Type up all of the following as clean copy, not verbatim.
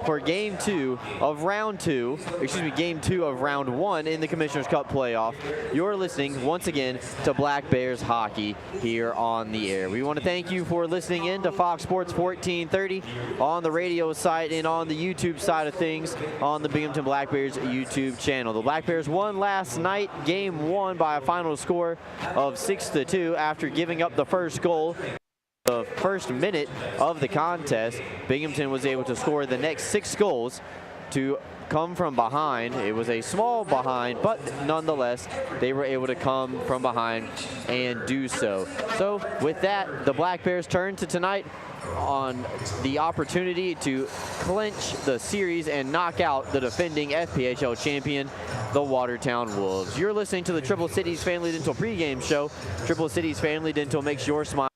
for game two of round one in the Commissioner's Cup playoff. You're listening once again to Black Bears hockey here on the air. We want to thank you for listening in to Fox Sports 1430 on the radio site and on the YouTube side of things on the Binghamton Black Bears YouTube channel. The Black Bears won last night, game one, by a final score of 6-2 after giving up the first goal. The first minute of the contest, Binghamton was able to score the next 6 goals to come from behind. It was a small behind, but nonetheless, they were able to come from behind and do so. So with that, the Black Bears turn to tonight on the opportunity to clinch the series and knock out the defending FPHL champion, the Watertown Wolves. You're listening to the Triple Cities Family Dental pregame show. Triple Cities Family Dental makes your smile.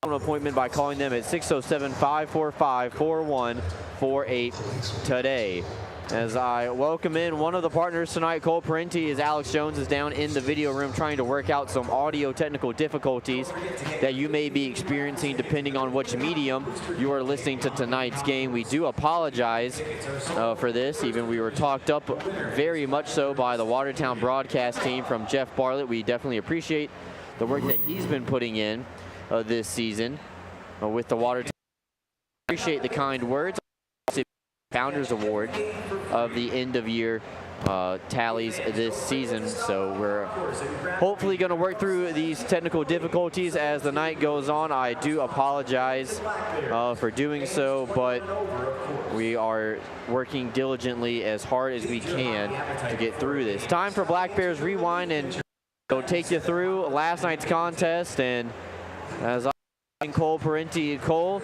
An appointment by calling them at 607-545-4148 today. As I welcome in one of the partners tonight, Cole Parenti, as Alex Jones is down in the video room trying to work out some audio technical difficulties that you may be experiencing depending on which medium you are listening to tonight's game. We do apologize for this. Even we were talked up very much so by the Watertown broadcast team from Jeff Bartlett. We definitely appreciate the work that he's been putting in this season with the Watertown. Appreciate the kind words. Founders Award of the end of year tallies this season. So we're hopefully going to work through these technical difficulties as the night goes on. I do apologize for doing so, but we are working diligently as hard as we can to get through this. Time for Black Bears Rewind, and we'll take you through last night's contest. And as Cole Parenti, Cole,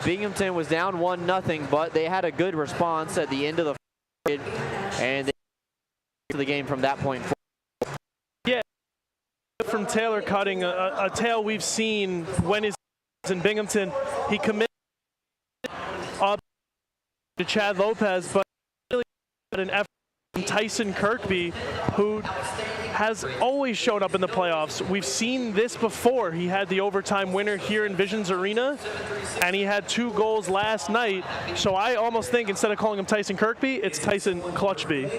Binghamton was down 1-0, but they had a good response at the end of the period, and they to the game from that point forward. Yeah, from Taylor Cutting, a tale we've seen when he's in Binghamton. He committed to Chad Lopez, but really an effort from Tyson Kirkby, who has always showed up in the playoffs. We've seen this before. He had the overtime winner here in Visions Arena, and he had 2 goals last night. So I almost think instead of calling him Tyson Kirkby, it's Tyson Clutchby.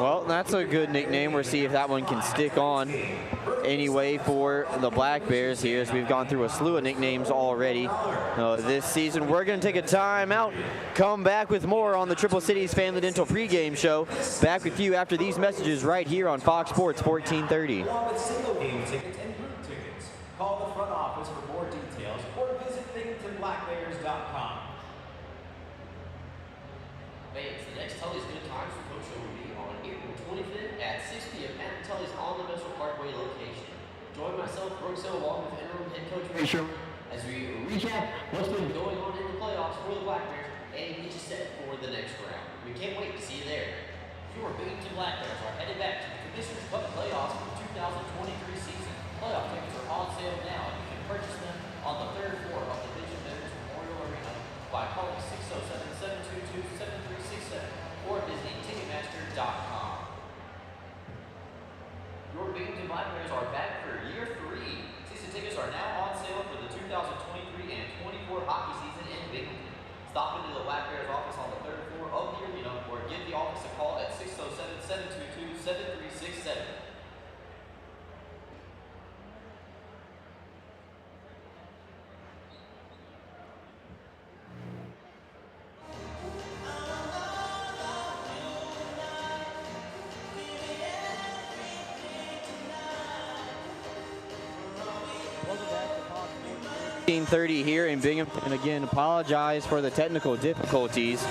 Well, that's a good nickname. We'll see if that one can stick on anyway for the Black Bears here, as we've gone through a slew of nicknames already this season. We're going to take a time out, come back with more on the Triple Cities Family Dental pregame show. Back with you after these messages right here on Fox Sports 1430. Call the front office for more details or visit BinghamtonBlackBears.com. Fans, the next Tully's Good Times for Coach will be on April 25th at 6 p.m. at Tully's on the Metro Parkway location. Join myself, Brooks Hill, along with interim head coach Fisher, as we recap what's been going on in the playoffs for the Black Bears and get you set for the next round. We can't wait to see you there. Your Binghamton Black Bears are headed back to the Commissioner's Cup playoffs for the 2023 season. Playoff tickets are on sale now, and you can purchase them on the 3rd floor of the Vision Veterans Memorial Arena by calling 607-722-7367 or visiting Ticketmaster.com. Your Binghamton Black Bears are back for year 3. Season tickets are now on sale for the 2023 and 24 hockey season in Binghamton. Stop into the Black Bears office on the 3rd floor of the arena or give the office a call at 607-722-7367. Welcome back to Fox 1430 here in Binghamton. And again, apologize for the technical difficulties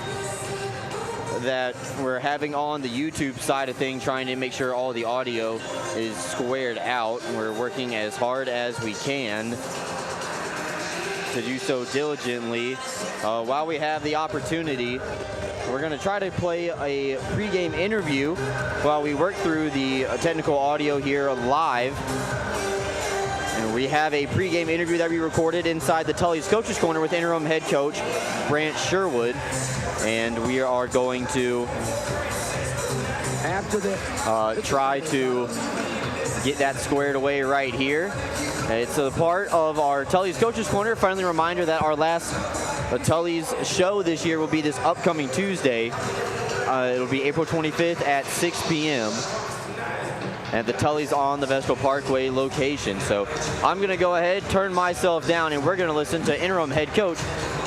that we're having on the YouTube side of things, trying to make sure all the audio is squared out. We're working as hard as we can to do so diligently. While we have the opportunity, we're going to try to play a pregame interview while we work through the technical audio here live. And we have a pregame interview that we recorded inside the Tully's Coaches Corner with interim head coach Brant Sherwood. And we are going to try to get that squared away right here. It's a part of our Tully's Coaches Corner. Friendly reminder that our last the Tully's show this year will be this upcoming Tuesday. It'll be April 25th at 6 p.m. at the Tully's on the Vestal Parkway location. So I'm going to go ahead, turn myself down, and we're going to listen to interim head coach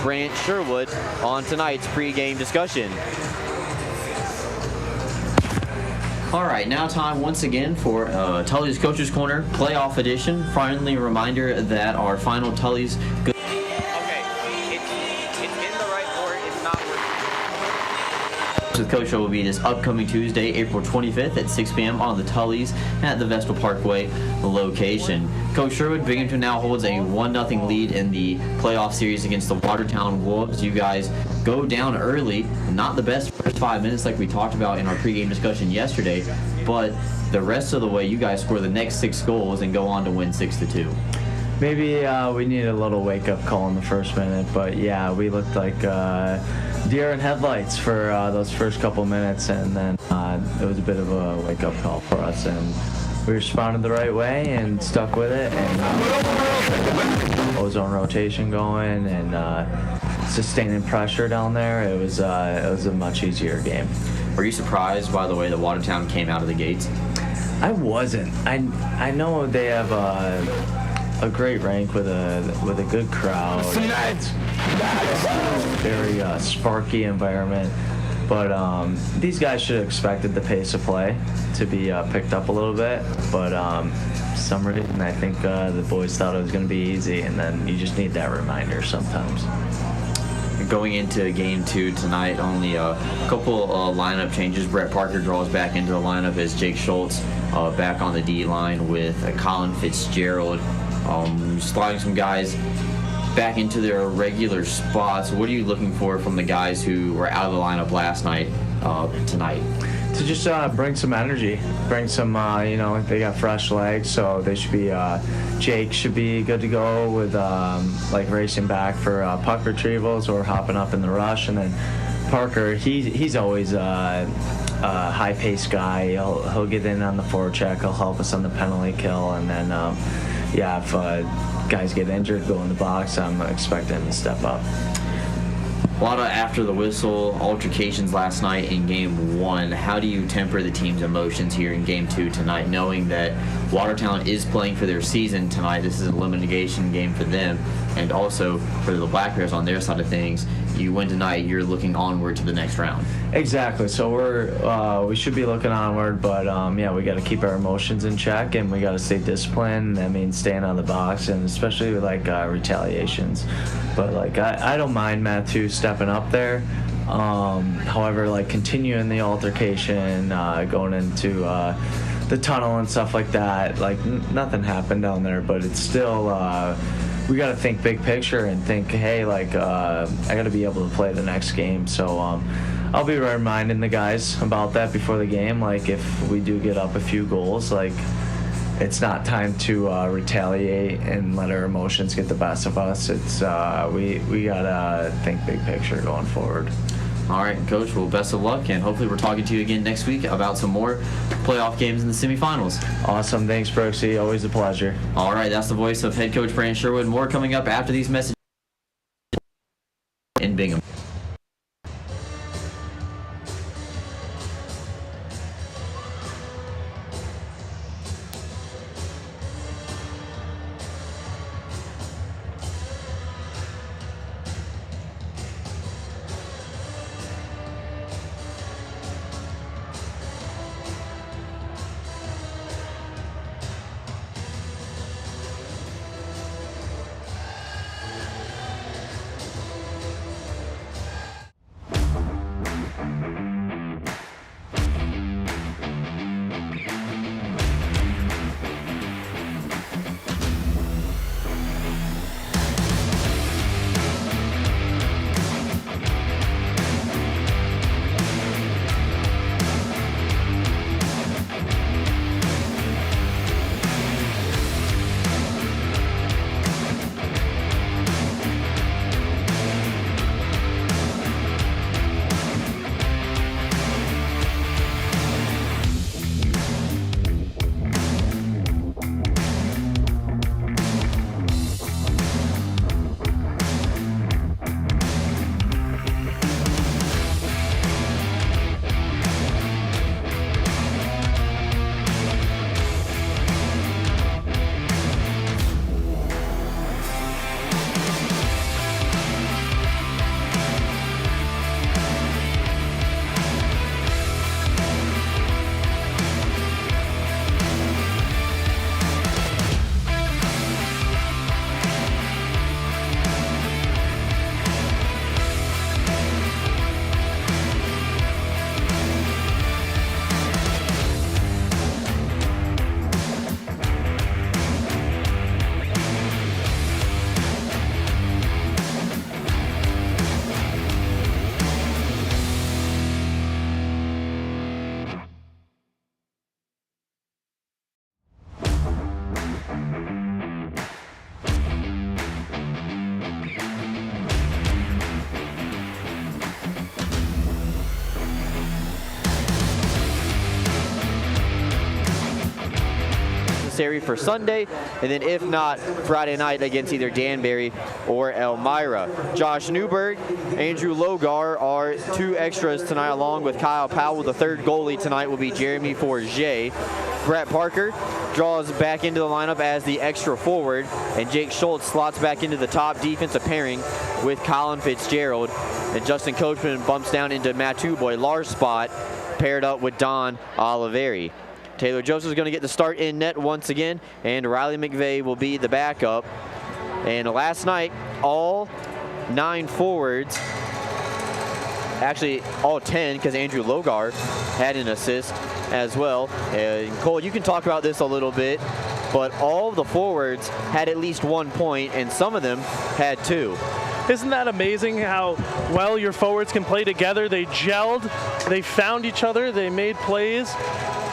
Brant Sherwood on tonight's pregame discussion. All right, now time once again for Tully's Coaches Corner Playoff Edition. Friendly reminder that our final Tully's... Okay, it's in the right port, it's not working. The Coach Show will be this upcoming Tuesday, April 25th at 6 p.m. on the Tully's at the Vestal Parkway location. Coach Sherwood, Binghamton now holds a 1-0 lead in the playoff series against the Watertown Wolves. You guys go down early, not the best first 5 minutes like we talked about in our pregame discussion yesterday, but the rest of the way you guys score the next 6 goals and go on to win 6-2. Maybe we need a little wake-up call in the first minute, but yeah, we looked like deer in headlights for those first couple minutes, and then it was a bit of a wake-up call for us, and we responded the right way and stuck with it, and ozone rotation going and sustaining pressure down there. It was a much easier game. Were you surprised by the way that Watertown came out of the gates? I wasn't. I know they have a great rank with a good crowd. Very sparky environment. But these guys should have expected the pace of play to be picked up a little bit. But for some reason, I think the boys thought it was going to be easy, and then you just need that reminder sometimes. Going into Game 2 tonight, only a couple lineup changes. Brett Parker draws back into the lineup as Jake Schultz back on the D-line with Colin Fitzgerald. Sliding some guys back into their regular spots. What are you looking for from the guys who were out of the lineup last night tonight? To just bring some energy, bring some, they got fresh legs, so they should be, Jake should be good to go with like racing back for puck retrievals or hopping up in the rush. And then Parker, he's always a high-paced guy. He'll get in on the forecheck, he'll help us on the penalty kill, and then, if guys get injured, go in the box, I'm expecting him to step up. A lot of after the whistle altercations last night in Game 1. How do you temper the team's emotions here in Game 2 tonight, knowing that Watertown is playing for their season tonight? This is an elimination game for them, and also for the Black Bears on their side of things. You win tonight, you're looking onward to the next round. Exactly. So we should be looking onward, but we got to keep our emotions in check, and we got to stay disciplined. That means staying on the box, and especially with retaliations. But I don't mind Matthew stepping up there. However, continuing the altercation, going into the tunnel and stuff like that, nothing happened down there, but it's still. We got to think big picture and think, hey, I got to be able to play the next game. So I'll be reminding the guys about that before the game. If we do get up a few goals, it's not time to retaliate and let our emotions get the best of us. It's we got to think big picture going forward. All right, Coach, well, best of luck, and hopefully we're talking to you again next week about some more playoff games in the semifinals. Awesome. Thanks, Brooksy. Always a pleasure. All right, that's the voice of head coach Brant Sherwood. More coming up after these messages in Binghamton. necessary for Sunday, and then if not, Friday night against either Danbury or Elmira. Josh Newberg, Andrew Logar are 2 extras tonight, along with Kyle Powell. The third goalie tonight will be Jeremy Forget. Brett Parker draws back into the lineup as the extra forward, and Jake Schultz slots back into the top defensive pairing with Colin Fitzgerald, and Justin Coachman bumps down into Matt Lar's spot, paired up with Don Oliveri. Taylor Joseph is going to get the start in net once again, and Riley McVeigh will be the backup. And last night, all 9 forwards, actually all 10, because Andrew Logar had an assist as well. And Cole, you can talk about this a little bit, but all of the forwards had at least 1 point, and some of them had 2. Isn't that amazing how well your forwards can play together? They gelled, they found each other, they made plays,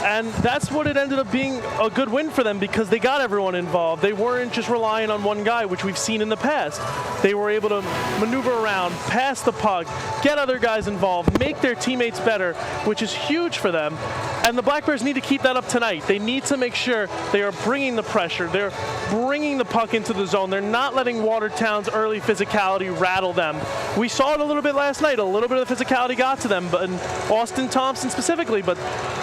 and that's what it ended up being a good win for them, because they got everyone involved. They weren't just relying on one guy, which we've seen in the past. They were able to maneuver around, pass the puck, get other guys involved, make their teammates better, which is huge for them. And the Black Bears need to keep that up tonight. They need to make sure they are bringing the pressure. They're bringing the puck into the zone. They're not letting Watertown's early physicality rattle them. We saw it a little bit last night. A little bit of the physicality got to them, but Austin Thompson specifically. But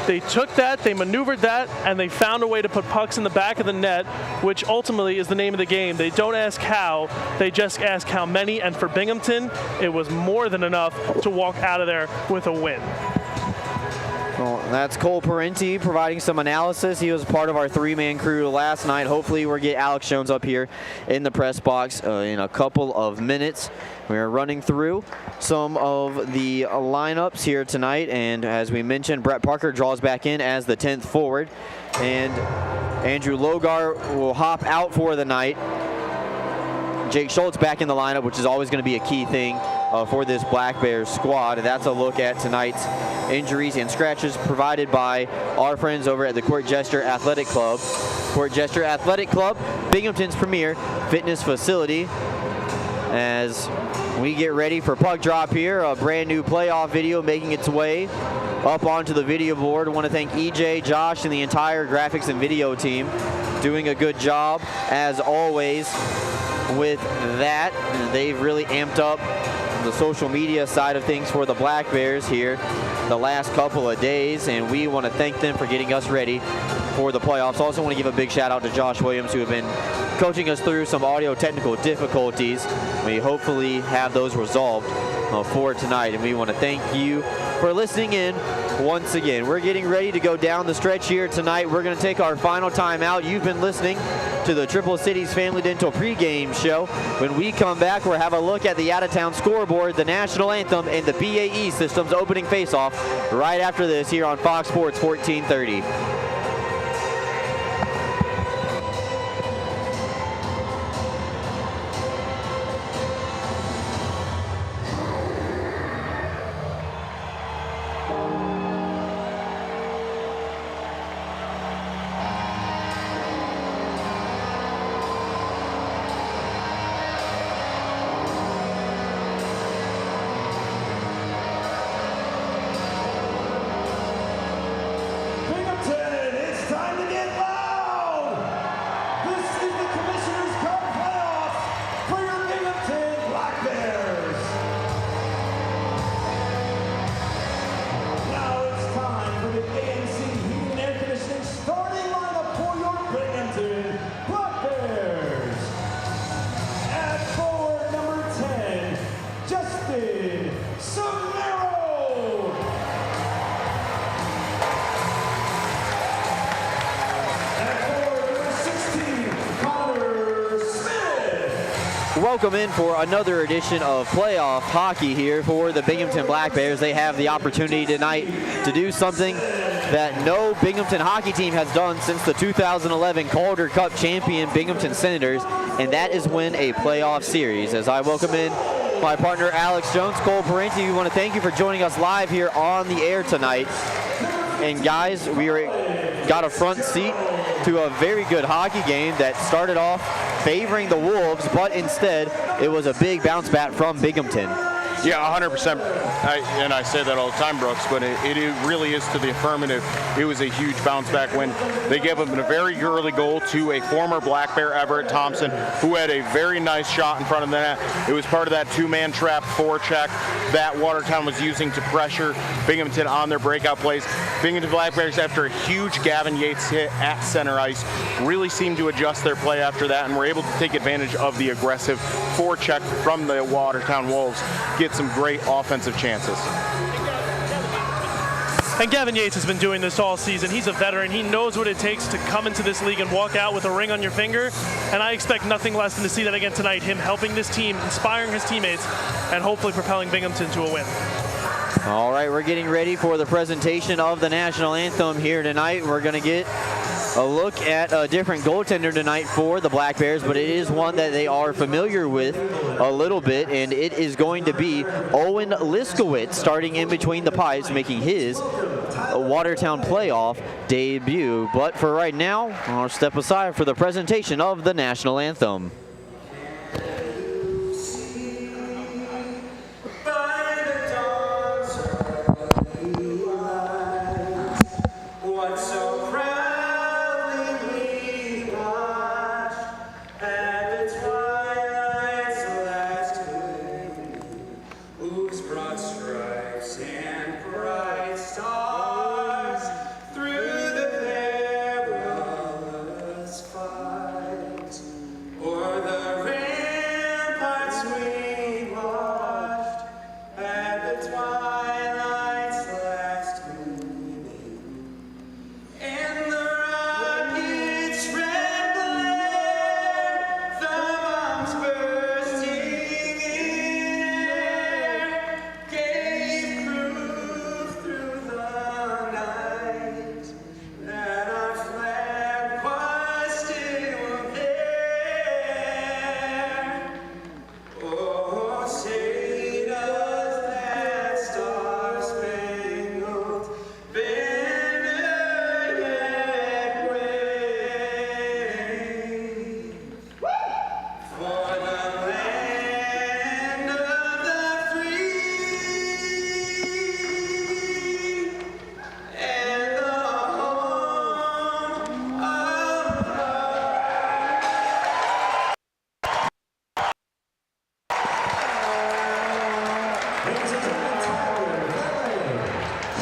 they took that, they maneuvered that, and they found a way to put pucks in the back of the net, which ultimately is the name of the game. They don't ask how, they just ask how many. And for Binghamton, it was more than enough to walk out of there with a win. Well, that's Cole Parenti providing some analysis. He was part of our 3-man crew last night. Hopefully we'll get Alex Jones up here in the press box in a couple of minutes. We're running through some of the lineups here tonight, and as we mentioned, Brett Parker draws back in as the 10th forward, and Andrew Logar will hop out for the night. Jake Schultz back in the lineup, which is always going to be a key thing for this Black Bears squad. And that's a look at tonight's injuries and scratches provided by our friends over at the Court Jester Athletic Club. Court Jester Athletic Club, Binghamton's premier fitness facility. As we get ready for puck drop here, a brand new playoff video making its way up onto the video board. I want to thank EJ, Josh, and the entire graphics and video team, doing a good job as always with that. They've really amped up the social media side of things for the Black Bears here the last couple of days, and we want to thank them for getting us ready for the playoffs. Also want to give a big shout out to Josh Williams, who have been coaching us through some audio technical difficulties. We hopefully have those resolved for tonight, and we want to thank you for listening in once again. We're getting ready to go down the stretch here tonight. We're going to take our final time out. You've been listening to the Triple Cities Family Dental pregame show. When we come back, we'll have a look at the out-of-town scoreboard, the national anthem, and the BAE Systems opening faceoff right after this here on Fox Sports 1430. Welcome in for another edition of playoff hockey here for the Binghamton Black Bears. They have the opportunity tonight to do something that no Binghamton hockey team has done since the 2011 Calder Cup champion Binghamton Senators, and that is win a playoff series. As I welcome in my partner Alex Jones, Cole Parenti, we want to thank you for joining us live here on the air tonight. And guys, we got a front seat to a very good hockey game that started off favoring the Wolves, but instead it was a big bounce back from Binghamton. Yeah, 100%. And I say that all the time, Brooks, but it really is to the affirmative. It was a huge bounce back win. They gave up a very early goal to a former Black Bear, Everett Thompson, who had a very nice shot in front of the net. It was part of that two-man trap forecheck that Watertown was using to pressure Binghamton on their breakout plays. Binghamton Black Bears, after a huge Gavin Yates hit at center ice, really seemed to adjust their play after that and were able to take advantage of the aggressive forecheck from the Watertown Wolves, get some great offensive chances. And Gavin Yates has been doing this all season. He's a veteran. He knows what it takes to come into this league and walk out with a ring on your finger. And I expect nothing less than to see that again tonight, him helping this team, inspiring his teammates, and hopefully propelling Binghamton to a win. All right, we're getting ready for the presentation of the national anthem here tonight. We're going to get a look at a different goaltender tonight for the Black Bears, but it is one that they are familiar with a little bit, and it is going to be Owen Liskowitz starting in between the pipes, making his Watertown playoff debut. But for right now, I'll step aside for the presentation of the national anthem.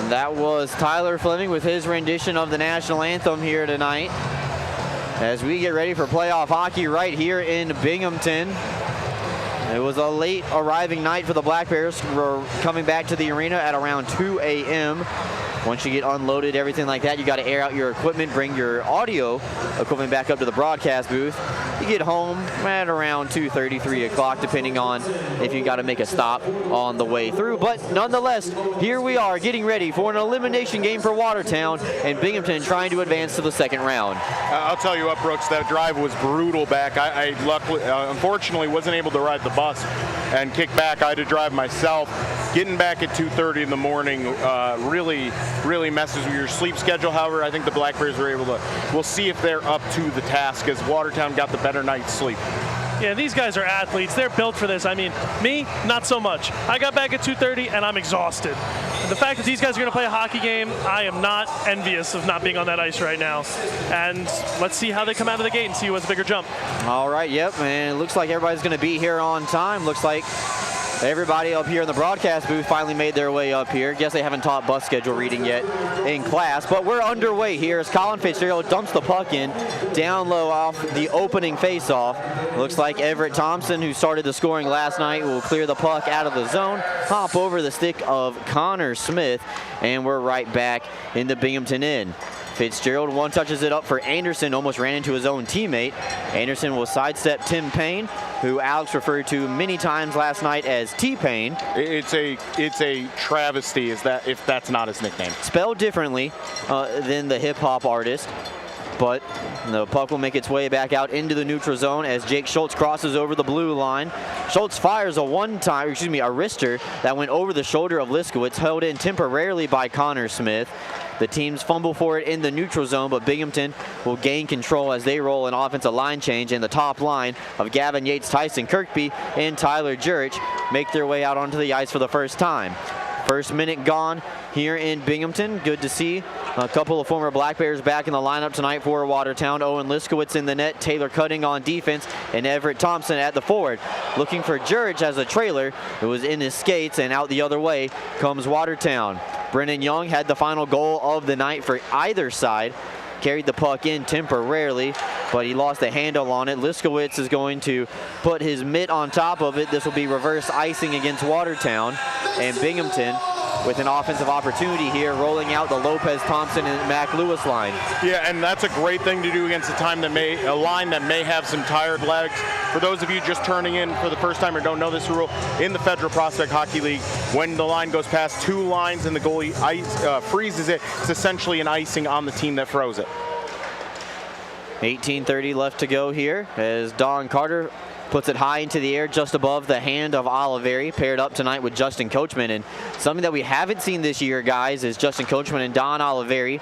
That was Tyler Fleming with his rendition of the national anthem here tonight as we get ready for playoff hockey right here in Binghamton. It was a late arriving night for the Black Bears. We're coming back to the arena at around 2 a.m. Once you get unloaded, everything like that, you got to air out your equipment, bring your audio equipment back up to the broadcast booth. You get home at around 2:30, 3 o'clock, depending on if you got to make a stop on the way through. But nonetheless, here we are getting ready for an elimination game for Watertown, and Binghamton trying to advance to the second round. I'll tell you what, Brooks, that drive was brutal back. I luckily, unfortunately wasn't able to ride the bus and kick back. I had to drive myself. Getting back at 2:30 in the morning really messes with your sleep schedule. However, I think the Black Bears were able to, we'll see if they're up to the task as Watertown got the better night's sleep. Yeah, these guys are athletes. They're built for this. I mean, me, not so much. I got back at 2:30 and I'm exhausted. The fact that these guys are going to play a hockey game, I am not envious of not being on that ice right now. And let's see how they come out of the gate and see who has a bigger jump. All right, yep, and it looks like everybody's going to be here on time. Looks like everybody up here in the broadcast booth finally made their way up here. Guess they haven't taught bus schedule reading yet in class, but we're underway here as Colin Fitzgerald dumps the puck in down low off the opening face-off. Looks like Everett Thompson, who started the scoring last night, will clear the puck out of the zone, hop over the stick of Connor Smith, and we're right back in the Binghamton end. Fitzgerald one touches it up for Anderson, almost ran into his own teammate. Anderson will sidestep Tim Payne, who Alex referred to many times last night as T-Pain. It's a travesty if that's not his nickname. Spelled differently than the hip-hop artist. But the puck will make its way back out into the neutral zone as Jake Schultz crosses over the blue line. Schultz fires a wrister that went over the shoulder of Liskowitz, held in temporarily by Connor Smith. The teams fumble for it in the neutral zone, but Binghamton will gain control as they roll an offensive line change, and the top line of Gavin Yates, Tyson Kirkby, and Tyler Jurich make their way out onto the ice for the first time. First minute gone here in Binghamton. Good to see a couple of former Black Bears back in the lineup tonight for Watertown. Owen Liskowitz in the net, Taylor Cutting on defense, and Everett Thompson at the forward. Looking for Jurich as a trailer. It was in his skates, and out the other way comes Watertown. Brennan Young had the final goal of the night for either side. Carried the puck in temporarily, but he lost a handle on it. Liskowitz is going to put his mitt on top of it. This will be reverse icing against Watertown, and Binghamton with an offensive opportunity here, rolling out the Lopez, Thompson, and Mac Lewis line. Yeah, and that's a great thing to do against a line that may have some tired legs. For those of you just turning in for the first time or don't know this rule, in the Federal Prospect Hockey League, when the line goes past two lines and the goalie freezes it, it's essentially an icing on the team that froze it. 18:30 left to go here as Don Carter puts it high into the air just above the hand of Oliveri, paired up tonight with Justin Coachman. And something that we haven't seen this year, guys, is Justin Coachman and Don Oliveri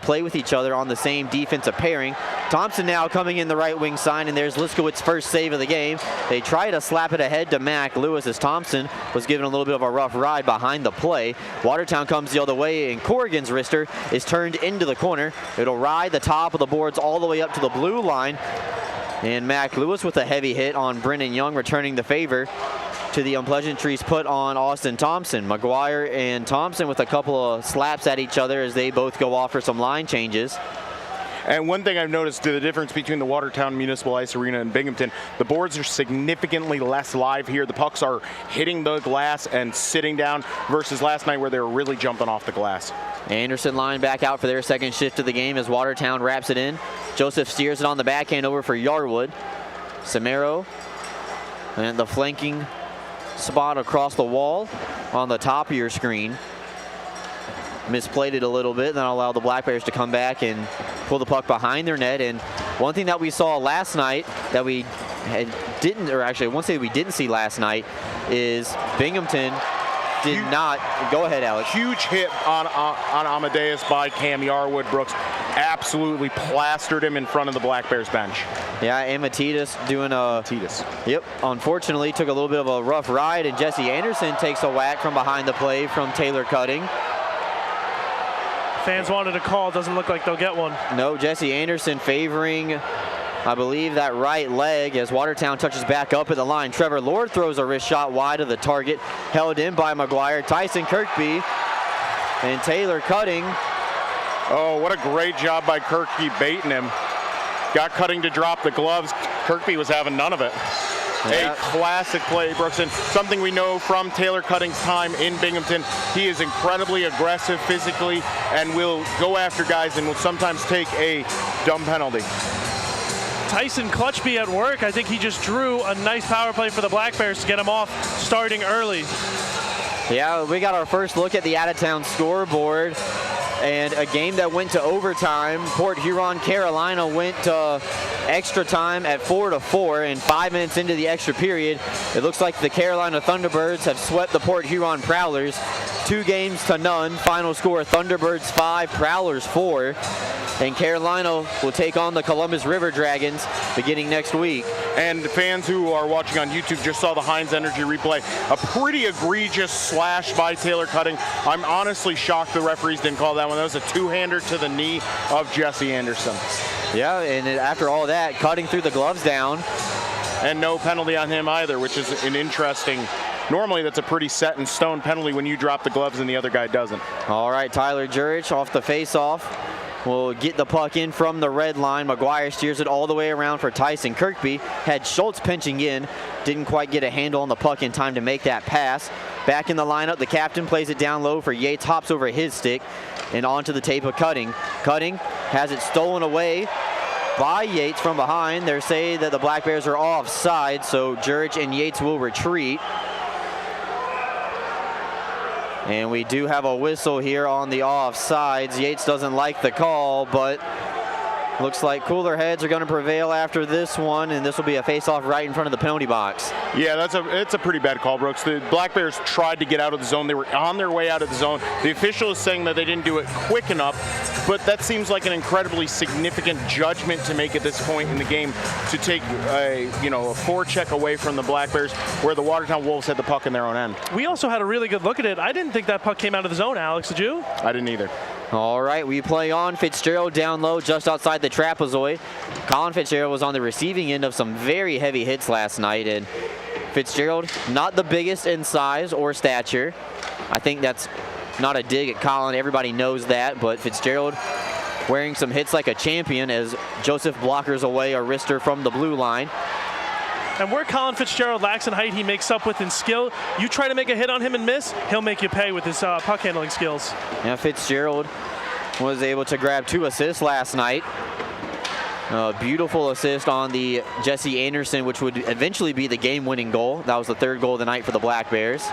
play with each other on the same defensive pairing. Thompson now coming in the right wing side, and there's Liskowitz's first save of the game. They try to slap it ahead to Mac Lewis as Thompson was given a little bit of a rough ride behind the play. Watertown comes the other way, and Corrigan's wrister is turned into the corner. It'll ride the top of the boards all the way up to the blue line. And Mac Lewis with a heavy hit on Brennan Young, returning the favor to the unpleasantries put on Austin Thompson. McGuire and Thompson with a couple of slaps at each other as they both go off for some line changes. And one thing I've noticed, the difference between the Watertown Municipal Ice Arena and Binghamton, the boards are significantly less live here. The pucks are hitting the glass and sitting down versus last night where they were really jumping off the glass. Anderson line back out for their second shift of the game as Watertown wraps it in. Joseph steers it on the backhand over for Yarwood. Samero and the flanking spot across the wall on the top of your screen. Misplayed it a little bit, then allow the Black Bears to come back and pull the puck behind their net. And one thing that we saw last night that we didn't see last night is Binghamton did not. Go ahead, Alex. Huge hit on Amadeus by Cam Yarwood. Brooks absolutely plastered him in front of the Black Bears bench. Yeah, Amatitas doing a... Yep, unfortunately took a little bit of a rough ride, and Jesse Anderson takes a whack from behind the play from Taylor Cutting. Fans wanted a call. Doesn't look like they'll get one. No, Jesse Anderson favoring, I believe, that right leg as Watertown touches back up at the line. Trevor Lord throws a wrist shot wide of the target, held in by McGuire. Tyson Kirkby and Taylor Cutting. Oh, what a great job by Kirkby baiting him. Got Cutting to drop the gloves. Kirkby was having none of it. Yeah. A classic play, Brooks, and something we know from Taylor Cutting's time in Binghamton. He is incredibly aggressive physically and will go after guys and will sometimes take a dumb penalty. Tyson Clutchby at work. I think he just drew a nice power play for the Black Bears to get him off starting early. Yeah, we got our first look at the out-of-town scoreboard. And a game that went to overtime. Port Huron Carolina went to extra time at 4-4, and 5 minutes into the extra period, it looks like the Carolina Thunderbirds have swept the Port Huron Prowlers 2-0. Final score: Thunderbirds 5, Prowlers 4. And Carolina will take on the Columbus River Dragons beginning next week. And fans who are watching on YouTube just saw the Heinz Energy replay. A pretty egregious slash by Taylor Cutting. I'm honestly shocked the referees didn't call that one. That was a two-hander to the knee of Jesse Anderson. Yeah, and after all that, Cutting threw the gloves down. And no penalty on him either, which is an interesting... Normally that's a pretty set in stone penalty when you drop the gloves and the other guy doesn't. All right, Tyler Jurich off the face-off will get the puck in from the red line. McGuire steers it all the way around for Tyson Kirkby. Had Schultz pinching in. Didn't quite get a handle on the puck in time to make that pass. Back in the lineup, the captain plays it down low for Yates. Hops over his stick and onto the tape of Cutting. Cutting has it stolen away by Yates from behind. They say that the Black Bears are offside, so Jurich and Yates will retreat. And we do have a whistle here on the offsides. Yates doesn't like the call, but Looks like cooler heads are going to prevail after this one, and this will be a face-off right in front of the penalty box. Yeah, it's a pretty bad call, Brooks. The Black Bears tried to get out of the zone. They were on their way out of the zone. The official is saying that they didn't do it quick enough, but that seems like an incredibly significant judgment to make at this point in the game, to take a forecheck away from the Black Bears, where the Watertown Wolves had the puck in their own end. We also had a really good look at it. I didn't think that puck came out of the zone, Alex. Did you? I didn't either. All right, we play on. Fitzgerald down low just outside the trapezoid. Colin Fitzgerald was on the receiving end of some very heavy hits last night, and Fitzgerald, not the biggest in size or stature. I think that's not a dig at Colin. Everybody knows that, but Fitzgerald wearing some hits like a champion as Joseph blockers away a wrister from the blue line. And where Colin Fitzgerald lacks in height, he makes up with in skill. You try to make a hit on him and miss, he'll make you pay with his puck handling skills. Now Fitzgerald was able to grab 2 assists last night. A beautiful assist on the Jesse Anderson, which would eventually be the game-winning goal. That was the 3rd goal of the night for the Black Bears.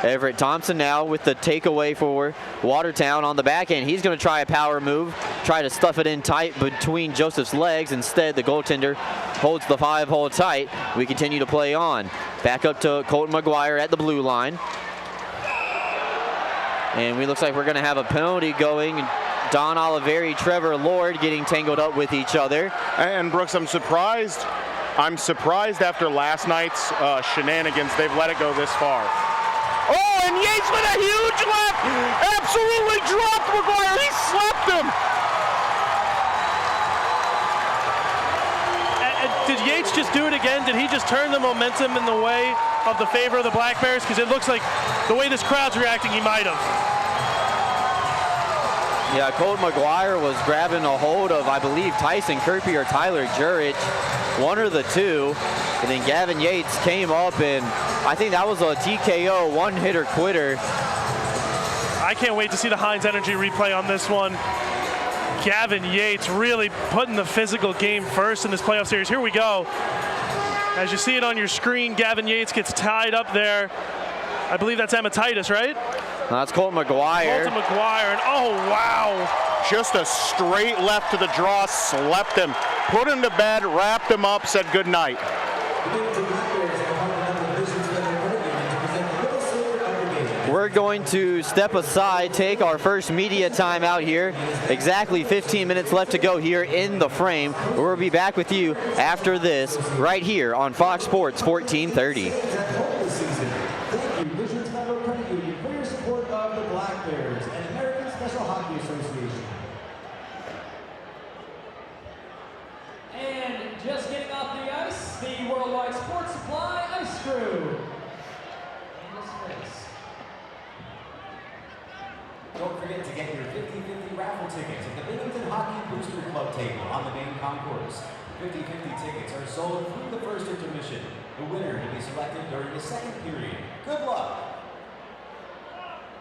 Everett Thompson now with the takeaway for Watertown on the back end. He's going to try a power move, try to stuff it in tight between Joseph's legs. Instead, the goaltender holds the 5-hole tight. We continue to play on. Back up to Colton McGuire at the blue line. And we looks like we're going to have a penalty going. Don Oliveri, Trevor Lord getting tangled up with each other. And Brooks, I'm surprised after last night's shenanigans, they've let it go this far. Oh, and Yates with a huge left! Absolutely dropped McGuire. He slept him. Did Yates just do it again? Did he just turn the momentum in the way of the favor of the Black Bears? Because it looks like the way this crowd's reacting, he might have. Yeah, Colton McGuire was grabbing a hold of, I believe, Tyson Kirby or Tyler Jurich, one or the two. And then Gavin Yates came up, and I think that was a TKO, one-hitter quitter. I can't wait to see the Heinz Energy replay on this one. Gavin Yates really putting the physical game first in this playoff series. Here we go. As you see it on your screen, Gavin Yates gets tied up there. I believe that's hematitis, right? That's Colton McGuire. Colton McGuire, and oh, wow. Just a straight left to the draw, slept him, put him to bed, wrapped him up, said good night. We're going to step aside, take our first media timeout here. Exactly 15 minutes left to go here in the frame. We'll be back with you after this, right here on Fox Sports 1430. Don't forget to get your 50/50 raffle tickets at the Binghamton Hockey Booster Club table on the main concourse. 50/50 tickets are sold through the first intermission. The winner will be selected during the second period. Good luck!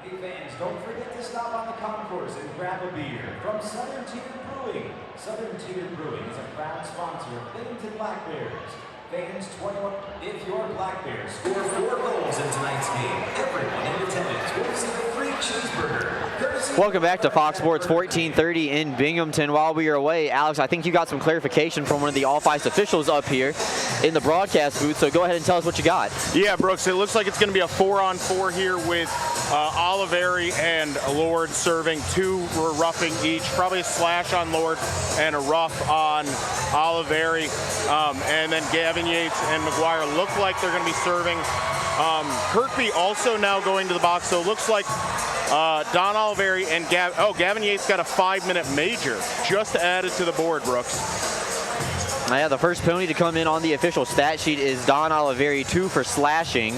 Hey fans, don't forget to stop on the concourse and grab a beer from Southern Tier Brewing. Southern Tier Brewing is a proud sponsor of Binghamton Black Bears. Fans 21, if your Black Bears score 4 goals in tonight's game, everyone in attendance will receive a free cheeseburger. Welcome back to Fox Sports 1430 in Binghamton. While we are away, Alex, I think you got some clarification from one of the All-Ice officials up here in the broadcast booth, so go ahead and tell us what you got. Yeah, Brooks, it looks like it's going to be a 4-on-4 here with Oliveri and Lord serving. 2 were roughing each, probably a slash on Lord and a rough on Oliveri. And then Gavin Yates and McGuire look like they're going to be serving. Kirkby also now going to the box, so it looks like Don Oliveri and Gavin Yates got a 5-minute major just added to the board, Brooks. Yeah, the first penalty to come in on the official stat sheet is Don Oliveri, 2 for slashing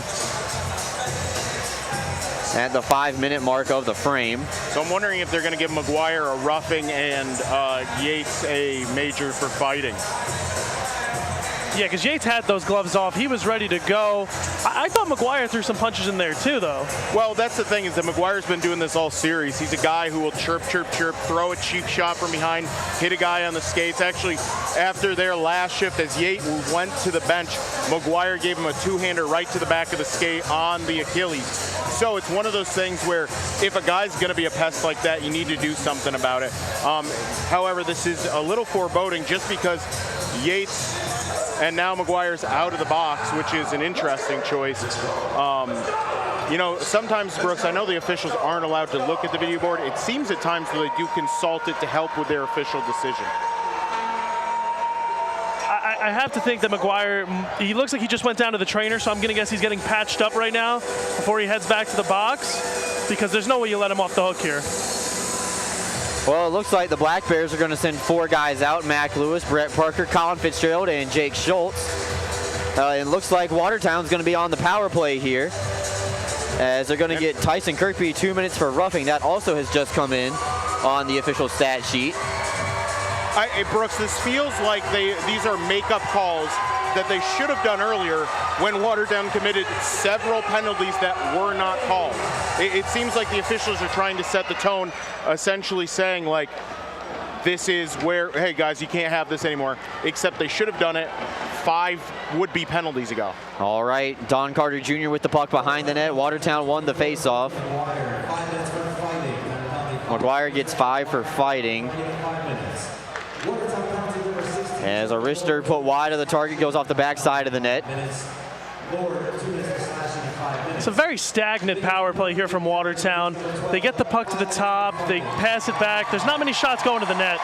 at the 5-minute mark of the frame. So I'm wondering if they're going to give McGuire a roughing and Yates a major for fighting. Yeah, because Yates had those gloves off. He was ready to go. I thought McGuire threw some punches in there too, though. Well, that's the thing, is that McGuire's been doing this all series. He's a guy who will chirp, chirp, chirp, throw a cheap shot from behind, hit a guy on the skates. Actually, after their last shift, as Yates went to the bench, McGuire gave him a 2-hander right to the back of the skate on the Achilles. So it's one of those things where if a guy's going to be a pest like that, you need to do something about it. However, this is a little foreboding just because Yates and now McGuire's out of the box, which is an interesting choice. You know, sometimes, Brooks, I know the officials aren't allowed to look at the video board. It seems at times that they do consult it to help with their official decision. I have to think that McGuire, he looks like he just went down to the trainer, so I'm going to guess he's getting patched up right now before he heads back to the box, because there's no way you let him off the hook here. Well, it looks like the Black Bears are going to send 4 guys out: Mac Lewis, Brett Parker, Colin Fitzgerald, and Jake Schultz. It looks like Watertown's going to be on the power play here, as they're going to get Tyson Kirkby 2 minutes for roughing. That also has just come in on the official stat sheet. Brooks, this feels like these are makeup calls that they should have done earlier when Watertown committed several penalties that were not called. It seems like the officials are trying to set the tone, essentially saying, like, this is where, hey guys, you can't have this anymore, except they should have done it 5 would-be penalties ago. All right, Don Carter Jr. with the puck behind the net. Watertown won the faceoff. McGuire gets 5 for fighting. As a wrister put wide of the target, goes off the backside of the net. It's a very stagnant power play here from Watertown. They get the puck to the top, they pass it back. There's not many shots going to the net.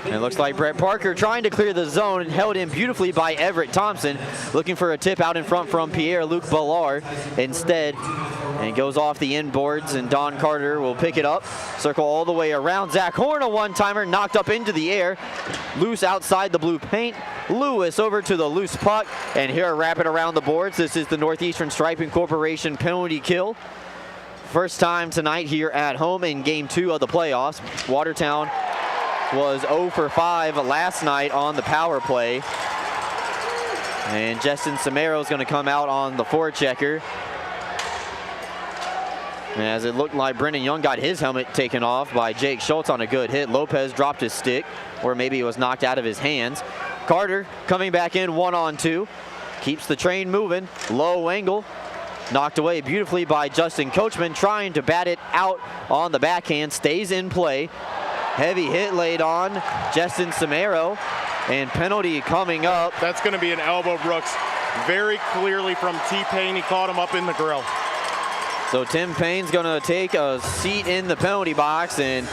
And it looks like Brett Parker trying to clear the zone and held in beautifully by Everett Thompson, looking for a tip out in front from Pierre-Luc Ballard instead. And it goes off the inboards, and Don Carter will pick it up, circle all the way around. Zach Horn, a one-timer, knocked up into the air, loose outside the blue paint. Lewis over to the loose puck, and here wrapping around the boards. This is the Northeastern Striping Corporation penalty kill. First time tonight here at home in Game 2 of the playoffs. Watertown was 0 for 5 last night on the power play. And Justin Samero is going to come out on the forechecker, as it looked like Brendan Young got his helmet taken off by Jake Schultz on a good hit. Lopez dropped his stick, or maybe it was knocked out of his hands. Carter coming back in 1-on-2. Keeps the train moving. Low angle. Knocked away beautifully by Justin Coachman, trying to bat it out on the backhand. Stays in play. Heavy hit laid on Justin Samero, and penalty coming up. That's going to be an elbow, Brooks. Very clearly from T-Pain. He caught him up in the grill. So Tim Payne's going to take a seat in the penalty box, and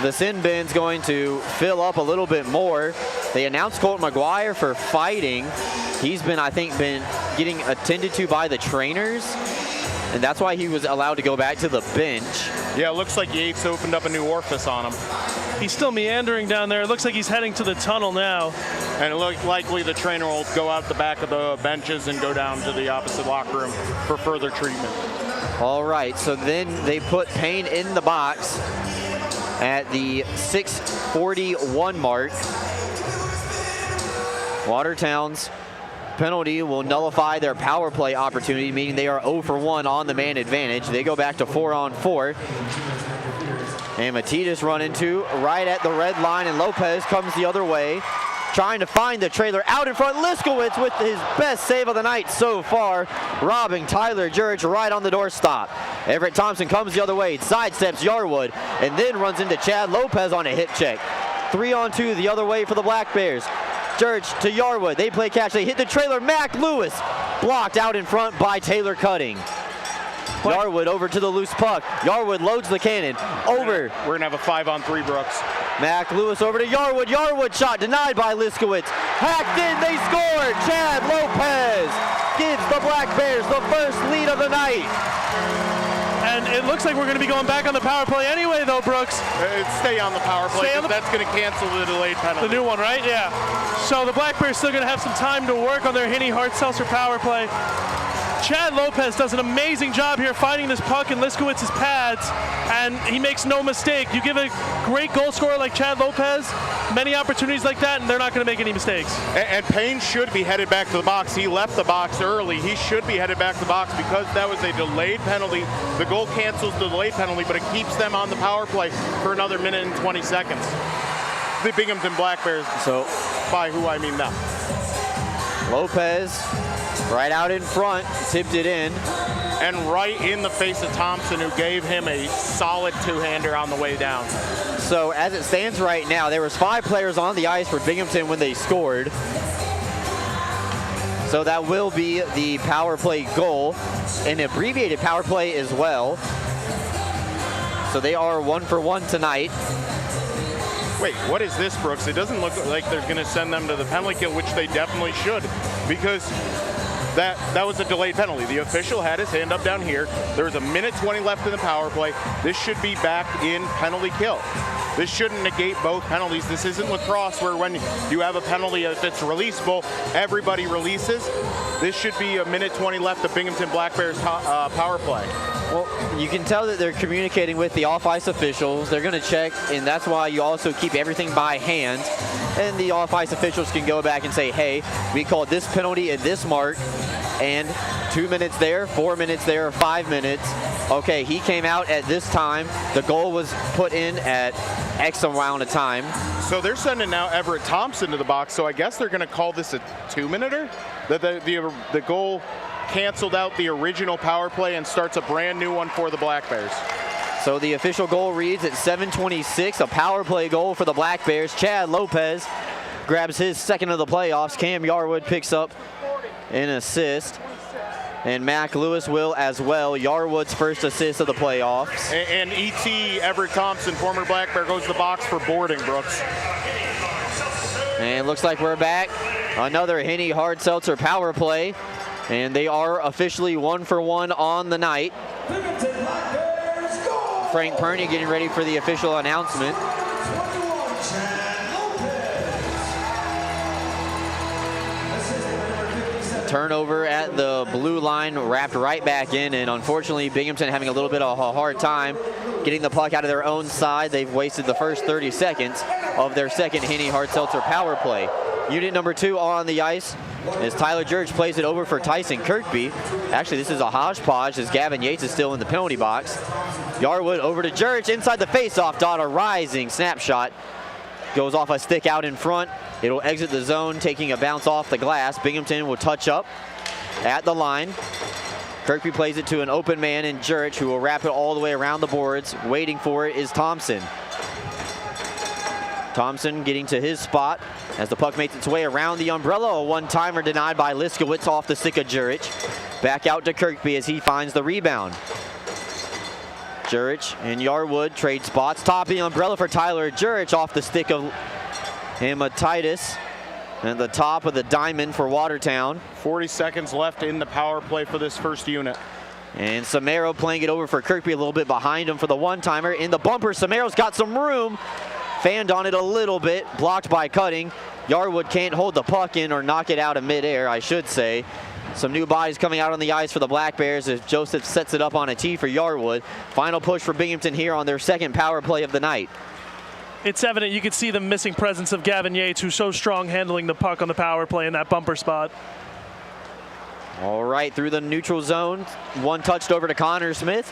the sin bin's going to fill up a little bit more. They announced Colt McGuire for fighting. He's been, I think, getting attended to by the trainers, and that's why he was allowed to go back to the bench. Yeah, it looks like Yates opened up a new orifice on him. He's still meandering down there. It looks like he's heading to the tunnel now. And it looks likely the trainer will go out the back of the benches and go down to the opposite locker room for further treatment. All right, so then they put Payne in the box at the 6:41 mark. Watertown's penalty will nullify their power play opportunity, meaning they are 0 for 1 on the man advantage. They go back to 4-on-4. And Matitas run into right at the red line, and Lopez comes the other way, trying to find the trailer out in front. Liskowitz with his best save of the night so far, robbing Tyler Jurich right on the doorstop. Everett Thompson comes the other way, sidesteps Yarwood, and then runs into Chad Lopez on a hip check. 3-on-2 the other way for the Black Bears. Jurich to Yarwood. They play catch. They hit the trailer. Mac Lewis blocked out in front by Taylor Cutting. Yarwood over to the loose puck. Yarwood loads the cannon. Over. We're going to have a 5-on-3, Brooks. Mac Lewis over to Yarwood. Yarwood shot denied by Liskowitz. Hacked in. They scored. Chad Lopez gives the Black Bears the first lead of the night. And it looks like we're going to be going back on the power play anyway, though, Brooks. Stay on the power play. That's going to cancel the delayed penalty. The new one, right? Yeah. So the Black Bears still going to have some time to work on their Hinney Hart-Seltzer power play. Chad Lopez does an amazing job here fighting this puck in Liskowitz's pads, and he makes no mistake. You give a great goal scorer like Chad Lopez many opportunities like that, and they're not going to make any mistakes. And Payne should be headed back to the box. He left the box early. He should be headed back to the box because that was a delayed penalty. The goal cancels the delayed penalty, but it keeps them on the power play for another minute and 20 seconds. The Binghamton Black Bears, So by who I mean them. Lopez Right out in front, tipped it in. And right in the face of Thompson, who gave him a solid two-hander on the way down. So as it stands right now, there was 5 players on the ice for Binghamton when they scored. So that will be the power play goal, an abbreviated power play as well. So they are 1 for 1 tonight. Wait, what is this, Brooks? It doesn't look like they're going to send them to the penalty kill, which they definitely should, because that was a delayed penalty. The official had his hand up down here. There was 1:20 left in the power play. This should be back in penalty kill. This shouldn't negate both penalties. This isn't lacrosse where when you have a penalty, if it's releasable, everybody releases. This should be 1:20 left of Binghamton Black Bears power play. Well, you can tell that they're communicating with the off-ice officials. They're going to check, and that's why you also keep everything by hand. And the off-ice officials can go back and say, hey, we called this penalty at this mark, and 2 minutes there, 4 minutes there, 5 minutes. Okay, he came out at this time. The goal was put in at X amount of time. So they're sending now Everett Thompson to the box, so I guess they're going to call this a 2-minuter? The goal canceled out the original power play and starts a brand new one for the Black Bears. So the official goal reads at 7:26, a power play goal for the Black Bears. Chad Lopez grabs his second of the playoffs. Cam Yarwood picks up an assist, and Mac Lewis will as well. Yarwood's first assist of the playoffs. And E.T. Everett Thompson, former Black Bear, goes to the box for boarding, Brooks. And looks like we're back. Another Henny Hard Seltzer power play. And they are officially 1 for 1 on the night. Frank Perney getting ready for the official announcement. Turnover at the blue line, wrapped right back in, and unfortunately Binghamton having a little bit of a hard time getting the puck out of their own side. They've wasted the first 30 seconds of their second Henny Hard Seltzer power play. Unit number 2 on the ice as Tyler Jurich plays it over for Tyson Kirkby. Actually, this is a hodgepodge as Gavin Yates is still in the penalty box. Yarwood over to Jurich inside the faceoff dot. A rising snapshot goes off a stick out in front. It'll exit the zone, taking a bounce off the glass. Binghamton will touch up at the line. Kirkby plays it to an open man in Jurich, who will wrap it all the way around the boards. Waiting for it is Thompson. Thompson getting to his spot as the puck makes its way around the umbrella. A one-timer denied by Liskowitz off the stick of Jurich. Back out to Kirkby as he finds the rebound. Jurich and Yarwood trade spots. Top of the umbrella for Tyler Jurich off the stick of Hematitis. And the top of the diamond for Watertown. 40 seconds left in the power play for this first unit. And Samaro playing it over for Kirkby, a little bit behind him for the one-timer. In the bumper, Samaro's got some room. Fanned on it a little bit, blocked by Cutting. Yarwood can't hold the puck in or knock it out of midair, I should say. Some new bodies coming out on the ice for the Black Bears as Joseph sets it up on a tee for Yarwood. Final push for Binghamton here on their second power play of the night. It's evident you could see the missing presence of Gavin Yates, who's so strong handling the puck on the power play in that bumper spot. All right, through the neutral zone. One touched over to Connor Smith.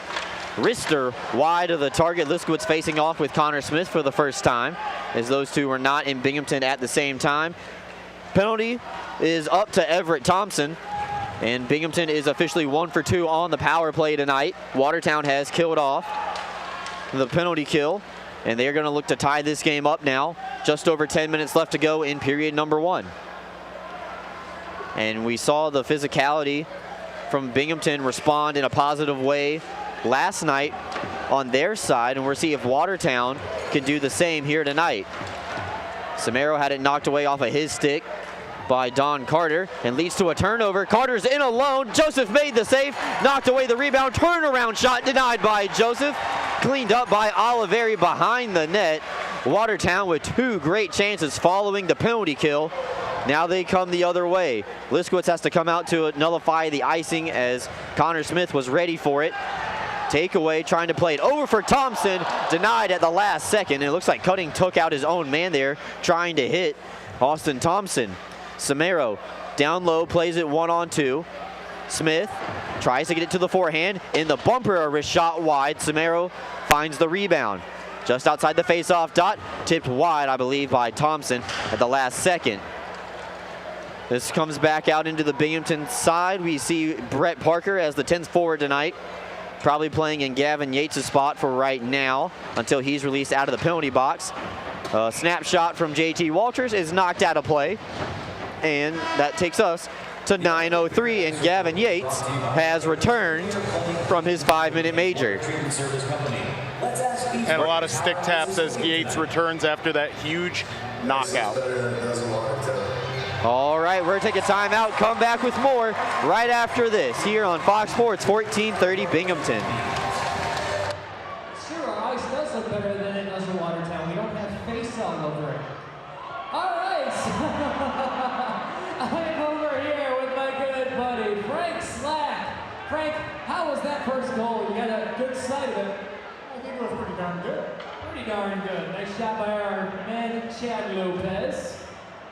Rister wide of the target. Liskowitz facing off with Connor Smith for the first time, as those two were not in Binghamton at the same time. Penalty is up to Everett Thompson, and Binghamton is officially 1 for 2 on the power play tonight. Watertown has killed off the penalty kill, and they are going to look to tie this game up now. Just over 10 minutes left to go in period number 1. And we saw the physicality from Binghamton respond in a positive way last night on their side, and we'll see if Watertown can do the same here tonight. Samaro had it knocked away off of his stick by Don Carter and leads to a turnover. Carter's in alone. Joseph made the save, knocked away the rebound. Turnaround shot denied by Joseph. Cleaned up by Oliveri behind the net. Watertown with 2 great chances following the penalty kill. Now they come the other way. Liskowitz has to come out to nullify the icing as Connor Smith was ready for it. Takeaway, trying to play it over for Thompson, denied at the last second. It looks like Cutting took out his own man there, trying to hit Austin Thompson. Samaro down low, plays it 1-on-2. Smith tries to get it to the forehand. In the bumper, a wrist shot wide. Samaro finds the rebound. Just outside the face-off dot, tipped wide, I believe, by Thompson at the last second. This comes back out into the Binghamton side. We see Brett Parker as the 10th forward tonight, probably playing in Gavin Yates' spot for right now until he's released out of the penalty box. A snapshot from JT Walters is knocked out of play, and that takes us to 9:03, and Gavin Yates has returned from his 5-minute major. And a lot of stick taps as Yates returns after that huge knockout. All right, we're going to take a timeout, come back with more right after this here on Fox Sports 1430 Binghamton. Sure, our ice does look better than it does in Watertown. We don't have face all over it. All right, I'm over here with my good buddy, Frank Slack. Frank, how was that first goal? You got a good sight of it. I think it was pretty darn good. Pretty darn good. Nice shot by our man, Chad Lopez.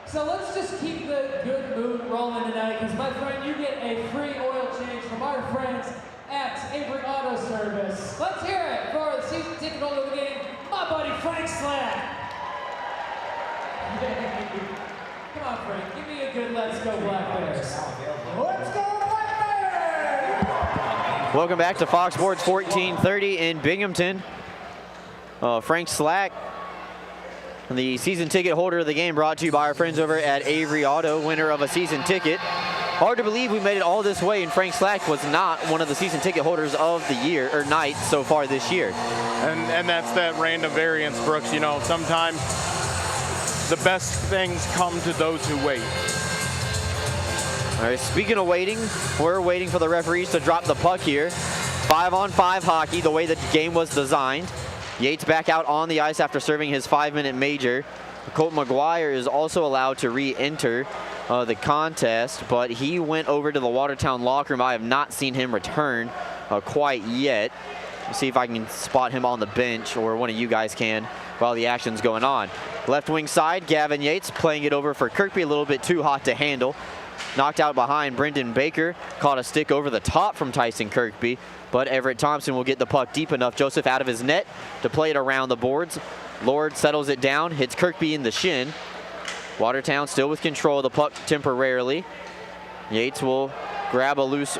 So let's just keep the good mood rolling tonight, because my friend, you get a free oil change from our friends at Avery Auto Service. Let's hear it for the season ticket holder of the game, my buddy Frank Slack. Come on, Frank, give me a good let's go Black Bears. Let's go Black Bears! Welcome back to Fox Sports 1430 in Binghamton. Frank Slack, the season ticket holder of the game, brought to you by our friends over at Avery Auto, winner of a season ticket. Hard to believe we made it all this way, and Frank Slack was not one of the season ticket holders of the year, or night, so far this year. And that's that random variance, Brooks. You know, sometimes the best things come to those who wait. All right, speaking of waiting, we're waiting for the referees to drop the puck here. 5-on-5 hockey, the way the game was designed. Yates back out on the ice after serving his 5-minute major. Colt McGuire is also allowed to re-enter the contest, but he went over to the Watertown locker room. I have not seen him return quite yet. Let's see if I can spot him on the bench, or one of you guys can, while the action's going on. Left wing side, Gavin Yates playing it over for Kirkby, a little bit too hot to handle. Knocked out behind, Brendan Baker caught a stick over the top from Tyson Kirkby, but Everett Thompson will get the puck deep enough. Joseph out of his net to play it around the boards. Lord settles it down, hits Kirkby in the shin. Watertown still with control of the puck temporarily. Yates will grab a loose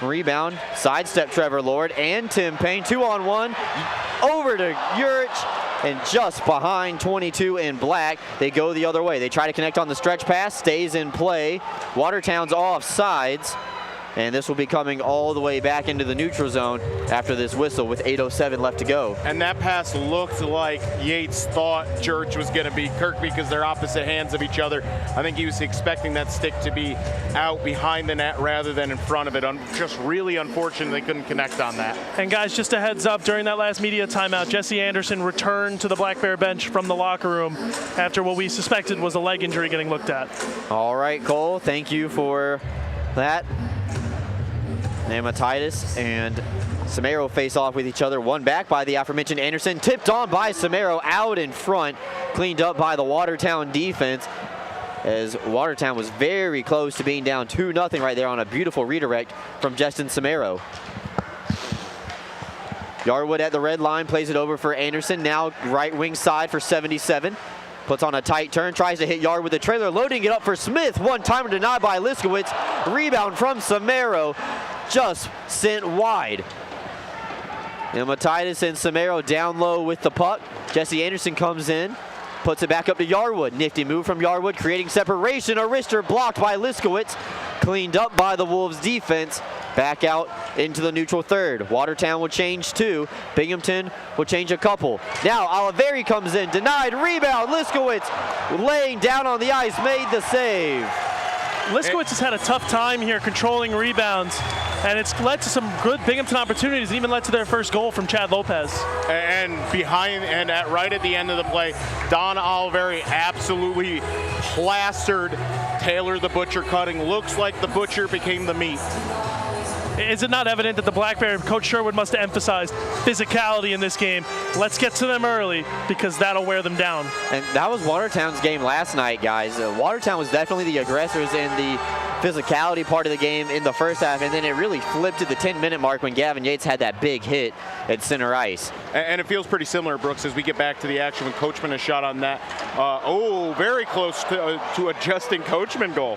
rebound, sidestep Trevor Lord and Tim Payne, 2-on-1, over to Urich, and just behind 22 in black. They go the other way. They try to connect on the stretch pass, stays in play. Watertown's off sides, and this will be coming all the way back into the neutral zone after this whistle with 8:07 left to go. And that pass looked like Yates thought Church was going to be Kirkby because they're opposite hands of each other. I think he was expecting that stick to be out behind the net rather than in front of it. Just really unfortunate they couldn't connect on that. And guys, just a heads up, during that last media timeout, Jesse Anderson returned to the Black Bear bench from the locker room after what we suspected was a leg injury getting looked at. All right, Cole, thank you for that. Nematitis and Samaro face off with each other. One back by the aforementioned Anderson. Tipped on by Samaro, out in front. Cleaned up by the Watertown defense, as Watertown was very close to being down 2-0 right there on a beautiful redirect from Justin Samaro. Yarwood at the red line, plays it over for Anderson. Now right wing side for 77. Puts on a tight turn, tries to hit Yard with the trailer, loading it up for Smith. One-timer denied by Liskowitz. Rebound from Samaro, just sent wide. Nematitis and Samaro down low with the puck. Jesse Anderson comes in, puts it back up to Yarwood. Nifty move from Yarwood, creating separation. A wrister blocked by Liskowitz. Cleaned up by the Wolves defense. Back out into the neutral third. Watertown will change 2. Binghamton will change a couple. Now Oliveri comes in, denied, rebound. Liskowitz laying down on the ice, made the save. Liskowitz has had a tough time here controlling rebounds, and it's led to some good Binghamton opportunities, and even led to their first goal from Chad Lopez. And behind, and right at the end of the play, Don Oliveri absolutely plastered Taylor the Butcher Cutting. Looks like the Butcher became the meat. Is it not evident that the Black Bear, Coach Sherwood must have emphasized physicality in this game? Let's get to them early, because that'll wear them down. And that was Watertown's game last night, guys. Watertown was definitely the aggressors in the physicality part of the game in the first half, and then it really flipped at the 10-minute mark when Gavin Yates had that big hit at center ice. And it feels pretty similar, Brooks, as we get back to the action when Coachman has shot on that. Very close to a Justin Coachman goal.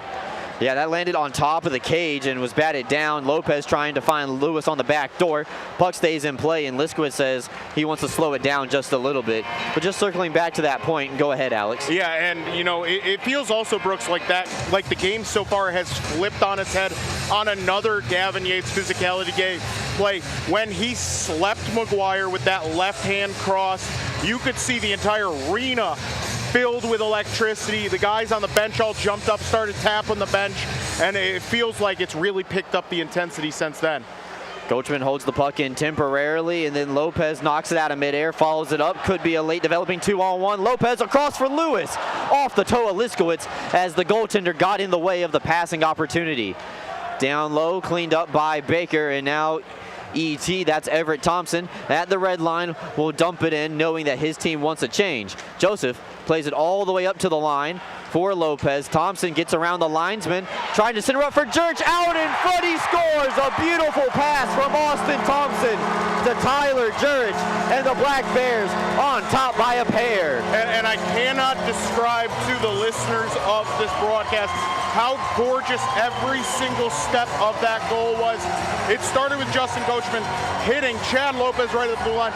Yeah, that landed on top of the cage and was batted down. Lopez trying to find Lewis on the back door. Puck stays in play, and Liskowitz says he wants to slow it down just a little bit. But just circling back to that point, go ahead, Alex. Yeah, and you know, it feels also, Brooks, like the game so far has flipped on its head on another Gavin Yates physicality play. When he slept McGuire with that left-hand cross, you could see the entire arena filled with electricity. The guys on the bench all jumped up, started tapping the bench, and it feels like it's really picked up the intensity since then. Coachman holds the puck in temporarily, and then Lopez knocks it out of midair, follows it up. Could be a late developing 2-on-1. Lopez across for Lewis, off the toe of Liskowitz as the goaltender got in the way of the passing opportunity. Down low, cleaned up by Baker, and now ET, that's Everett Thompson, at the red line, will dump it in, knowing that his team wants a change. Joseph plays it all the way up to the line for Lopez. Thompson gets around the linesman, trying to center up for Jurch, out in front, he scores! A beautiful pass from Austin Thompson to Tyler Jurch, and the Black Bears on top by a pair. And I cannot describe to the listeners of this broadcast how gorgeous every single step of that goal was. It started with Justin Coachman hitting Chad Lopez right at the blue line.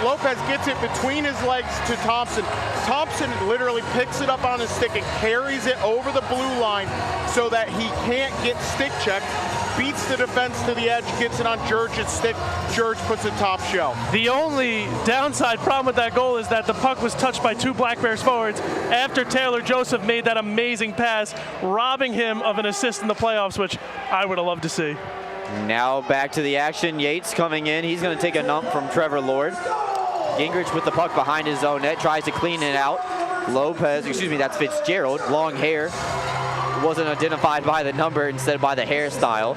Lopez gets it between his legs to Thompson. Thompson literally picks it up on his stick and carries it over the blue line so that he can't get stick checked. Beats the defense to the edge, gets it on Jurch's stick. Jurch puts it top shelf. The only downside problem with that goal is that the puck was touched by two Black Bears forwards after Taylor Joseph made that amazing pass, robbing him of an assist in the playoffs, which I would have loved to see. Now back to the action. Yates coming in. He's going to take a nump from Trevor Lord. Gingrich with the puck behind his own net, tries to clean it out. That's Fitzgerald, long hair. Wasn't identified by the number, instead by the hairstyle.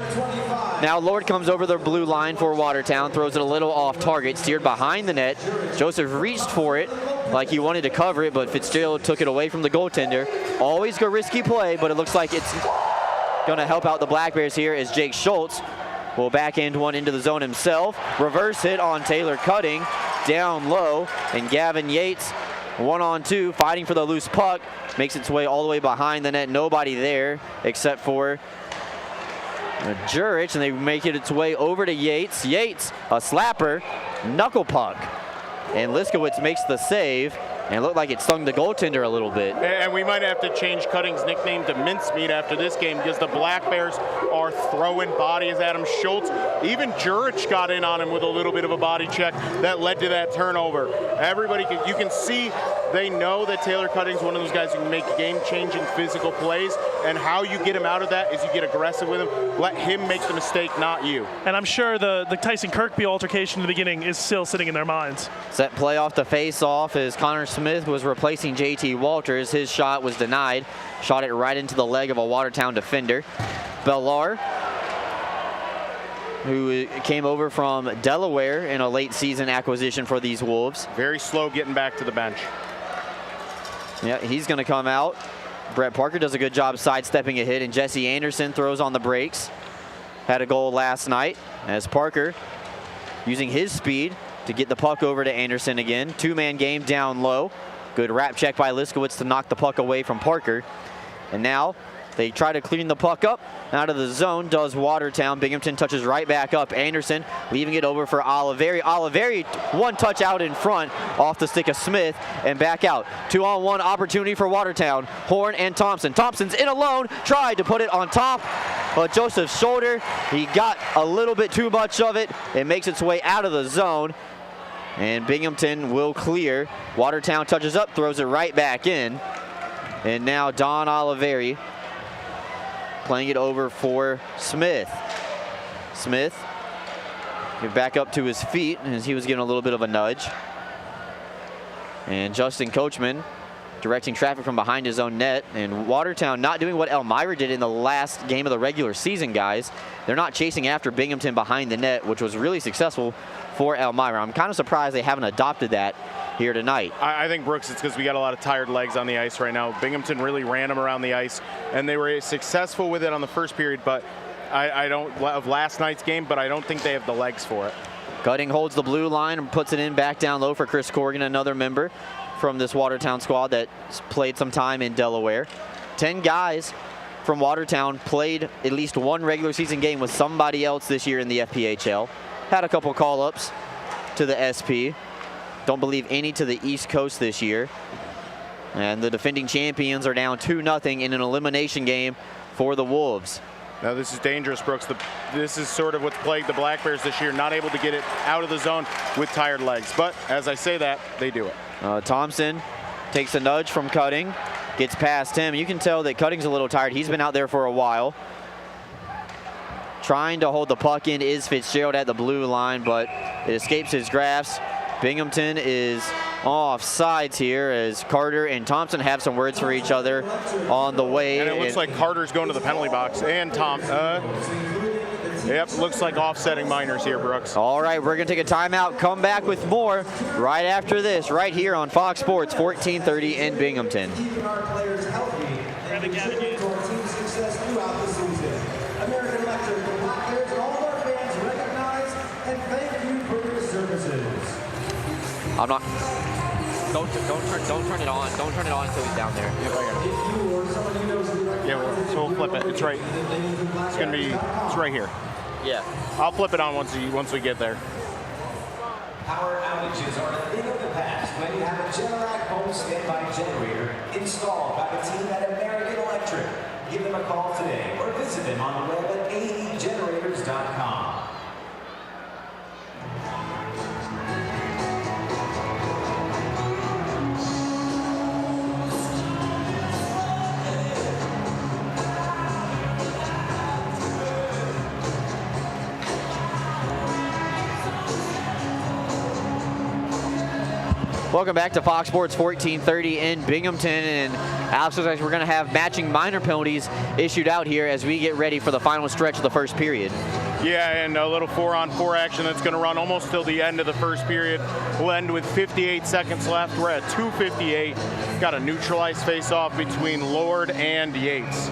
Now Lord comes over the blue line for Watertown, throws it a little off target, steered behind the net. Joseph reached for it like he wanted to cover it, but Fitzgerald took it away from the goaltender. Always a risky play, but it looks like it's going to help out the Black Bears here as Jake Schultz will backhand one into the zone himself. Reverse hit on Taylor Cutting, down low, and Gavin Yates, 1-on-2, fighting for the loose puck, makes its way all the way behind the net. Nobody there except for Jurich, and they make it its way over to Yates. Yates, a slapper, knuckle puck, and Liskowitz makes the save. And it looked like it stung the goaltender a little bit. And we might have to change Cutting's nickname to Mincemeat after this game, because the Black Bears are throwing bodies at him. Schultz, even Jurich got in on him with a little bit of a body check that led to that turnover. Everybody, you can see they know that Taylor Cutting's one of those guys who can make game-changing physical plays, and how you get him out of that is you get aggressive with him. Let him make the mistake, not you. And I'm sure the Tyson Kirkby altercation in the beginning is still sitting in their minds. Set play off the face-off as Connor Smith was replacing JT Walters. His shot was denied. Shot it right into the leg of a Watertown defender. Bellar, who came over from Delaware in a late season acquisition for these Wolves. Very slow getting back to the bench. Yeah, he's going to come out. Brett Parker does a good job sidestepping a hit, and Jesse Anderson throws on the brakes. Had a goal last night as Parker using his speed to get the puck over to Anderson again. Two-man game down low. Good wrap check by Liskowitz to knock the puck away from Parker. And now they try to clean the puck up. Out of the zone does Watertown. Binghamton touches right back up. Anderson leaving it over for Oliveri. Oliveri, one touch out in front off the stick of Smith and back out. 2-on-1 opportunity for Watertown. Horn and Thompson. Thompson's in alone. Tried to put it on top, but Joseph's shoulder, he got a little bit too much of it. It makes its way out of the zone. And Binghamton will clear. Watertown touches up, throws it right back in. And now Don Oliveri playing it over for Smith. Smith get back up to his feet as he was getting a little bit of a nudge. And Justin Coachman directing traffic from behind his own net. And Watertown not doing what Elmira did in the last game of the regular season, guys. They're not chasing after Binghamton behind the net, which was really successful for Elmira. I'm kind of surprised they haven't adopted that here tonight. I think, Brooks, it's because we got a lot of tired legs on the ice right now. Binghamton really ran them around the ice, and they were successful with it on the first period, but I don't of last night's game, but I don't think they have the legs for it. Cutting holds the blue line and puts it in back down low for Chris Corrigan, another member from this Watertown squad that's played some time in Delaware. 10 guys from Watertown played at least one regular season game with somebody else this year in the FPHL. Had a couple call-ups to the SP. Don't believe any to the East Coast this year. And the defending champions are down 2-0 in an elimination game for the Wolves. Now this is dangerous, Brooks. This is sort of what's plagued the Black Bears this year, not able to get it out of the zone with tired legs. But as I say that, they do it. Thompson takes a nudge from Cutting, gets past him. You can tell that Cutting's a little tired. He's been out there for a while. Trying to hold the puck in is Fitzgerald at the blue line, but it escapes his grasp. Binghamton is off sides here as Carter and Thompson have some words for each other on the way. And it looks like Carter's going to the penalty box, and yep, looks like offsetting minors here, Brooks. All right, we're going to take a timeout, come back with more right after this, right here on Fox Sports 1430 in Binghamton. Keeping our players healthy and contributing to our team's success throughout the season. American Electric, the Black Bears and all of our fans recognize and thank you for your services. I'm not. Don't turn it on. Don't turn it on until he's down there. Yeah, so we'll flip it. It's right. It's gonna be. It's right here. Yeah. I'll flip it on once we get there. Power outages are a thing of the past when you have a Generac home standby generator installed by the team at American Electric. Give them a call today or visit them on the web at aegenerators.com. Welcome back to Fox Sports 1430 in Binghamton, and Alex, looks like we're going to have matching minor penalties issued out here as we get ready for the final stretch of the first period. Yeah, and a little 4-on-4 action that's going to run almost till the end of the first period. We'll end with 58 seconds left. We're at 2:58. Got a neutralized face-off between Lord and Yates.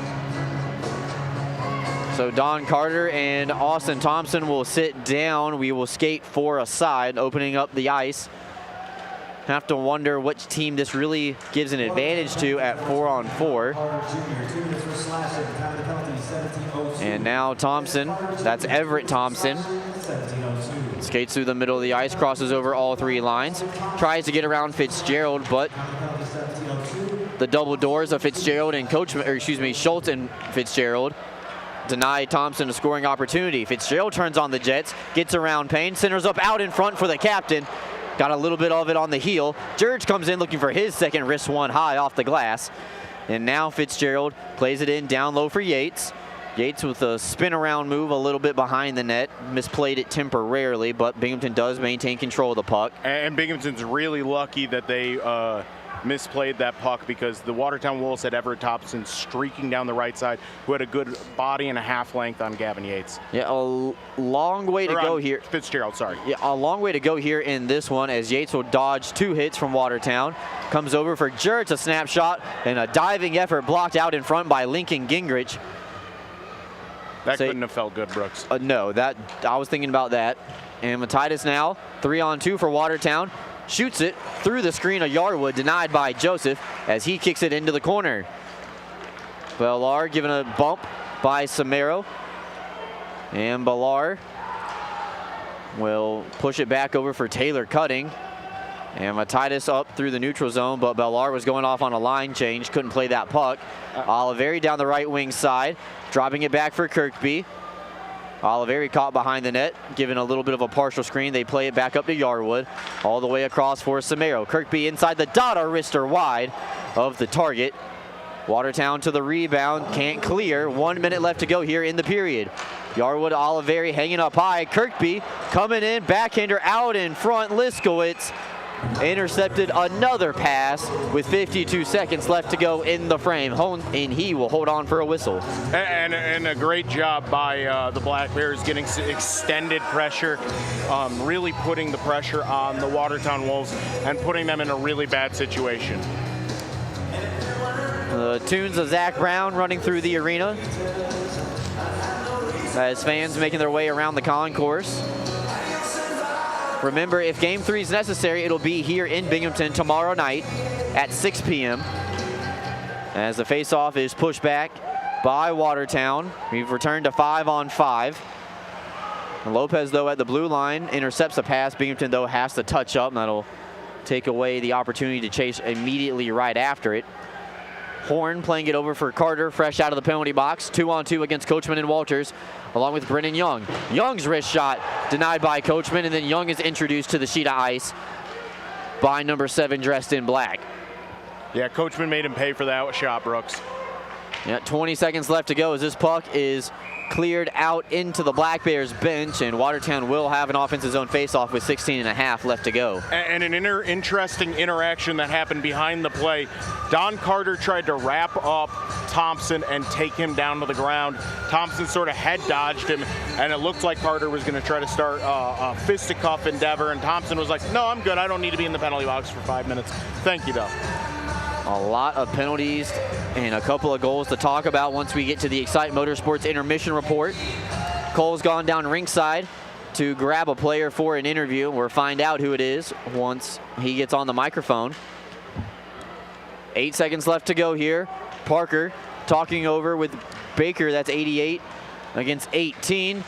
So Don Carter and Austin Thompson will sit down. We will skate for a side, opening up the ice. Have to wonder which team this really gives an advantage to at 4-on-4. And now Thompson, that's Everett Thompson, skates through the middle of the ice, crosses over all three lines, tries to get around Fitzgerald, but the double doors of Fitzgerald and Schultz and Fitzgerald deny Thompson a scoring opportunity. Fitzgerald turns on the Jets, gets around Payne, centers up out in front for the captain. Got a little bit of it on the heel. George comes in looking for his second wrist one high off the glass. And now Fitzgerald plays it in down low for Yates. Yates with a spin around move a little bit behind the net. Misplayed it temporarily, but Binghamton does maintain control of the puck. And Binghamton's really lucky that they misplayed that puck, because the Watertown Wolves had Everett Thompson streaking down the right side, who had a good body and a half length on Gavin Yates. Yeah, a long way to go here. Fitzgerald, sorry. Yeah, a long way to go here in this one, as Yates will dodge two hits from Watertown. Comes over for Jurts, a snapshot, and a diving effort blocked out in front by Lincoln Gingrich. That couldn't have felt good, Brooks. No, I was thinking about that. And Matidis now, 3-on-2 for Watertown. Shoots it through the screen of Yarwood, denied by Joseph as he kicks it into the corner. Bellar given a bump by Samero. And Bellar will push it back over for Taylor Cutting. And Matidis up through the neutral zone, but Bellar was going off on a line change, couldn't play that puck. Oliveri down the right wing side, dropping it back for Kirkby. Oliveri caught behind the net, given a little bit of a partial screen. They play it back up to Yarwood, all the way across for Samero. Kirkby inside the dot, a wrister wide of the target. Watertown to the rebound, can't clear. 1 minute left to go here in the period. Yarwood, Oliveri hanging up high. Kirkby coming in, backhander out in front. Liskowitz intercepted another pass with 52 seconds left to go in the frame, and he will hold on for a whistle. And a great job by the Black Bears getting extended pressure, really putting the pressure on the Watertown Wolves and putting them in a really bad situation. The tunes of Zach Brown running through the arena as fans making their way around the concourse. Remember, if Game 3 is necessary, it'll be here in Binghamton tomorrow night at 6 p.m. as the face-off is pushed back by Watertown. We've returned to 5-on-5. Lopez, though, at the blue line, intercepts a pass. Binghamton, though, has to touch up, and that'll take away the opportunity to chase immediately right after it. Horn playing it over for Carter, fresh out of the penalty box. 2-on-2 against Coachman and Walters, along with Brennan Young. Young's wrist shot denied by Coachman, and then Young is introduced to the sheet of ice by number 7 dressed in black. Yeah, Coachman made him pay for that shot, Brooks. Yeah, 20 seconds left to go as this puck is cleared out into the Black Bears bench, and Watertown will have an offensive zone faceoff with 16.5 left to go. And an interesting interaction that happened behind the play. Don Carter tried to wrap up Thompson and take him down to the ground. Thompson sort of head dodged him, and it looked like Carter was going to try to start a fisticuff endeavor, and Thompson was like, no, I'm good. I don't need to be in the penalty box for 5 minutes. Thank you, though. A lot of penalties and a couple of goals to talk about once we get to the Excite Motorsports intermission report. Cole's gone down ringside to grab a player for an interview. We'll find out who it is once he gets on the microphone. 8 seconds left to go here. Parker talking over with Baker, that's 88 against 18.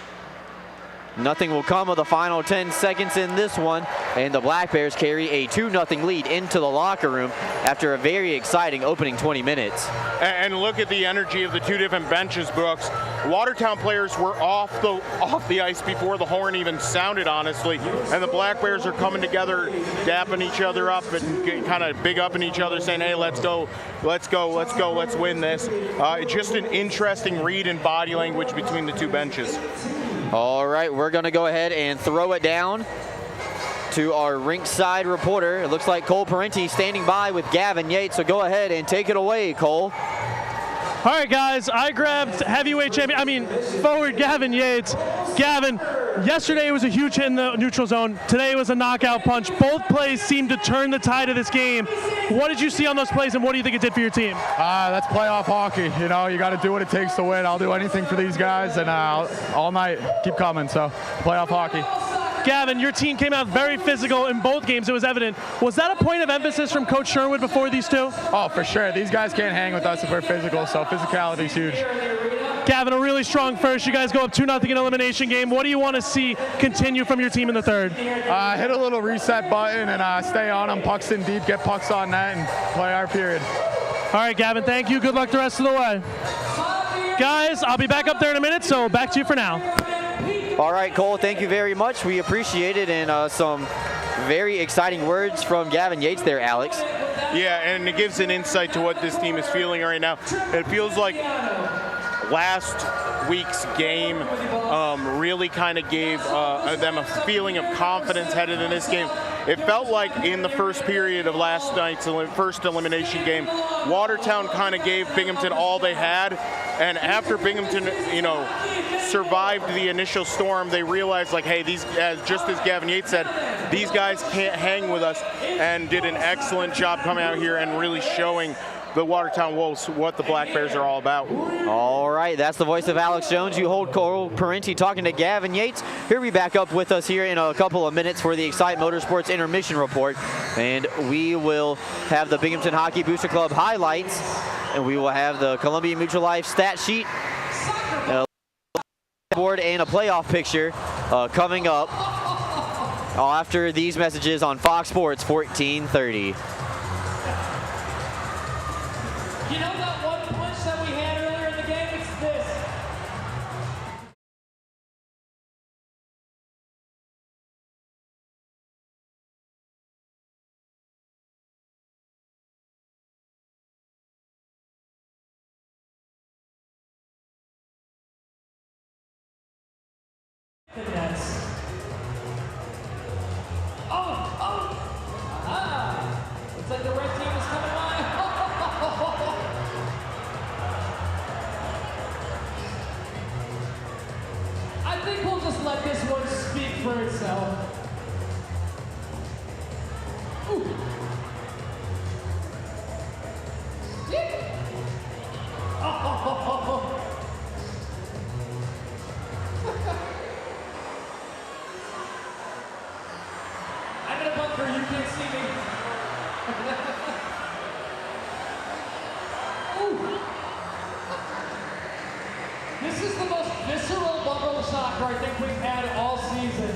Nothing will come of the final 10 seconds in this one, and the Black Bears carry a 2-0 lead into the locker room after a very exciting opening 20 minutes. And look at the energy of the two different benches, Brooks. Watertown players were off the ice before the horn even sounded, honestly, and the Black Bears are coming together, dapping each other up and kind of big upping each other, saying, hey, let's go, let's win this. Just an interesting read in body language between the two benches. All right, we're going to go ahead and throw it down to our rinkside reporter. It looks like Cole Parenti standing by with Gavin Yates, so go ahead and take it away, Cole. All right, guys, I grabbed forward Gavin Yates. Gavin, yesterday was a huge hit in the neutral zone. Today was a knockout punch. Both plays seemed to turn the tide of this game. What did you see on those plays, and what do you think it did for your team? That's playoff hockey. You know, you got to do what it takes to win. I'll do anything for these guys, and all night keep coming. So, playoff hockey. Gavin, your team came out very physical in both games. It was evident. Was that a point of emphasis from Coach Sherwood before these two? Oh, for sure. These guys can't hang with us if we're physical, so physicality is huge. Gavin, a really strong first. You guys go up 2-0 in elimination game. What do you want to see continue from your team in the third? Hit a little reset button and stay on them. Pucks in deep, get pucks on net, and play our period. All right, Gavin, thank you. Good luck the rest of the way. Guys, I'll be back up there in a minute, so back to you for now. All right, Cole, thank you very much. We appreciate it, and some very exciting words from Gavin Yates there, Alex. Yeah, and it gives an insight to what this team is feeling right now. It feels like last week's game really kind of gave them a feeling of confidence headed in this game. It felt like in the first period of last night's first elimination game, Watertown kind of gave Binghamton all they had, and after Binghamton, survived the initial storm, they realized, like, hey, just as Gavin Yates said, these guys can't hang with us, and did an excellent job coming out here and really showing the Watertown Wolves what the Black Bears are all about. All right, that's the voice of Alex Jones. You hold Cole Parenti talking to Gavin Yates. He'll be back up with us here in a couple of minutes for the Excite Motorsports intermission report, and we will have the Binghamton Hockey Booster Club highlights, and we will have the Columbia Mutual Life stat sheet, board, and a playoff picture coming up after these messages on Fox Sports 1430. You know that one punch that we had earlier in the game? It's this. The nets. see me. Ooh. This is the most visceral bubble soccer I think we've had all season.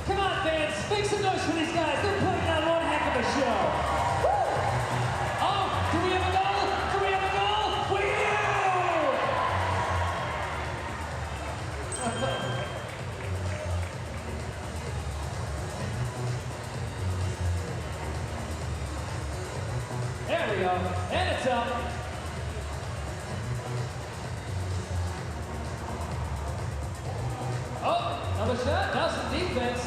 Come on, fans, make some noise for these guys. They're putting on one heck of a show. Woo! Oh, do we have a goal? Do we have a goal? We do! There we go. And it's up. Oh, another shot. Now some defense.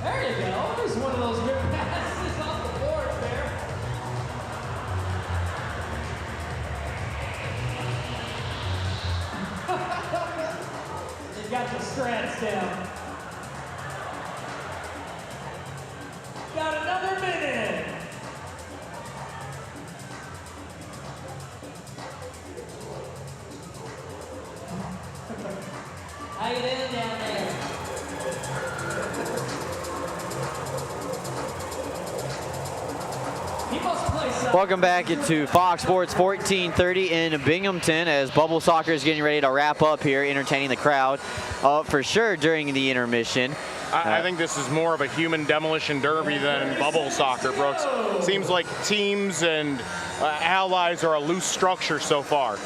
There you go. There's one of those good passes off the board there. You got the strats down. Got another minute. How you doing down there? He must play some. Welcome back into Fox Sports 1430 in Binghamton as bubble soccer is getting ready to wrap up here, entertaining the crowd for sure during the intermission. I think this is more of a human demolition derby than bubble soccer, Brooks. Seems like teams and allies are a loose structure so far.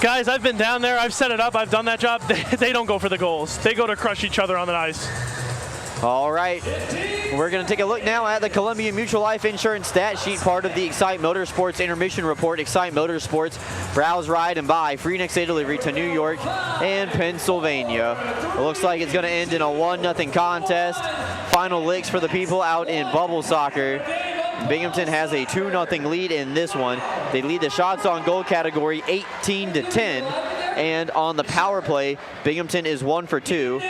Guys, I've been down there. I've set it up. I've done that job. They don't go for the goals. They go to crush each other on the ice. All right, we're going to take a look now at the Columbia Mutual Life Insurance stat sheet, part of the Excite Motorsports Intermission Report. Excite Motorsports, browse, ride, and buy. Free next day delivery to New York and Pennsylvania. It looks like it's going to end in a 1-0 contest. Final licks for the people out in bubble soccer. Binghamton has a 2-0 lead in this one. They lead the shots on goal category 18-10. And on the power play, Binghamton is 1 for 2.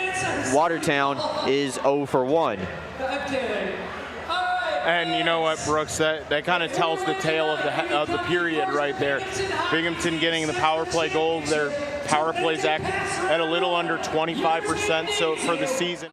Watertown is 0 for 1. And you know what, Brooks, that kind of tells the tale of the period right there. Binghamton getting the power play goal. Their power plays at a little under 25% so for the season.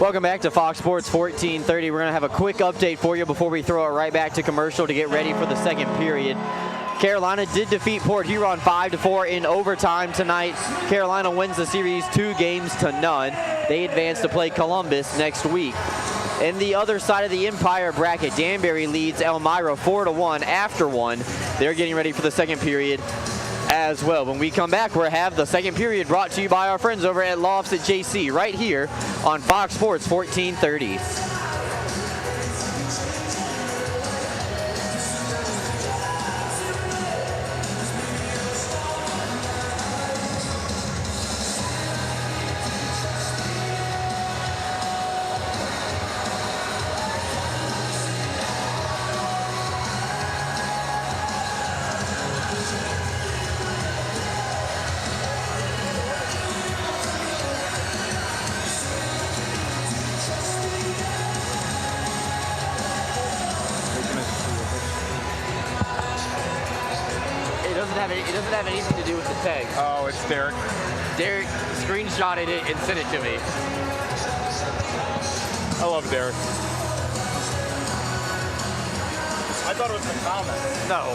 Welcome back to Fox Sports 1430. We're going to have a quick update for you before we throw it right back to commercial to get ready for the second period. Carolina did defeat Port Huron 5-4 in overtime tonight. Carolina wins the series 2-0. They advance to play Columbus next week. In the other side of the Empire bracket, Danbury leads Elmira 4-1 after one. They're getting ready for the second period as well. When we come back, we'll have the second period brought to you by our friends over at Lofts at JC right here on Fox Sports 1430. It doesn't have anything to do with the tag. Oh, it's Derek. Derek screenshotted it and sent it to me. I love Derek. I thought it was a comment. No.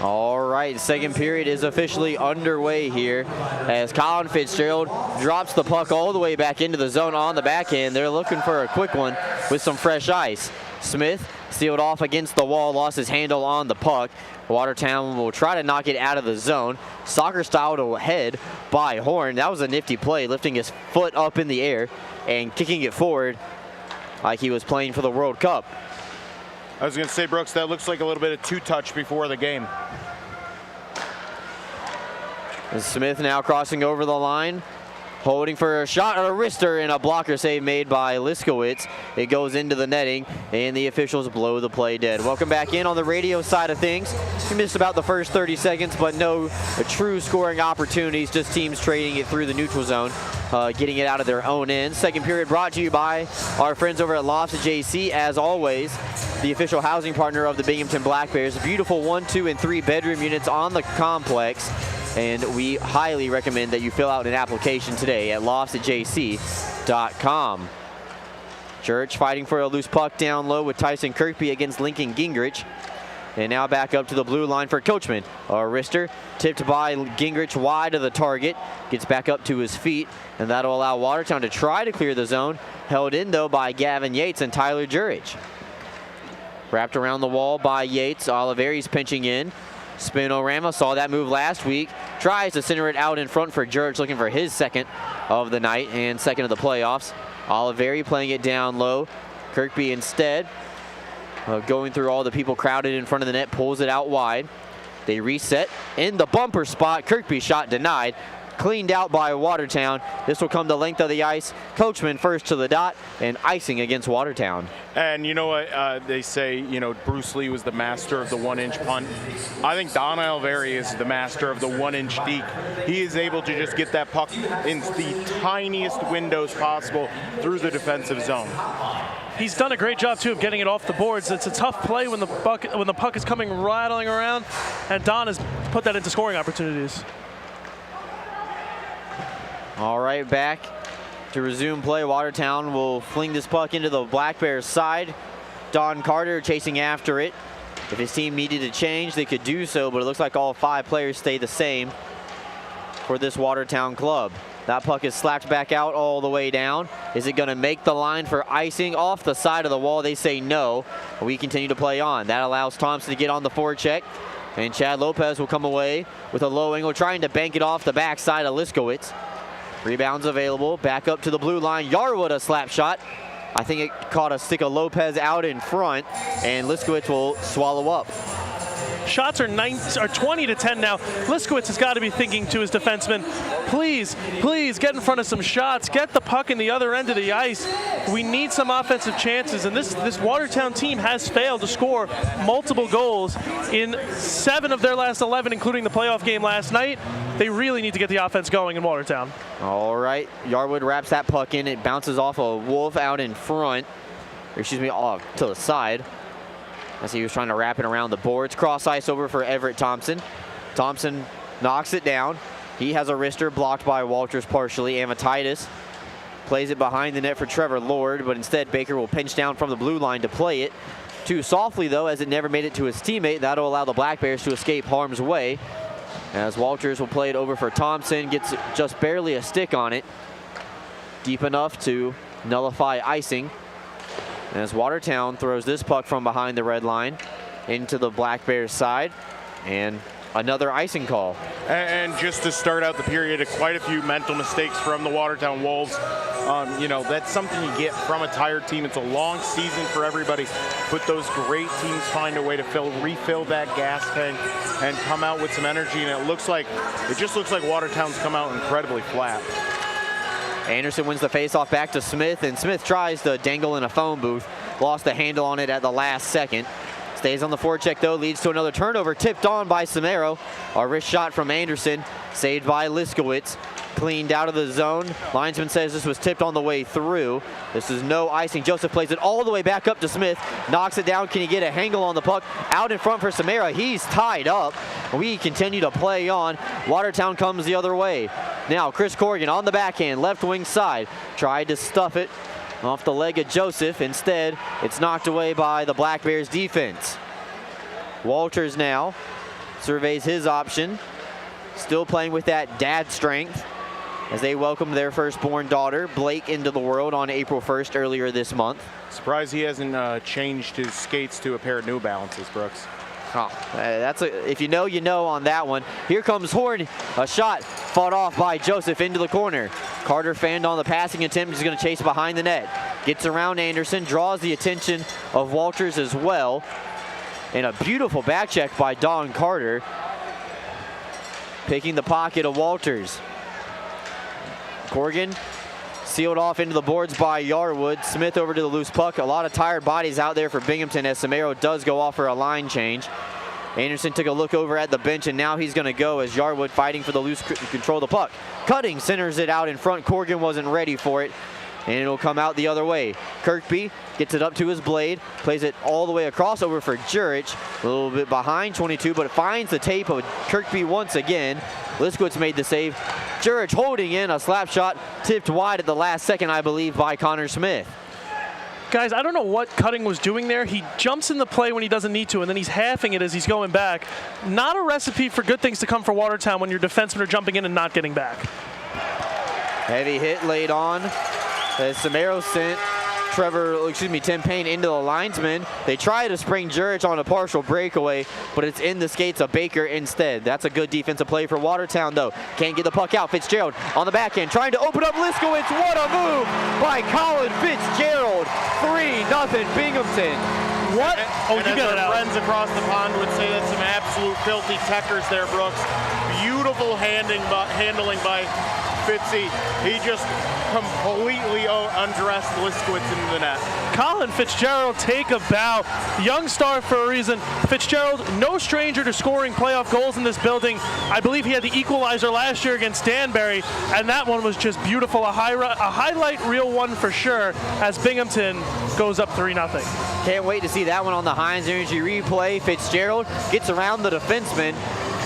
All right, second period is officially underway here as Colin Fitzgerald drops the puck all the way back into the zone on the backhand. They're looking for a quick one with some fresh ice. Smith sealed off against the wall, lost his handle on the puck. Watertown will try to knock it out of the zone. Soccer style to head by Horn. That was a nifty play, lifting his foot up in the air and kicking it forward like he was playing for the World Cup. I was going to say, Brooks, that looks like a little bit of two-touch before the game. And Smith now crossing over the line, holding for a shot or a wrister, and a blocker save made by Liskowitz. It goes into the netting, and the officials blow the play dead. Welcome back in on the radio side of things. We missed about the first 30 seconds, but no true scoring opportunities, just teams trading it through the neutral zone, getting it out of their own end. Second period brought to you by our friends over at Lofts at JC, as always, the official housing partner of the Binghamton Black Bears. Beautiful 1, 2, and 3 bedroom units on the complex. And we highly recommend that you fill out an application today at loftsatjc.com. Church fighting for a loose puck down low with Tyson Kirkby against Lincoln Gingrich. And now back up to the blue line for Coachman. A wrister tipped by Gingrich wide of the target. Gets back up to his feet, and that'll allow Watertown to try to clear the zone. Held in, though, by Gavin Yates and Tyler Jurich. Wrapped around the wall by Yates. Oliveri's pinching in. Spinorama saw that move last week. Tries to center it out in front for Jurich, looking for his second of the night and second of the playoffs. Oliveri playing it down low. Kirkby instead, going through all the people crowded in front of the net, pulls it out wide. They reset in the bumper spot. Kirkby shot denied. Cleaned out by Watertown. This will come the length of the ice. Coachman first to the dot and icing against Watertown. And you know what they say, you know, Bruce Lee was the master of the 1-inch punt. I think Don Oliveri is the master of the 1-inch deke. He is able to just get that puck in the tiniest windows possible through the defensive zone. He's done a great job, too, of getting it off the boards. It's a tough play when the puck is coming rattling around, and Don has put that into scoring opportunities. All right, back to resume play. Watertown will fling this puck into the Black Bears side. Don Carter chasing after it. If his team needed to change, they could do so, but it looks like all 5 players stay the same for this Watertown club. That puck is slapped back out all the way down. Is it going to make the line for icing off the side of the wall? They say no. We continue to play on. That allows Thompson to get on the forecheck, and Chad Lopez will come away with a low angle, trying to bank it off the backside of Liskowitz. Rebounds available, back up to the blue line. Yarwood a slap shot. I think it caught a stick of Lopez out in front, and Liskowitz will swallow up. Shots are 20 to 10 now. Liskowitz has got to be thinking to his defenseman, please, please get in front of some shots. Get the puck in the other end of the ice. We need some offensive chances. And this Watertown team has failed to score multiple goals in 7 of their last 11, including the playoff game last night. They really need to get the offense going in Watertown. All right, Yarwood wraps that puck in. It bounces off a Wolf out in front, or excuse me, off to the side. As he was trying to wrap it around the boards. Cross ice over for Everett Thompson. Thompson knocks it down. He has a wrister blocked by Walters partially. Amatitis plays it behind the net for Trevor Lord, but instead Baker will pinch down from the blue line to play it. Too softly though, as it never made it to his teammate. That'll allow the Black Bears to escape harm's way. As Walters will play it over for Thompson, gets just barely a stick on it. Deep enough to nullify icing. As Watertown throws this puck from behind the red line into the Black Bears side, and another icing call. And just to start out the period, quite a few mental mistakes from the Watertown Wolves. You know, that's something you get from a tired team. It's a long season for everybody, but those great teams find a way to refill that gas tank and come out with some energy. And it just looks like Watertown's come out incredibly flat. Anderson wins the faceoff back to Smith, and Smith tries to dangle in a phone booth. Lost the handle on it at the last second. Stays on the forecheck though, leads to another turnover, tipped on by Samero. A wrist shot from Anderson, saved by Liskowitz. Cleaned out of the zone. Linesman says this was tipped on the way through. This is no icing. Joseph plays it all the way back up to Smith. Knocks it down. Can he get a handle on the puck? Out in front for Samara. He's tied up. We continue to play on. Watertown comes the other way. Now Chris Corrigan on the backhand, left wing side. Tried to stuff it off the leg of Joseph. Instead, it's knocked away by the Black Bears defense. Walters now surveys his option. Still playing with that dad strength as they welcome their firstborn daughter, Blake, into the world on April 1st earlier this month. Surprised he hasn't changed his skates to a pair of New Balances, Brooks. Oh, if you know, you know on that one. Here comes Horn. A shot fought off by Joseph into the corner. Carter fanned on the passing attempt. He's going to chase behind the net. Gets around Anderson, draws the attention of Walters as well. And a beautiful back check by Don Carter. Picking the pocket of Walters. Corrigan sealed off into the boards by Yarwood. Smith over to the loose puck. A lot of tired bodies out there for Binghamton as Samero does go off for a line change. Anderson took a look over at the bench, and now he's going to go as Yarwood fighting for the loose control of the puck. Cutting centers it out in front. Corrigan wasn't ready for it, and it'll come out the other way. Kirkby gets it up to his blade, plays it all the way across over for Jurich. A little bit behind 22, but it finds the tape of Kirkby once again. Liskowitz made the save. Jurich holding in a slap shot, tipped wide at the last second, I believe, by Connor Smith. Guys, I don't know what Cutting was doing there. He jumps in the play when he doesn't need to, and then he's halving it as he's going back. Not a recipe for good things to come for Watertown when your defensemen are jumping in and not getting back. Heavy hit laid on as Samero sent Tim Payne into the linesman. They try to spring Jurich on a partial breakaway, but it's in the skates of Baker instead. That's a good defensive play for Watertown, though. Can't get the puck out. Fitzgerald on the backhand, trying to open up Liskowitz. What a move by Colin Fitzgerald. 3-0 Binghamton. What? You got it out. Friends across the pond would say that's some absolute filthy techers there, Brooks. Beautiful handling by Fitzy. He just completely undressed Liskowitz into the net. Colin Fitzgerald, take a bow. Young star for a reason. Fitzgerald, no stranger to scoring playoff goals in this building. I believe he had the equalizer last year against Danbury, and that one was just beautiful. A highlight reel one for sure as Binghamton goes up 3-0. Can't wait to see that one on the Heinz Energy replay. Fitzgerald gets around the defenseman.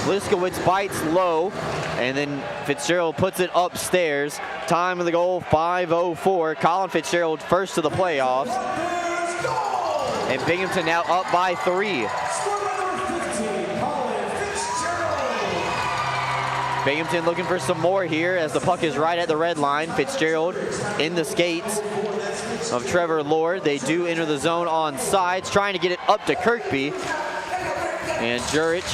Liskowitz bites low, and then Fitzgerald puts it upstairs. Time of the goal, 5:04. Colin Fitzgerald first to the playoffs. And Binghamton now up by 3. Binghamton looking for some more here as the puck is right at the red line. Fitzgerald in the skates of Trevor Lord. They do enter the zone on sides, trying to get it up to Kirkby. And Jurich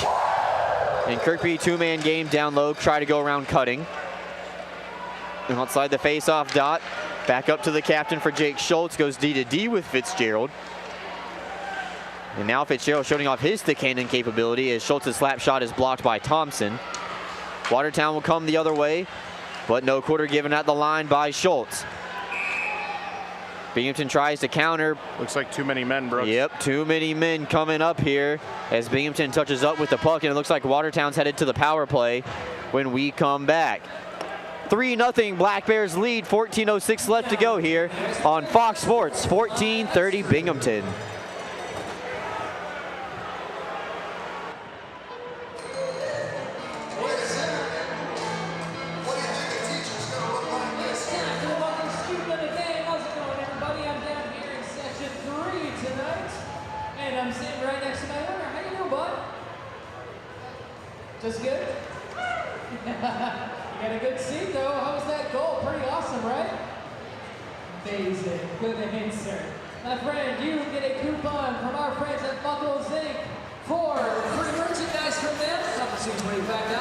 and Kirkby, two-man game down low, try to go around Cutting. And outside the face-off dot, back up to the captain for Jake Schultz, goes D to D with Fitzgerald. And now Fitzgerald showing off his stick handling capability as Schultz's slap shot is blocked by Thompson. Watertown will come the other way, but no quarter given at the line by Schultz. Binghamton tries to counter. Looks like too many men, Brooks. Yep, too many men coming up here as Binghamton touches up with the puck, and it looks like Watertown's headed to the power play when we come back. 3-0 Black Bears lead, 14:06 left to go here on Fox Sports, 14:30 Binghamton. I'm sitting right next to my owner. How you doing, bud? Just good? You got a good seat, though. How was that goal? Pretty awesome, right? Amazing. Good answer. My friend, you get a coupon from our friends at Buckles Inc. for free merchandise from them.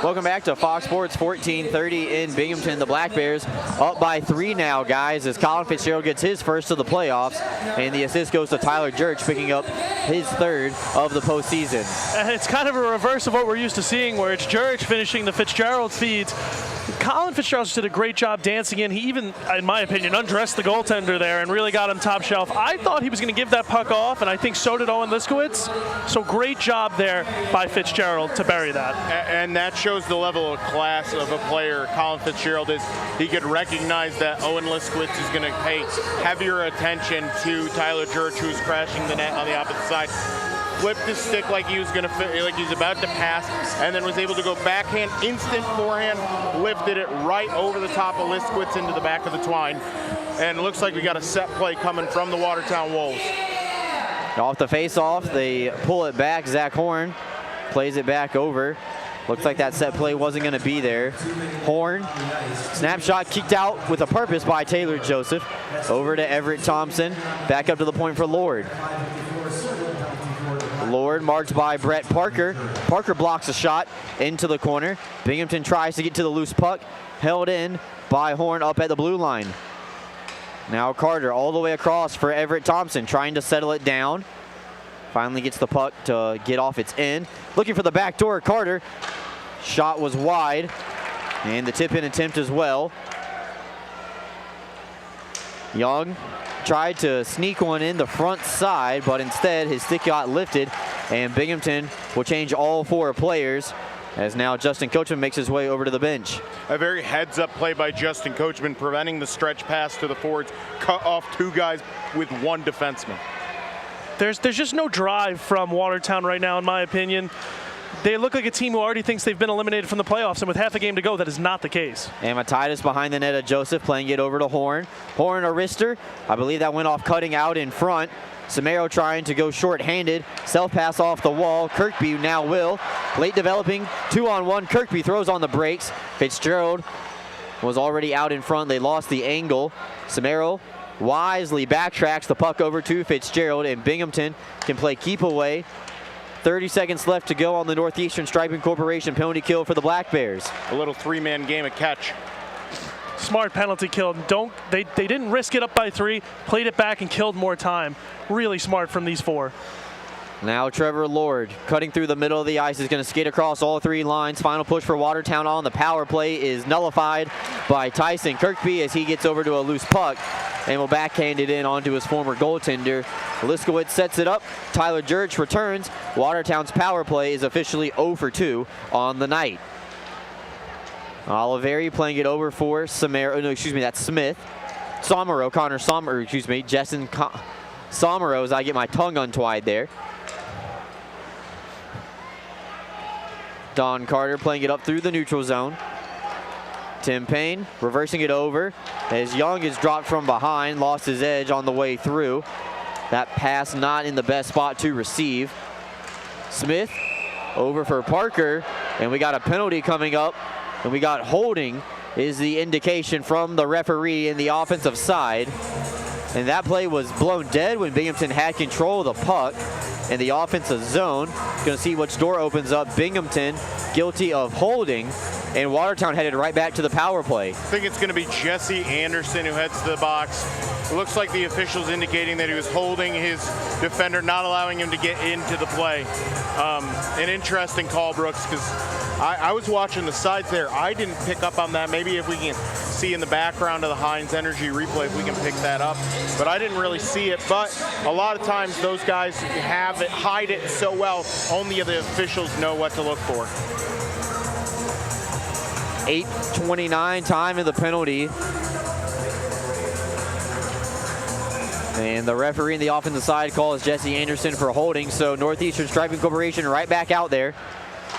Welcome back to Fox Sports, 14:30 in Binghamton. The Black Bears up by 3 now, guys, as Colin Fitzgerald gets his first of the playoffs, and the assist goes to Tyler Jurch, picking up his 3rd of the postseason. And it's kind of a reverse of what we're used to seeing, where it's Jurch finishing the Fitzgerald feeds. Colin Fitzgerald just did a great job dancing in. He even, in my opinion, undressed the goaltender there and really got him top shelf. I thought he was going to give that puck off, and I think so did Owen Liskowitz. So great job there by Fitzgerald to bury that. And that shows the level of class of a player Colin Fitzgerald is. He could recognize that Owen Liskowitz is going to pay heavier attention to Tyler Jurch, who's crashing the net on the opposite side. Flipped his stick like he was going to fit, like he was about to pass, and then was able to go backhand, instant forehand, lifted it right over the top of Liskowitz into the back of the twine. And it looks like we got a set play coming from the Watertown Wolves. Off the face-off, they pull it back. Zach Horn plays it back over. Looks like that set play wasn't going to be there. Horn, snapshot kicked out with a purpose by Taylor Joseph. Over to Everett Thompson. Back up to the point for Lord. Lord marked by Brett Parker. Parker blocks a shot into the corner. Binghamton tries to get to the loose puck. Held in by Horn up at the blue line. Now Carter all the way across for Everett Thompson, trying to settle it down. Finally gets the puck to get off its end. Looking for the back door, Carter. Shot was wide, and the tip-in attempt as well. Young tried to sneak one in the front side, but instead his stick got lifted, and Binghamton will change all 4 players as now Justin Coachman makes his way over to the bench. A very heads-up play by Justin Coachman, preventing the stretch pass to the forwards, cut off 2 guys with 1 defenseman. There's just no drive from Watertown right now, in my opinion. They look like a team who already thinks they've been eliminated from the playoffs, and with half a game to go, that is not the case. And Matidis behind the net of Joseph, playing it over to Horn. Horn, a wrister. I believe that went off cutting out in front. Samaro trying to go short-handed. Self-pass off the wall. Kirkby now will. Late developing, 2-on-1. Kirkby throws on the brakes. Fitzgerald was already out in front. They lost the angle. Samaro wisely backtracks the puck over to Fitzgerald, and Binghamton can play keep away. 30 seconds left to go on the Northeastern Striping Corporation penalty kill for the Black Bears. A little 3-man game of catch. Smart penalty kill. They didn't risk it up by 3, played it back and killed more time. Really smart from these 4. Now Trevor Lord cutting through the middle of the ice is going to skate across all 3 lines. Final push for Watertown on the power play is nullified by Tyson Kirkby as he gets over to a loose puck and will backhand it in onto his former goaltender. Liskowitz sets it up. Tyler Jurch returns. Watertown's power play is officially 0 for 2 on the night. Oliveri playing it over for Samaro. No, excuse me, that's Smith. Somero, Connor Somero, excuse me, Jessen Somero, as I get my tongue untwined there. Don Carter playing it up through the neutral zone. Tim Payne reversing it over as Young is dropped from behind, lost his edge on the way through. That pass not in the best spot to receive. Smith over for Parker, and we got a penalty coming up, and we got holding is the indication from the referee in the offensive side. And that play was blown dead when Binghamton had control of the puck in the offensive zone. Going to see which door opens up. Binghamton guilty of holding and Watertown headed right back to the power play. I think it's going to be Jesse Anderson who heads to the box. It looks like the official's indicating that he was holding his defender, not allowing him to get into the play. An interesting call, Brooks, because I was watching the sides there. I didn't pick up on that. Maybe if we can see in the background of the Heinz Energy replay, if we can pick that up. But I didn't really see it. But a lot of times those guys hide it so well, only the officials know what to look for. 8:29 time of the penalty. And the referee in the offensive side calls Jesse Anderson for holding. So Northeastern Striping Corporation right back out there.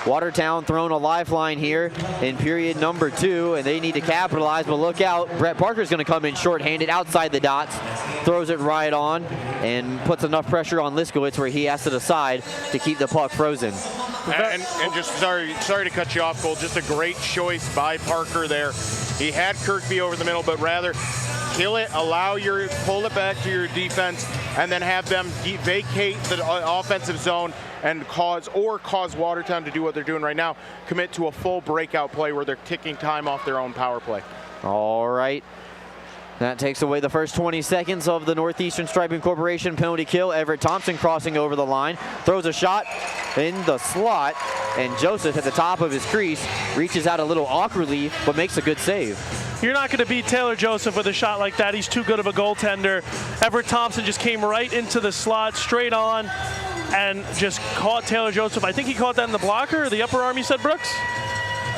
Watertown throwing a lifeline here in period number 2, and they need to capitalize, but look out. Brett Parker's going to come in shorthanded outside the dots, throws it right on, and puts enough pressure on Liskowitz where he has to decide to keep the puck frozen. And just sorry to cut you off, Cole. Just a great choice by Parker there. He had Kirkby over the middle, but rather kill it, pull it back to your defense, and then have them vacate the offensive zone and cause Watertown to do what they're doing right now, commit to a full breakout play where they're ticking time off their own power play. All right. That takes away the first 20 seconds of the Northeastern Striping Corporation penalty kill. Everett Thompson crossing over the line, throws a shot in the slot, and Joseph at the top of his crease reaches out a little awkwardly, but makes a good save. You're not going to beat Taylor Joseph with a shot like that. He's too good of a goaltender. Everett Thompson just came right into the slot, straight on, and just caught Taylor Joseph. I think he caught that in the blocker, or the upper arm, you said, Brooks?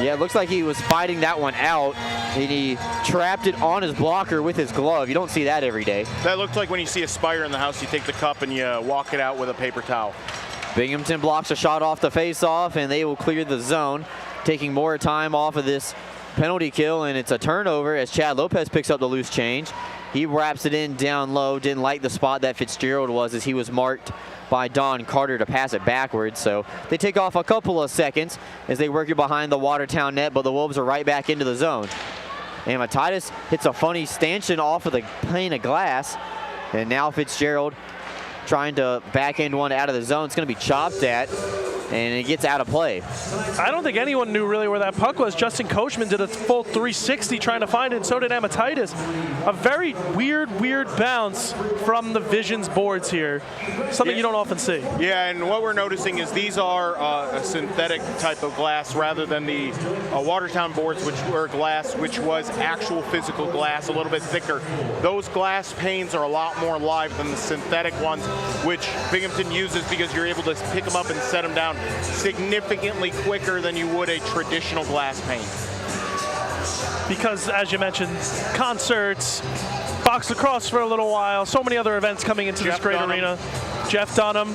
Yeah, it looks like he was fighting that one out, and he trapped it on his blocker with his glove. You don't see that every day. That looked like when you see a Spire in the house, you take the cup and you walk it out with a paper towel. Binghamton blocks a shot off the face-off, and they will clear the zone, taking more time off of this penalty kill, and it's a turnover as Chad Lopez picks up the loose change. He wraps it in down low. Didn't like the spot that Fitzgerald was, as he was marked by Don Carter to pass it backwards. So they take off a couple of seconds as they work it behind the Watertown net, but the Wolves are right back into the zone. And Matidis hits a funny stanchion off of the pane of glass, and now Fitzgerald trying to backhand one out of the zone. It's going to be chopped at, and it gets out of play. I don't think anyone knew really where that puck was. Justin Coachman did a full 360 trying to find it, and so did Amatitis. A very weird bounce from the Visions boards here. Something you don't often see. Yeah, and what we're noticing is these are a synthetic type of glass rather than the Watertown boards, which were glass, which was actual physical glass, a little bit thicker. Those glass panes are a lot more live than the synthetic ones, which Binghamton uses because you're able to pick them up and set them down significantly quicker than you would a traditional glass pane. Because, as you mentioned, concerts, box lacrosse for a little while, so many other events coming into this great arena. Jeff Dunham.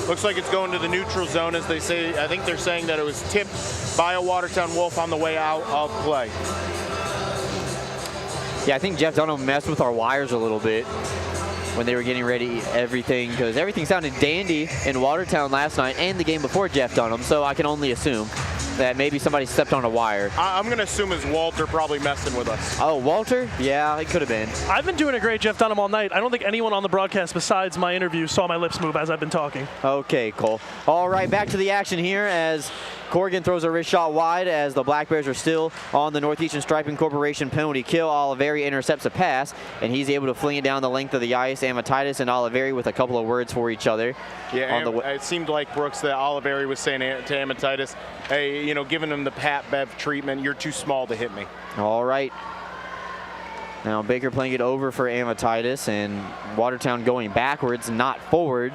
Looks like it's going to the neutral zone, as they say. I think they're saying that it was tipped by a Watertown Wolf on the way out of play. Yeah, I think Jeff Dunham messed with our wires a little bit when they were getting ready everything, because everything sounded dandy in Watertown last night and the game before Jeff Dunham, so I can only assume that maybe somebody stepped on a wire. I'm going to assume it's Walter probably messing with us. Oh, Walter? Yeah, it could have been. I've been doing a great Jeff Dunham all night. I don't think anyone on the broadcast besides my interview saw my lips move as I've been talking. Okay, Cole. All right, back to the action here as Corrigan throws a wrist shot wide as the Black Bears are still on the Northeastern Striping Corporation penalty kill. Oliveri intercepts a pass, and he's able to fling it down the length of the ice. Amatitis and Oliveri with a couple of words for each other. Yeah, it seemed like, Brooks, that Oliveri was saying to Amatitis, hey, you know, giving him the Pat Bev treatment, you're too small to hit me. All right. Now Baker playing it over for Amatitis, and Watertown going backwards, not forward.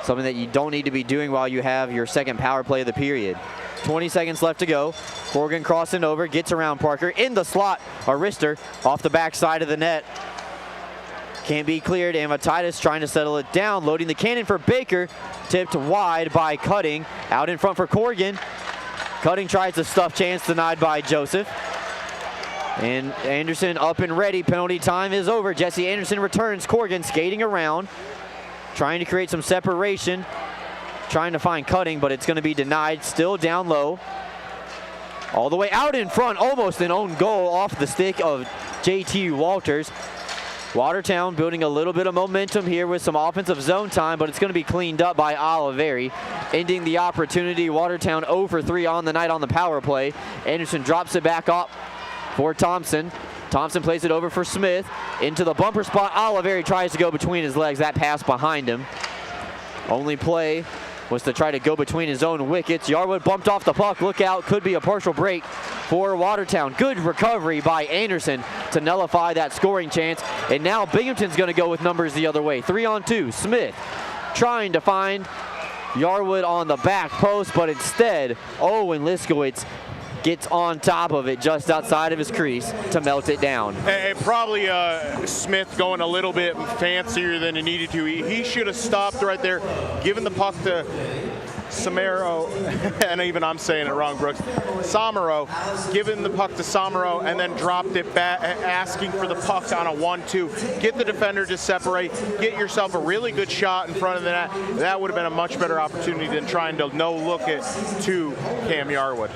Something that you don't need to be doing while you have your second power play of the period. 20 seconds left to go. Corrigan crossing over, gets around Parker in the slot. A wrister off the backside of the net. Can't be cleared. Amatitis trying to settle it down, loading the cannon for Baker. Tipped wide by Cutting. Out in front for Corrigan. Cutting tries to stuff chance, denied by Joseph. And Anderson up and ready. Penalty time is over. Jesse Anderson returns. Corrigan skating around, trying to create some separation. Trying to find Cutting, but it's going to be denied. Still down low. All the way out in front. Almost an own goal off the stick of JT Walters. Watertown building a little bit of momentum here with some offensive zone time, but it's going to be cleaned up by Oliveri, ending the opportunity. Watertown 0 for 3 on the night on the power play. Anderson drops it back up for Thompson. Thompson plays it over for Smith. Into the bumper spot. Oliveri tries to go between his legs. That pass behind him. Only play was to try to go between his own wickets. Yarwood bumped off the puck. Look out. Could be a partial break for Watertown. Good recovery by Anderson to nullify that scoring chance. And now Binghamton's going to go with numbers the other way. 3-on-2. Smith trying to find Yarwood on the back post, but instead, Owen Liskowitz gets on top of it just outside of his crease to melt it down. And probably Smith going a little bit fancier than he needed to. He should have stopped right there, given the puck to Samaro, and even I'm saying it wrong, Brooks. Samaro, giving the puck to Samaro and then dropped it back, asking for the puck on a 1-2. Get the defender to separate, get yourself a really good shot in front of the net. That would have been a much better opportunity than trying to no-look it to Cam Yarwood.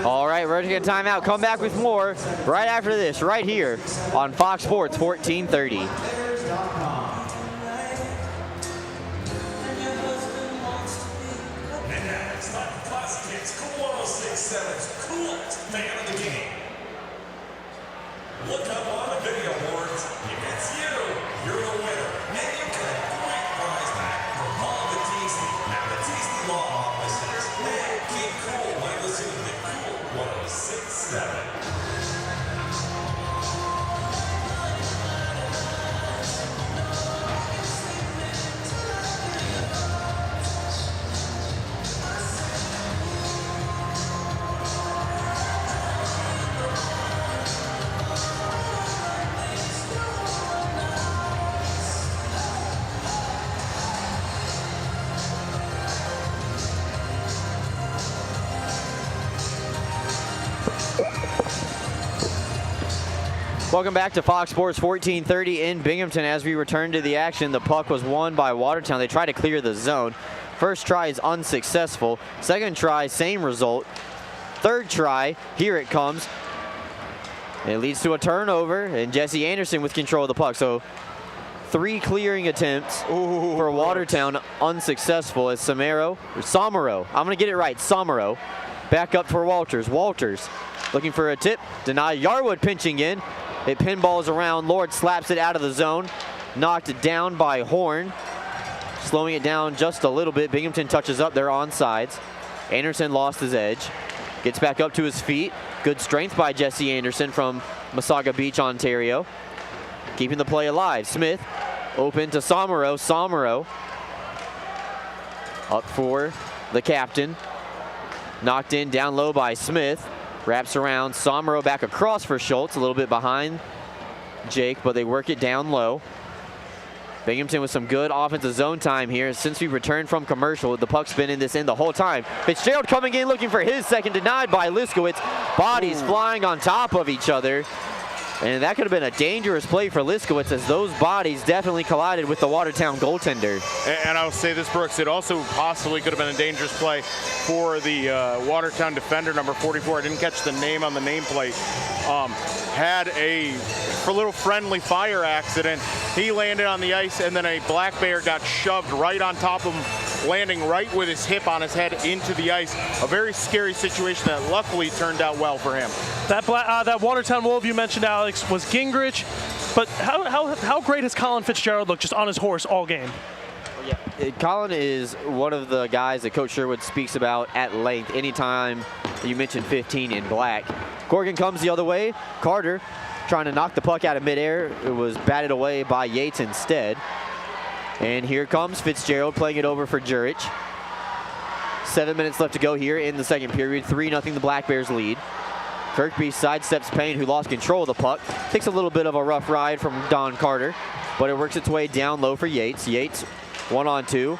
All right, we're going to get a timeout. Come back with more right after this, right here on Fox Sports 1430. Fan of the game. Look up on the video boards. If it's you, you're the winner. And you get a great prize back from all the Teasty at the Teasty Law Offices. And keep cool by listening to Cool 106.7. Welcome back to Fox Sports 1430 in Binghamton. As we return to the action, the puck was won by Watertown. They try to clear the zone. First try is unsuccessful. Second try, same result. Third try, here it comes. It leads to a turnover, and Jesse Anderson with control of the puck. So 3 clearing attempts for Watertown, unsuccessful as Samaro, I'm going to get it right, Samaro. Back up for Walters. Walters looking for a tip, denied. Yarwood pinching in. It pinballs around. Lord slaps it out of the zone. Knocked down by Horn. Slowing it down just a little bit. Binghamton touches up. They're onside. Anderson lost his edge. Gets back up to his feet. Good strength by Jesse Anderson from Masaga Beach, Ontario. Keeping the play alive. Smith open to Samaro. Samaro up for the captain. Knocked in down low by Smith. Wraps around. Samaro back across for Schultz. A little bit behind Jake, but they work it down low. Binghamton with some good offensive zone time here. Since we returned from commercial, the puck's been in this end the whole time. Fitzgerald coming in looking for his second, denied by Liskowitz. Bodies flying on top of each other. And that could have been a dangerous play for Liskowitz, as those bodies definitely collided with the Watertown goaltender. And I will say this, Brooks, it also possibly could have been a dangerous play for the Watertown defender, number 44. I didn't catch the name on the nameplate. Had a little friendly fire accident. He landed on the ice, and then a black bear got shoved right on top of him, landing right with his hip on his head into the ice. A very scary situation that luckily turned out well for him. That Watertown Wolf you mentioned, Alex, was Gingrich. But how great has Colin Fitzgerald looked just on his horse all game? Yeah, Colin is one of the guys that Coach Sherwood speaks about at length anytime you mention 15 in black. Corrigan comes the other way. Carter trying to knock the puck out of midair. It was batted away by Yates instead. And here comes Fitzgerald playing it over for Jurich. 7 minutes left to go here in the second period. 3-0 the Black Bears lead. Kirkby sidesteps Payne, who lost control of the puck. Takes a little bit of a rough ride from Don Carter, but it works its way down low for Yates. Yates 1-on-2.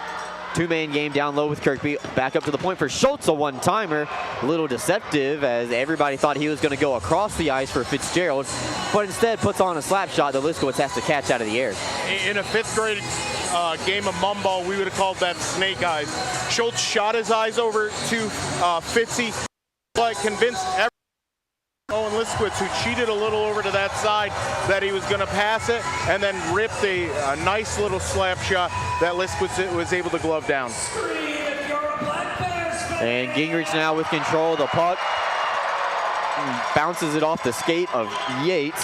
Two-man game down low with Kirkby. Back up to the point for Schultz, a one-timer. A little deceptive, as everybody thought he was going to go across the ice for Fitzgerald, but instead puts on a slap shot that Liskowitz has to catch out of the air. In a 5th grade game of mum ball, we would have called that snake eyes. Schultz shot his eyes over to Fitzy, but convinced everyone Owen Liskowitz, who cheated a little over to that side, that he was going to pass it, and then ripped a nice little slap shot that Liskowitz was able to glove down. And Gingrich now with control of the puck. Bounces it off the skate of Yates.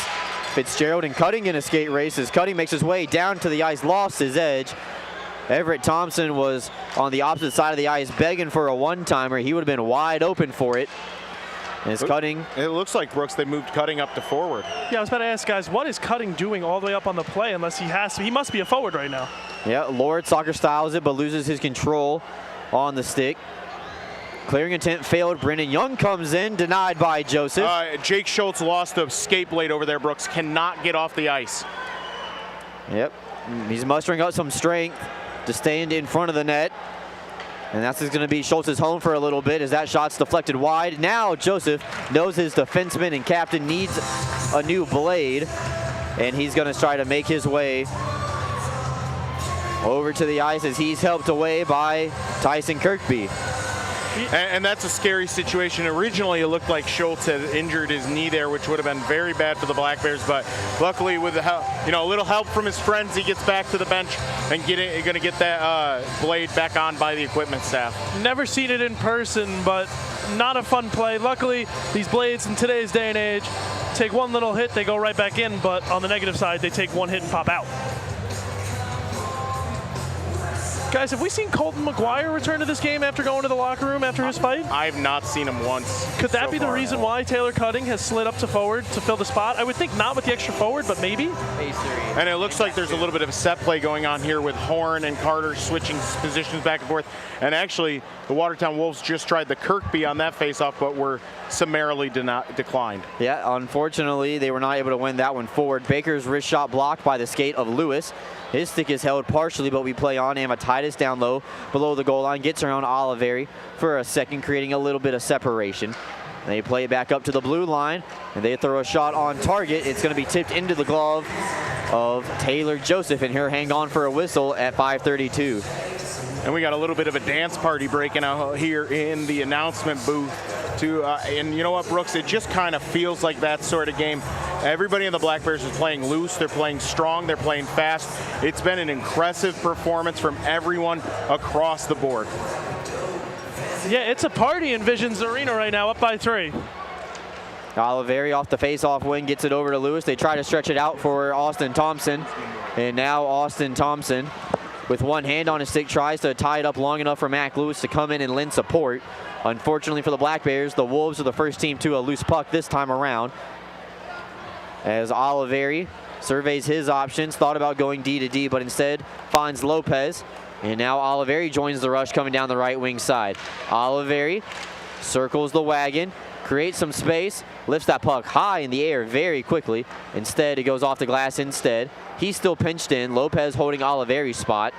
Fitzgerald and Cutting in a skate race as Cutting makes his way down to the ice, lost his edge. Everett Thompson was on the opposite side of the ice begging for a one-timer. He would have been wide open for it. And it's Cutting. It looks like, Brooks, they moved Cutting up to forward. Yeah, I was about to ask, guys, what is Cutting doing all the way up on the play unless he has to? He must be a forward right now. Yeah, Lord soccer styles it, but loses his control on the stick. Clearing attempt failed. Brendan Young comes in, denied by Joseph. Jake Schultz lost a skate blade over there, Brooks. Cannot get off the ice. Yep, he's mustering up some strength to stand in front of the net. And that's going to be Schultz's home for a little bit as that shot's deflected wide. Now Joseph knows his defenseman and captain needs a new blade. And he's going to try to make his way over to the ice as he's helped away by Tyson Kirkby. And that's a scary situation. Originally, it looked like Schultz had injured his knee there, which would have been very bad for the Black Bears. But luckily, with the help, a little help from his friends, he gets back to the bench and going to get that blade back on by the equipment staff. Never seen it in person, but not a fun play. Luckily, these blades in today's day and age take one little hit, they go right back in. But on the negative side, they take one hit and pop out. Guys, have we seen Colton McGuire return to this game after going to the locker room after his fight? I've not seen him once. Could that be the reason why Taylor Cutting has slid up to forward to fill the spot? I would think not with the extra forward, but maybe. And it looks like there's a little bit of a set play going on here with Horn and Carter switching positions back and forth. And actually, the Watertown Wolves just tried the Kirkby on that faceoff, but were summarily declined. Yeah, unfortunately, they were not able to win that one forward. Baker's wrist shot blocked by the skate of Lewis. His stick is held partially, but we play on. Amatitis down low below the goal line. Gets around Oliveri for a second, creating a little bit of separation. They play it back up to the blue line, and they throw a shot on target. It's going to be tipped into the glove of Taylor Joseph, and here hang on for a whistle at 5:32. And we got a little bit of a dance party breaking out here in the announcement booth. And you know what, Brooks? It just kind of feels like that sort of game. Everybody in the Black Bears is playing loose. They're playing strong. They're playing fast. It's been an impressive performance from everyone across the board. Yeah, it's a party in Visions Arena right now, up by 3. Oliveri off the face-off wing gets it over to Lewis. They try to stretch it out for Austin Thompson. And now Austin Thompson, with one hand on his stick, tries to tie it up long enough for Mac Lewis to come in and lend support. Unfortunately for the Black Bears, the Wolves are the first team to a loose puck this time around. As Oliveri surveys his options, thought about going D to D, but instead finds Lopez. And now Oliveri joins the rush coming down the right wing side. Oliveri circles the wagon, creates some space, lifts that puck high in the air very quickly. Instead, it goes off the glass instead. He's still pinched in. Lopez holding Oliveri's spot.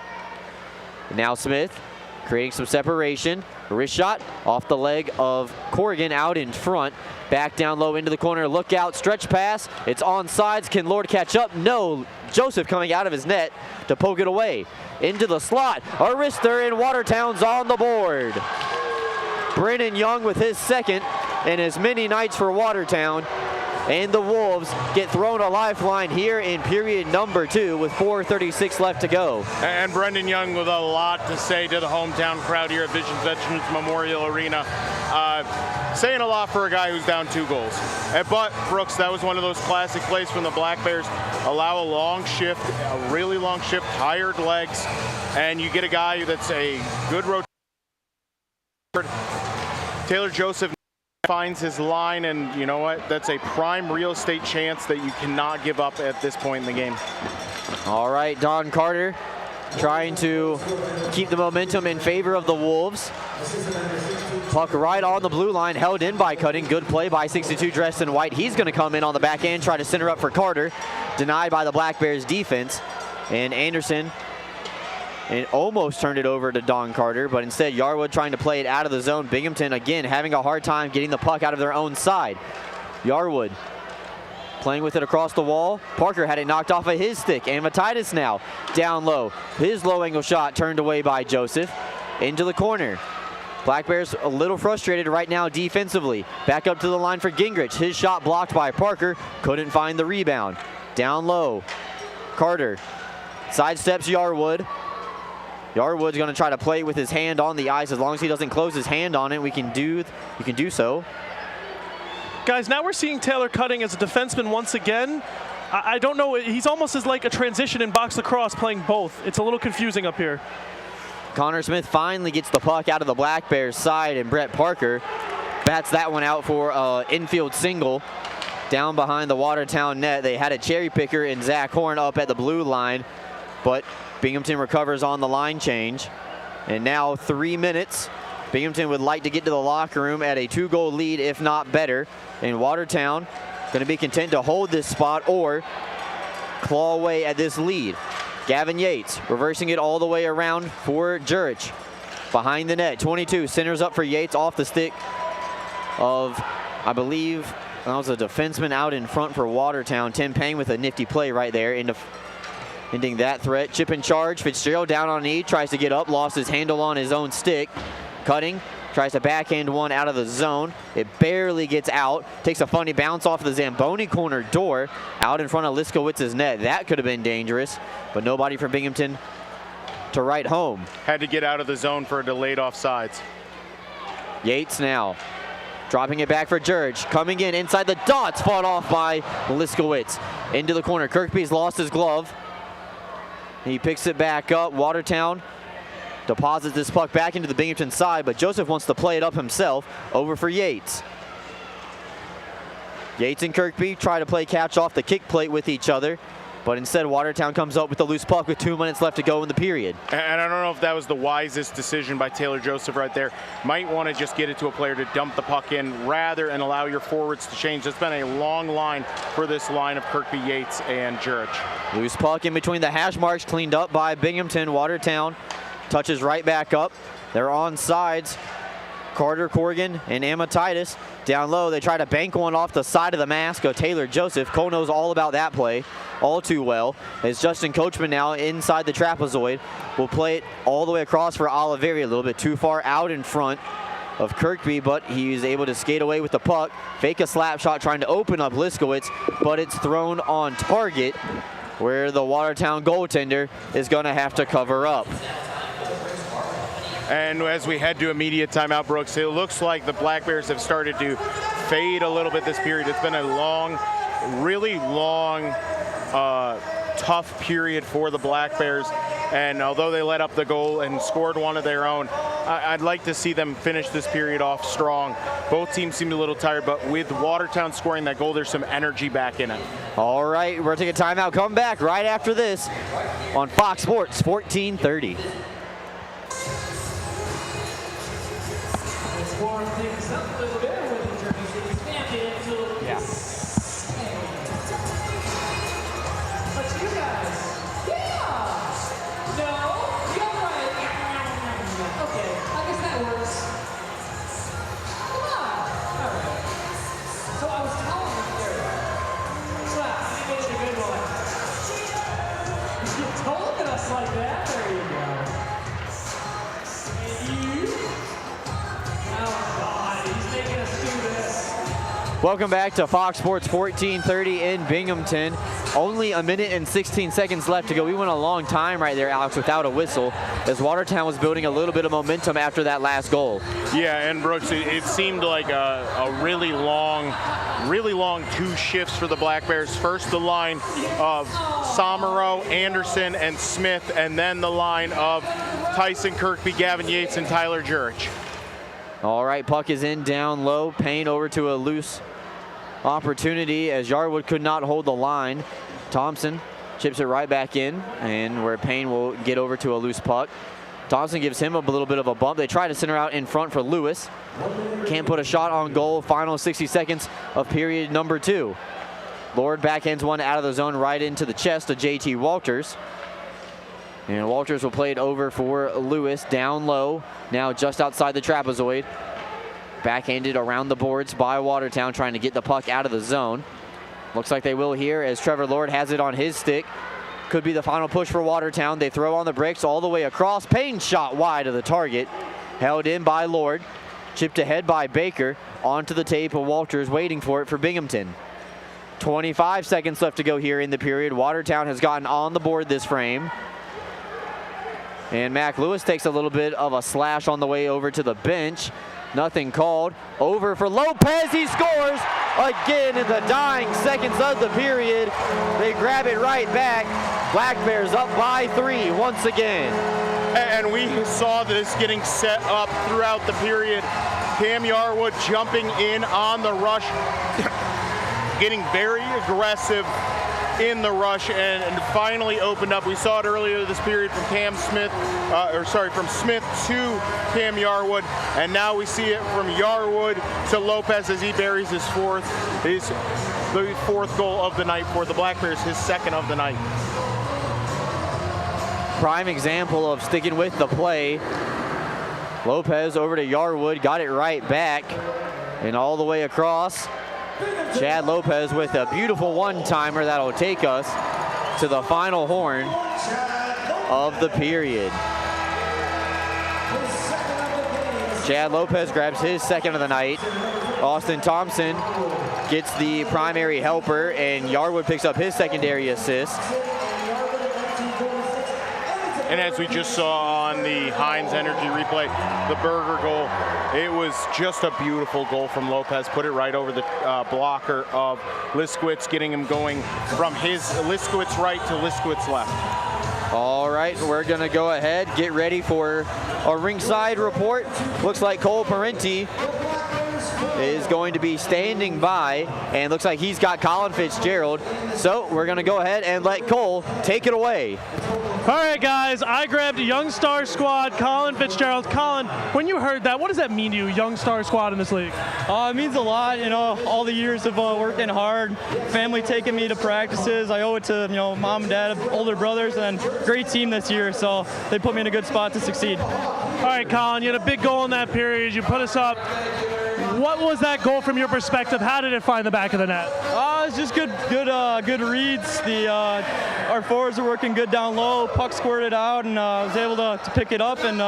Now Smith creating some separation. Wrist shot off the leg of Corrigan out in front. Back down low into the corner. Look out. Stretch pass. It's on sides. Can Lord catch up? No. Joseph coming out of his net to poke it away. Into the slot. A wrister, and Watertown's on the board. Brennan Young with his second and as many nights for Watertown. And the Wolves get thrown a lifeline here in period number 2 with 4:36 left to go. And Brendan Young with a lot to say to the hometown crowd here at Visions Veterans Memorial Arena. Saying a lot for a guy who's down 2 goals. But, Brooks, that was one of those classic plays from the Black Bears. Allow a long shift, a really long shift, tired legs, and you get a guy that's a good rotation. Taylor Joseph finds his line, and you know what? That's a prime real estate chance that you cannot give up at this point in the game. All right, Don Carter trying to keep the momentum in favor of the Wolves. Puck right on the blue line, held in by Cutting. Good play by 62 dressed in white. He's going to come in on the back end, try to center up for Carter. Denied by the Black Bears defense. And Anderson almost turned it over to Don Carter, but instead Yarwood trying to play it out of the zone. Binghamton again having a hard time getting the puck out of their own side. Yarwood playing with it across the wall. Parker had it knocked off of his stick. Amatitis now down low. His low angle shot turned away by Joseph. Into the corner. Black Bears a little frustrated right now defensively. Back up to the line for Gingrich. His shot blocked by Parker. Couldn't find the rebound. Down low, Carter sidesteps Yarwood. Yarwood's going to try to play with his hand on the ice. As long as he doesn't close his hand on it, you can do so. Guys, now we're seeing Taylor Cutting as a defenseman once again. I don't know, he's almost as like a transition in box lacrosse playing both. It's a little confusing up here. Connor Smith finally gets the puck out of the Black Bears side, and Brett Parker bats that one out for an infield single down behind the Watertown net. They had a cherry picker in Zach Horn up at the blue line, but Binghamton recovers on the line change. And now 3 minutes. Binghamton would like to get to the locker room at a 2-goal lead, if not better. And Watertown going to be content to hold this spot or claw away at this lead. Gavin Yates reversing it all the way around for Jurich. Behind the net, 22, centers up for Yates off the stick of, I believe, that was a defenseman out in front for Watertown. Tim Payne with a nifty play right there, ending that threat. Chip in charge, Fitzgerald down on knee, tries to get up, lost his handle on his own stick. Cutting, tries to backhand one out of the zone. It barely gets out. Takes a funny bounce off the Zamboni corner door out in front of Liskowitz's net. That could have been dangerous, but nobody from Binghamton to right home. Had to get out of the zone for a delayed offsides. Yates now dropping it back for Jurge. Coming in inside the dots, fought off by Liskowitz. Into the corner. Kirkby's lost his glove. He picks it back up. Watertown deposits this puck back into the Binghamton side, but Joseph wants to play it up himself. Over for Yates. Yates and Kirkby try to play catch off the kick plate with each other, but instead Watertown comes up with the loose puck with 2 minutes left to go in the period. And I don't know if that was the wisest decision by Taylor Joseph right there. Might want to just get it to a player to dump the puck in rather and allow your forwards to change. It's been a long line for this line of Kirkby, Yates, and Jurich. Loose puck in between the hash marks, cleaned up by Binghamton. Watertown touches right back up. They're on sides. Carter Corrigan and Amatitis down low. They try to bank one off the side of the mask of Taylor Joseph. Cole knows all about that play all too well. As Justin Coachman now inside the trapezoid will play it all the way across for Oliveri, a little bit too far out in front of Kirkby, but he's able to skate away with the puck. Fake a slap shot trying to open up Liskowitz, but it's thrown on target where the Watertown goaltender is going to have to cover up. And as we head to immediate timeout, Brooks, it looks like the Black Bears have started to fade a little bit this period. It's been a long, really long, tough period for the Black Bears. And although they let up the goal and scored one of their own, I'd like to see them finish this period off strong. Both teams seemed a little tired, but with Watertown scoring that goal, there's some energy back in it. All right, we're taking a timeout. Come back right after this on Fox Sports 1430. Warm things up a little bit with Intermission champion Philip. Yeah. But you guys, yeah. No, you're right. Okay, I guess that works. Come on. All right. So I was telling them there. Slap, you made it a good one. You told us like that. There you go. And you. Welcome back to Fox Sports 1430 in Binghamton. Only a minute and 16 seconds left to go. We went a long time right there, Alex, without a whistle, as Watertown was building a little bit of momentum after that last goal. Yeah, and Brooks, it seemed like a really long 2 shifts for the Black Bears. First the line of Somero, Anderson, and Smith, and then the line of Tyson Kirkby, Gavin Yates, and Tyler Jurich. All right, puck is in down low. Payne over to a loose opportunity as Yarwood could not hold the line. Thompson chips it right back in, and where Payne will get over to a loose puck. Thompson gives him a little bit of a bump. They try to center out in front for Lewis. Can't put a shot on goal. Final 60 seconds of period number 2. Lord backhands one out of the zone right into the chest of JT Walters. And Walters will play it over for Lewis down low. Now just outside the trapezoid. Backhanded around the boards by Watertown, trying to get the puck out of the zone. Looks like they will here as Trevor Lord has it on his stick. Could be the final push for Watertown. They throw on the brakes all the way across. Payne shot wide of the target. Held in by Lord. Chipped ahead by Baker. Onto the tape of Walters, waiting for it for Binghamton. 25 seconds left to go here in the period. Watertown has gotten on the board this frame. And Mac Lewis takes a little bit of a slash on the way over to the bench. Nothing called. Over for Lopez, he scores again in the dying seconds of the period. They grab it right back. Black Bears up by 3 once again. And we saw this getting set up throughout the period. Cam Yarwood jumping in on the rush, getting very aggressive in the rush, and finally opened up. We saw it earlier this period from from Smith to Cam Yarwood, and now we see it from Yarwood to Lopez as he buries the fourth goal of the night for the Black Bears, his second of the night. Prime example of sticking with the play. Lopez over to Yarwood, got it right back and all the way across. Chad Lopez with a beautiful one-timer that'll take us to the final horn of the period. Chad Lopez grabs his second of the night. Austin Thompson gets the primary helper, and Yarwood picks up his secondary assist. And as we just saw on the Heinz Energy replay, the Berger goal, it was just a beautiful goal from Lopez. Put it right over the blocker of Liskowitz, getting him going from his Liskowitz right to Liskowitz left. All right, we're gonna go ahead, get ready for a ringside report. Looks like Cole Parenti is going to be standing by, and looks like he's got Colin Fitzgerald. So we're gonna go ahead and let Cole take it away. All right, guys, I grabbed Young Star Squad, Colin Fitzgerald. Colin, when you heard that, what does that mean to you, Young Star Squad in this league? It means a lot, all the years of working hard, family taking me to practices. I owe it to, mom and dad, older brothers, and great team this year, so they put me in a good spot to succeed. All right, Colin, you had a big goal in that period. You put us up. What was that goal from your perspective? How did it find the back of the net? It's just good reads. Our forwards are working good down low. Puck squirted out, and I was able to pick it up and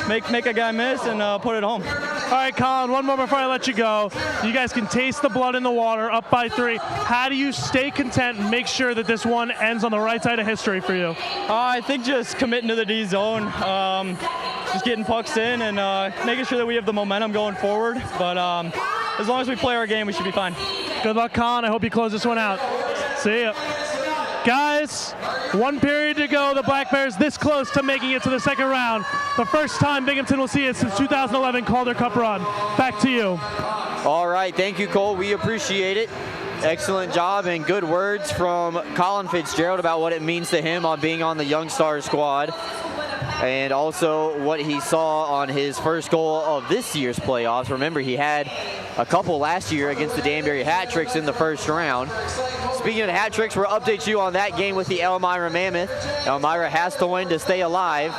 make a guy miss and put it home. All right, Colin, one more before I let you go. You guys can taste the blood in the water, up by 3. How do you stay content and make sure that this one ends on the right side of history for you? I think just committing to the D zone, just getting pucks in and making sure that we have the momentum going forward. But as long as we play our game, we should be fine. Good luck, Colin. I hope you close this one out. See ya. Guys, 1 period to go. The Black Bears this close to making it to the second round. The first time Binghamton will see it since 2011 Calder Cup run. Back to you. All right, thank you, Cole. We appreciate it. Excellent job and good words from Colin Fitzgerald about what it means to him on being on the Young Stars squad, and also what he saw on his first goal of this year's playoffs. Remember, he had a couple last year against the Danbury Hat Tricks in the first round. Speaking of hat tricks, we'll update you on that game with the Elmira Mammoth. Elmira has to win to stay alive,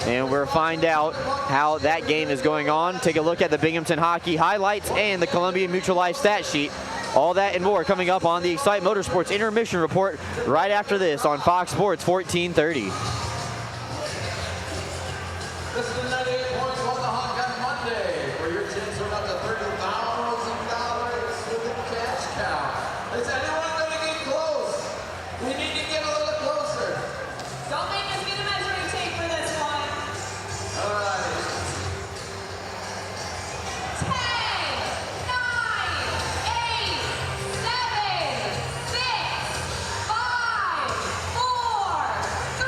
and we'll find out how that game is going on. Take a look at the Binghamton hockey highlights and the Columbia Mutual Life stat sheet. All that and more coming up on the Excite Motorsports Intermission Report right after this on Fox Sports 1430. This is the 98 points on the Hawk on Monday, where your chance are up to $30,000 with the cash cow. Is anyone going to get close? We need to get a little closer. Don't make us get a measuring tape for this one. All right. 10, 9, 8, 7, 6, 5, 4, 3.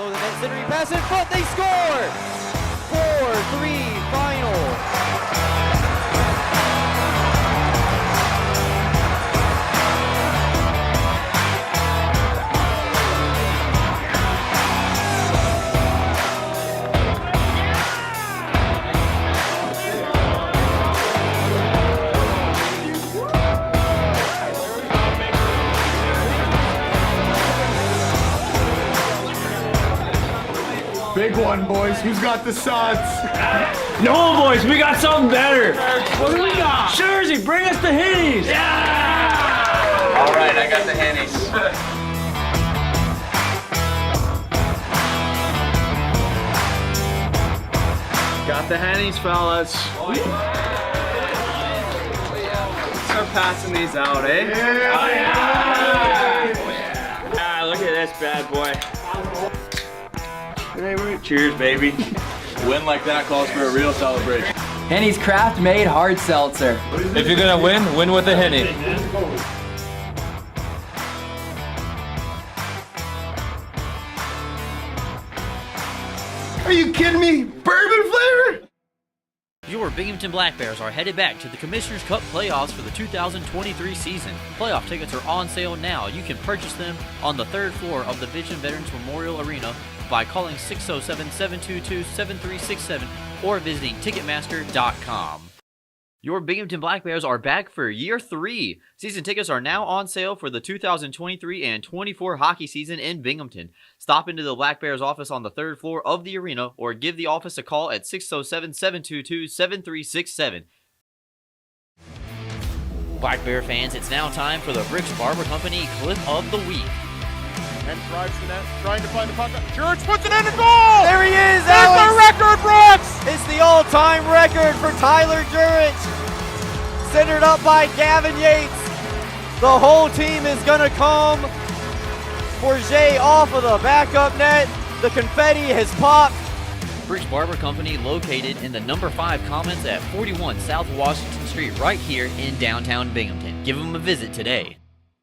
below the net, centering pass in front, they score! 4-3 final. Big one, boys. Who's got the suds? No, boys, we got something better. What do we got? Jersey, bring us the Hennies. Yeah! All right, I got the Hennies. Got the Hennies, fellas. Start passing these out, eh? Ah, look at this bad boy. Cheers, baby. Win like that calls for a real celebration. Henny's Craft Made Hard Seltzer. If you're gonna win, win with a Henny. Are you kidding me? Bourbon flavor? Your Binghamton Black Bears are headed back to the Commissioner's Cup playoffs for the 2023 season. Playoff tickets are on sale now. You can purchase them on the 3rd floor of the Vision Veterans Memorial Arena by calling 607-722-7367 or visiting Ticketmaster.com. Your Binghamton Black Bears are back for year 3. Season tickets are now on sale for the 2023 and 24 hockey season in Binghamton. Stop into the Black Bears office on the 3rd floor of the arena or give the office a call at 607-722-7367. Black Bear fans, it's now time for the Bricks Barber Company Clip of the Week. And drives the net, trying to find the puck. George puts it in the goal! There he is, There's the record, Brooks! It's the all-time record for Tyler Jurich. Centered up by Gavin Yates. The whole team is going to come for Jay off of the backup net. The confetti has popped. Bricks Barber Company located in the number 5 Commons at 41 South Washington Street right here in downtown Binghamton. Give them a visit today.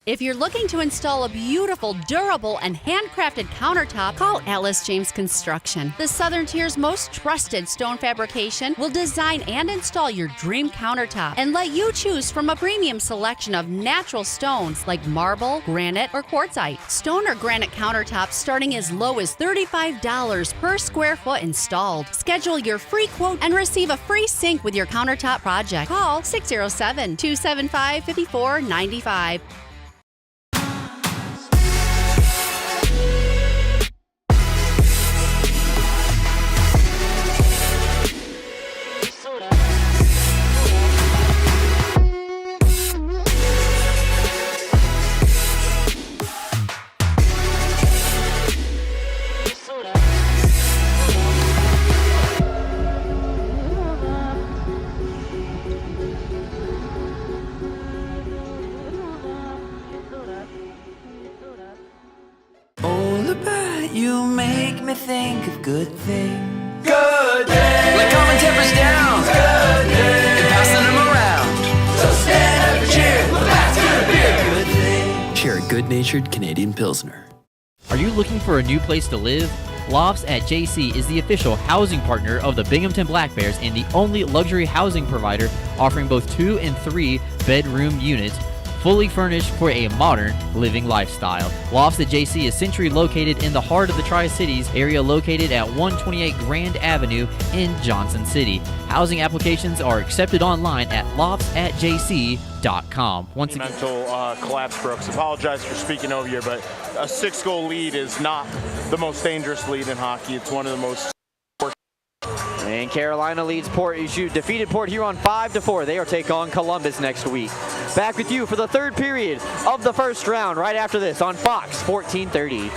If you're looking to install a beautiful, durable, and handcrafted countertop, call Atlas James Construction. The Southern Tier's most trusted stone fabrication will design and install your dream countertop and let you choose from a premium selection of natural stones like marble, granite, or quartzite. Stone or granite countertops starting as low as $35 per square foot installed. Schedule your free quote and receive a free sink with your countertop project. Call 607-275-5495. You make me think of good things. Good things. Like calming tempers down. Good things. And passing them around. So stand up and cheer. Let's get a beer. Good things. Share a good-natured Canadian Pilsner. Are you looking for a new place to live? Lofts at JC is the official housing partner of the Binghamton Black Bears and the only luxury housing provider offering both 2 and 3 bedroom units, fully furnished for a modern living lifestyle. Lofts at JC is centrally located in the heart of the Tri-Cities area, located at 128 Grand Avenue in Johnson City. Housing applications are accepted online at loftsatjc.com. Once again, mental collapse, Brooks. Apologize for speaking over you, but a 6-goal lead is not the most dangerous lead in hockey. It's one of the most. And Carolina leads Port. Defeated Port Huron 5-4. They are take on Columbus next week. Back with you for the 3rd period of the 1st round right after this on Fox 1430.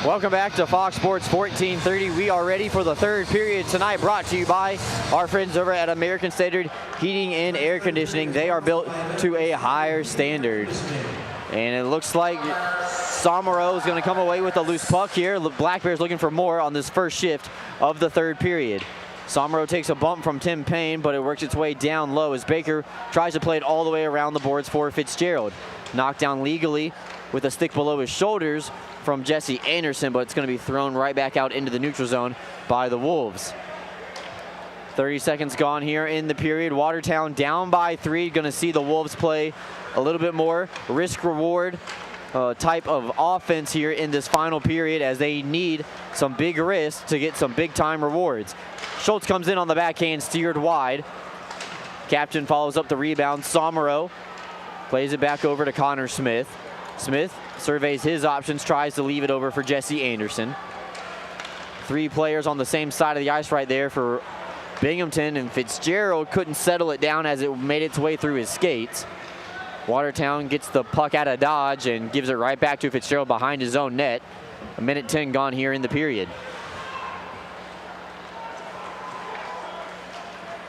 Welcome back to Fox Sports 1430. We are ready for the third period tonight, brought to you by our friends over at American Standard Heating and Air Conditioning. They are built to a higher standard. And it looks like Somero is going to come away with a loose puck here. Black Bears looking for more on this first shift of the third period. Somero takes a bump from Tim Payne, but it works its way down low as Baker tries to play it all the way around the boards for Fitzgerald. Knocked down legally with a stick below his shoulders from Jesse Anderson, but it's going to be thrown right back out into the neutral zone by the Wolves. 30 seconds gone here in the period. Watertown down by 3. Going to see the Wolves play a little bit more risk-reward type of offense here in this final period, as they need some big risks to get some big-time rewards. Schultz comes in on the backhand, steered wide. Captain follows up the rebound. Somero plays it back over to Connor Smith. Smith surveys his options, tries to leave it over for Jesse Anderson. 3 players on the same side of the ice right there for Binghamton, and Fitzgerald couldn't settle it down as it made its way through his skates. Watertown gets the puck out of dodge and gives it right back to Fitzgerald behind his own net. 1:10 gone here in the period.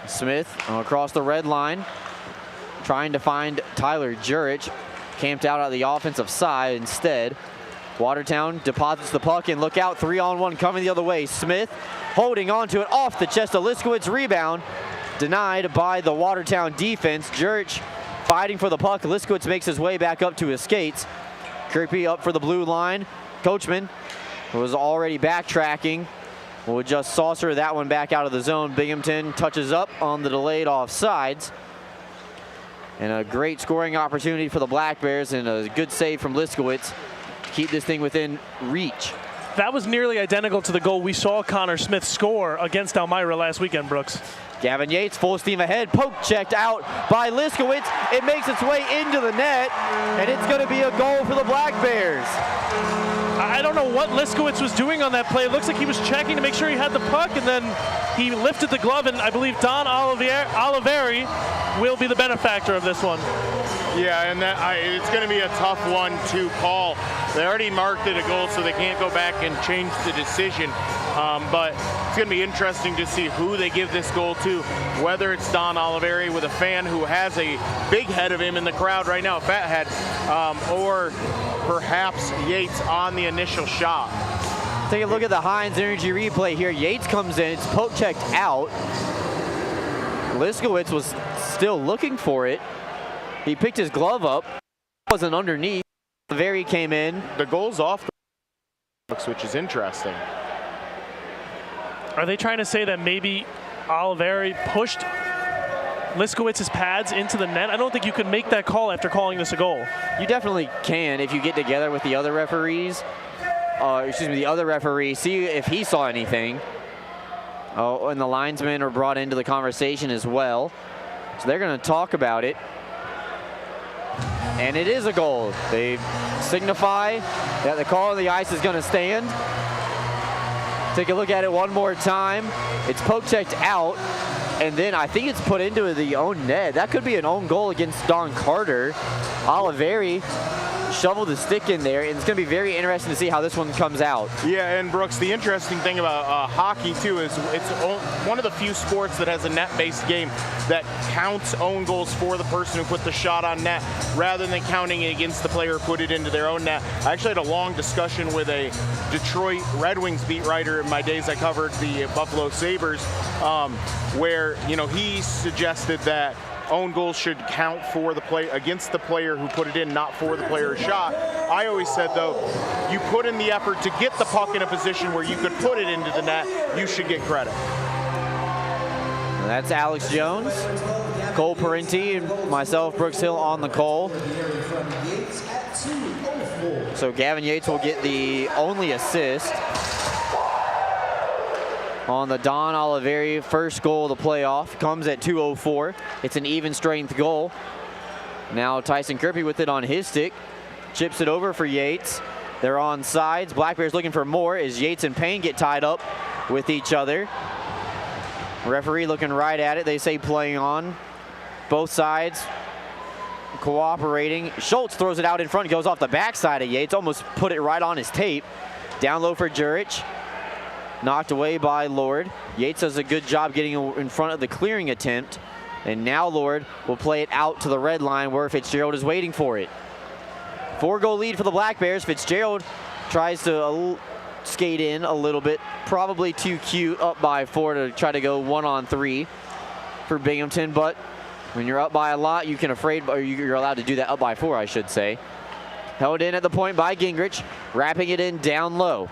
Smith across the red line, trying to find Tyler Jurich. Camped out on the offensive side instead. Watertown deposits the puck, and look out, 3-on-1 coming the other way. Smith holding on to it off the chest of Liskowitz. Rebound denied by the Watertown defense. Jurich fighting for the puck. Liskowitz makes his way back up to his skates. Kirby up for the blue line. Coachman was already backtracking. Will just saucer that one back out of the zone. Binghamton touches up on the delayed offsides. And a great scoring opportunity for the Black Bears, and a good save from Liskowitz to keep this thing within reach. That was nearly identical to the goal we saw Connor Smith score against Elmira last weekend, Brooks. Gavin Yates full steam ahead, poke checked out by Liskowitz. It makes its way into the net, and it's going to be a goal for the Black Bears. I don't know what Liskowitz was doing on that play. It looks like he was checking to make sure he had the puck, and then he lifted the glove, and I believe Don Oliveri will be the benefactor of this one. Yeah, and it's going to be a tough one to call. They already marked it a goal, so they can't go back and change the decision. But it's going to be interesting to see who they give this goal to, whether it's Don Oliveri with a fan who has a big head of him in the crowd right now, a fat head, or perhaps Yates on the initial shot. Take a look at the Heinz Energy replay here. Yates comes in, it's poke checked out. Liskowitz was still looking for it. He picked his glove up, wasn't underneath. Oliveri came in. The goal's off the which is interesting. Are they trying to say that maybe Oliveri pushed Liskowitz's pads into the net? I don't think you could make that call after calling this a goal. You definitely can if you get together with the other referees. The other referee, see if he saw anything. Oh, and the linesmen are brought into the conversation as well. So they're going to talk about it. And it is a goal. They signify that the call on the ice is going to stand. Take a look at it one more time. It's poke checked out, and then I think it's put into the own net. That could be an own goal against Don Carter. Oliveri shoveled the stick in there, and it's going to be very interesting to see how this one comes out. Yeah, and Brooks, the interesting thing about hockey too is it's one of the few sports that has a net-based game that counts own goals for the person who put the shot on net rather than counting it against the player who put it into their own net. I actually had a long discussion with a Detroit Red Wings beat writer in my days I covered the Buffalo Sabres, where he suggested that own goals should count for the play against the player who put it in, not for the player who shot. I always said, though, you put in the effort to get the puck in a position where you could put it into the net, you should get credit. That's Alex Jones, Cole Parenti, and myself, Brooks Hill, on the call. So Gavin Yates will get the only assist on the Don Oliveri first goal of the playoff. Comes at 2:04. It's an even strength goal. Now Tyson Kirby with it on his stick. Chips it over for Yates. They're on sides. Black Bears looking for more as Yates and Payne get tied up with each other. Referee looking right at it. They say playing on. Both sides cooperating. Schultz throws it out in front. Goes off the backside of Yates. Almost put it right on his tape. Down low for Jurich. Knocked away by Lord. Yates does a good job getting in front of the clearing attempt. And now Lord will play it out to the red line where Fitzgerald is waiting for it. 4-goal lead for the Black Bears. Fitzgerald tries to skate in a little bit. Probably too cute, up by 4 to try to go 1-on-3 for Binghamton. But when you're up by a lot, you're allowed to do that up by 4, I should say. Held in at the point by Gingrich, wrapping it in down low.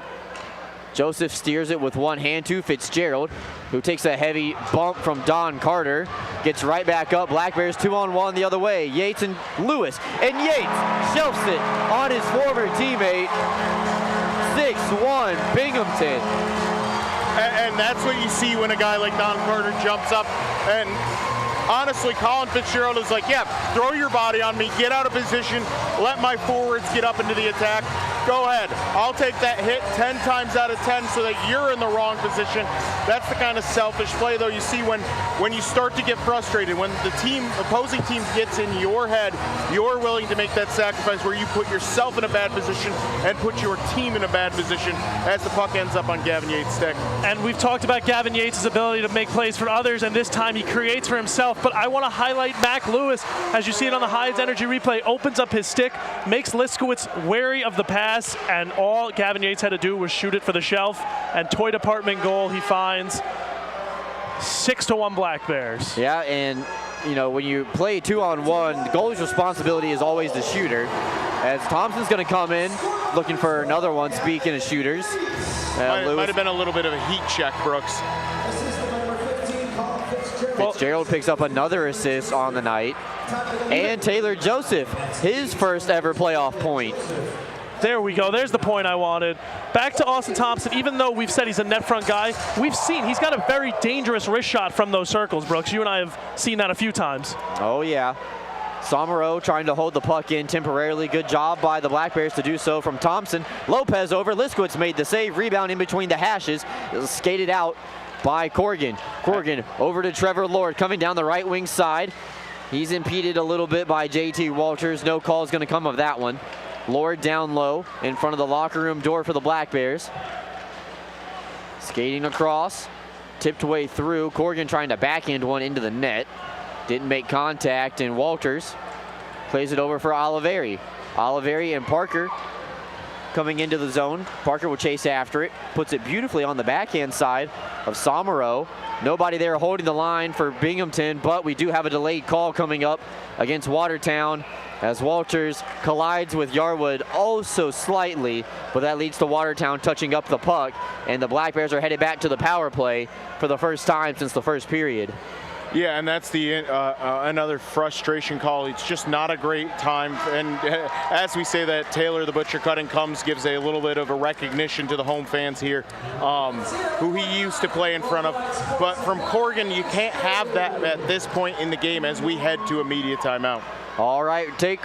Joseph steers it with one hand to Fitzgerald, who takes a heavy bump from Don Carter. Gets right back up. Black Bears 2-on-1 the other way. Yates and Lewis. And Yates shelves it on his former teammate. 6-1 Binghamton. And that's what you see when a guy like Don Carter jumps up. And honestly, Colin Fitzgerald is like, yeah, throw your body on me, get out of position, let my forwards get up into the attack. Go ahead. I'll take that hit 10 times out of 10 so that you're in the wrong position. That's the kind of selfish play, though, you see when you start to get frustrated, when the opposing team gets in your head, you're willing to make that sacrifice where you put yourself in a bad position and put your team in a bad position as the puck ends up on Gavin Yates' stick. And we've talked about Gavin Yates' ability to make plays for others, and this time he creates for himself. But I want to highlight Mac Lewis, as you see it on the Hides Energy replay, opens up his stick, makes Liskowitz wary of the pass, and all Gavin Yates had to do was shoot it for the shelf, and toy department goal he finds. 6-1 Black Bears. Yeah, and you know, when you play 2-on-1, the goalie's responsibility is always the shooter, as Thompson's going to come in looking for another one. Speaking of shooters, might have been a little bit of a heat check, Brooks. Fitzgerald picks up another assist on the night. And Taylor Joseph, his first ever playoff point. There we go. There's the point I wanted. Back to Austin Thompson. Even though we've said he's a net front guy, we've seen he's got a very dangerous wrist shot from those circles, Brooks. You and I have seen that a few times. Oh, yeah. Somero trying to hold the puck in temporarily. Good job by the Black Bears to do so from Thompson. Lopez over. Liskowitz made the save. Rebound in between the hashes. It was skated out by Corrigan. Corrigan over to Trevor Lord coming down the right wing side. He's impeded a little bit by JT Walters. No call is going to come of that one. Lord down low in front of the locker room door for the Black Bears. Skating across, tipped way through. Corrigan trying to backhand one into the net. Didn't make contact, and Walters plays it over for Oliveri. Oliveri and Parker coming into the zone. Parker will chase after it, puts it beautifully on the backhand side of Somero. Nobody there holding the line for Binghamton, but we do have a delayed call coming up against Watertown as Walters collides with Yarwood oh so slightly, but that leads to Watertown touching up the puck, and the Black Bears are headed back to the power play for the first time since the first period. Yeah, and that's the another frustration call. It's just not a great time. And as we say that, Taylor the Butcher Cutting comes, gives a little bit of a recognition to the home fans here, who he used to play in front of. But from Corrigan, you can't have that at this point in the game as we head to a media timeout. All right, take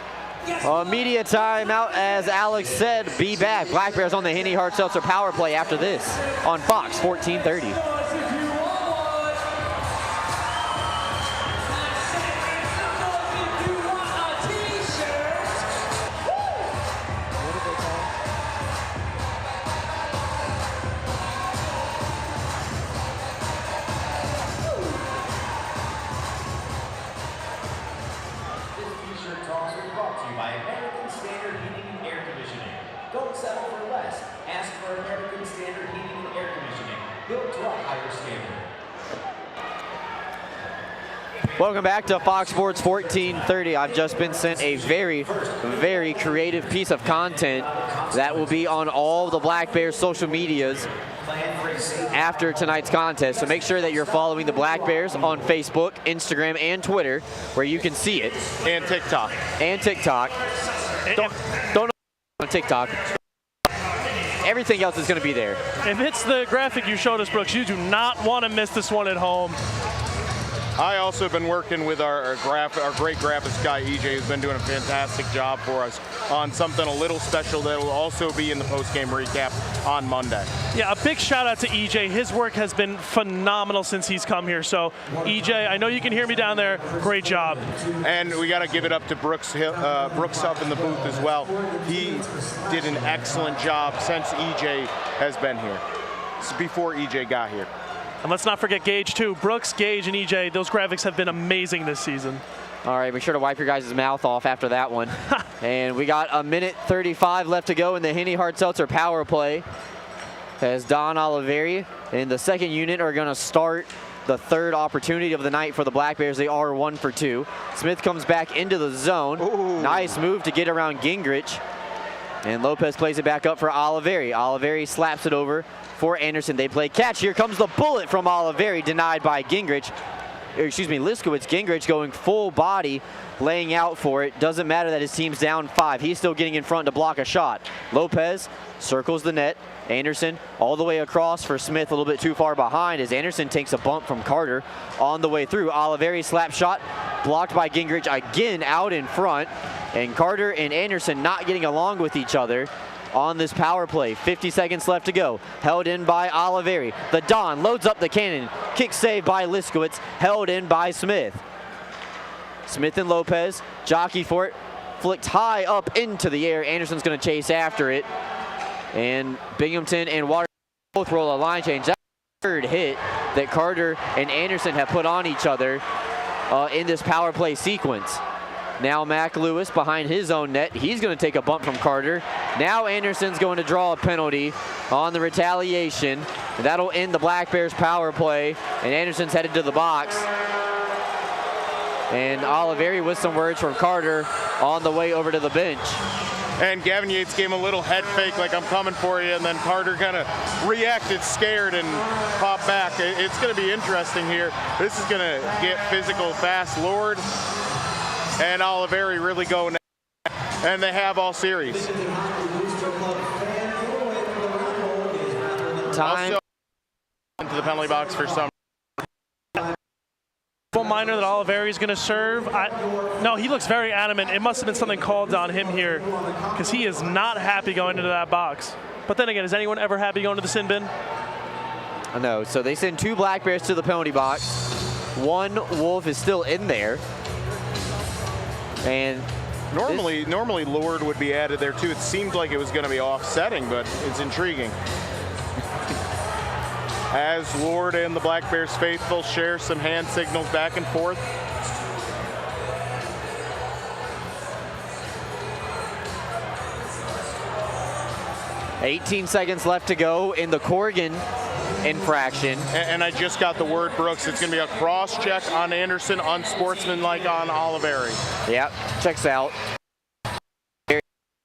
a media timeout. As Alex said, be back. Black Bears on the Henny Hard Seltzer power play after this on Fox 1430. Welcome back to Fox Sports 1430. I've just been sent a very, very creative piece of content that will be on all the Black Bears social medias after tonight's contest. So make sure that you're following the Black Bears on Facebook, Instagram, and Twitter, where you can see it. And TikTok. And TikTok. Don't on TikTok. Everything else is going to be there. If it's the graphic you showed us, Brooks, you do not want to miss this one at home. I also have been working with our great graphics guy, EJ, who's been doing a fantastic job for us on something a little special that will also be in the post-game recap on Monday. Yeah, a big shout out to EJ. His work has been phenomenal since he's come here. So, EJ, I know you can hear me down there. Great job. And we got to give it up to Brooks up in the booth as well. He did an excellent job since EJ has been here. This is before EJ got here. And let's not forget Gage, too. Brooks, Gage, and EJ, those graphics have been amazing this season. All right, make sure to wipe your guys' mouth off after that one. And we got 1:35 left to go in the Henny Hard Seltzer power play, as Don Oliveri and the second unit are going to start the third opportunity of the night for the Black Bears. They are 1 for 2. Smith comes back into the zone. Ooh. Nice move to get around Gingrich. And Lopez plays it back up for Oliveri. Oliveri slaps it over for Anderson. They play catch. Here comes the bullet from Oliveri, denied by Gingrich. Excuse me, Liskowitz. Gingrich going full body, laying out for it. Doesn't matter that his team's down 5. He's still getting in front to block a shot. Lopez circles the net. Anderson all the way across for Smith, a little bit too far behind as Anderson takes a bump from Carter on the way through. Oliveri slap shot blocked by Gingrich again out in front, and Carter and Anderson not getting along with each other on this power play. 50 seconds left to go. Held in by Oliveri. The Don loads up the cannon. Kick save by Liskowitz. Held in by Smith. Smith and Lopez jockey for it. Flicked high up into the air. Anderson's going to chase after it. And Binghamton and Watertown both roll a line change. That's the third hit that Carter and Anderson have put on each other in this power play sequence. Now Mac Lewis behind his own net. He's going to take a bump from Carter. Now Anderson's going to draw a penalty on the retaliation. And that'll end the Black Bears power play. And Anderson's headed to the box. And Oliveri with some words from Carter on the way over to the bench. And Gavin Yates gave him a little head fake like I'm coming for you, and then Carter kind of reacted scared and popped back. It's going to be interesting here. This is going to get physical fast. Lord and Oliveri really going, and they have all series. Time also into the penalty box for some. Minor that Oliveri is going to serve. No, he looks very adamant. It must have been something called on him here, because he is not happy going into that box. But then again, is anyone ever happy going to the sin bin? No, so they send 2 Black Bears to the penalty box. 1 Wolf is still in there. And normally Lord would be added there too. It seemed like it was going to be offsetting, but it's intriguing. As Lord and the Black Bears faithful share some hand signals back and forth. $18 seconds left to go in the Corrigan infraction. And I just got the word, Brooks. It's going to be a cross check on Anderson, unsportsmanlike on Oliveri. Yep, checks out.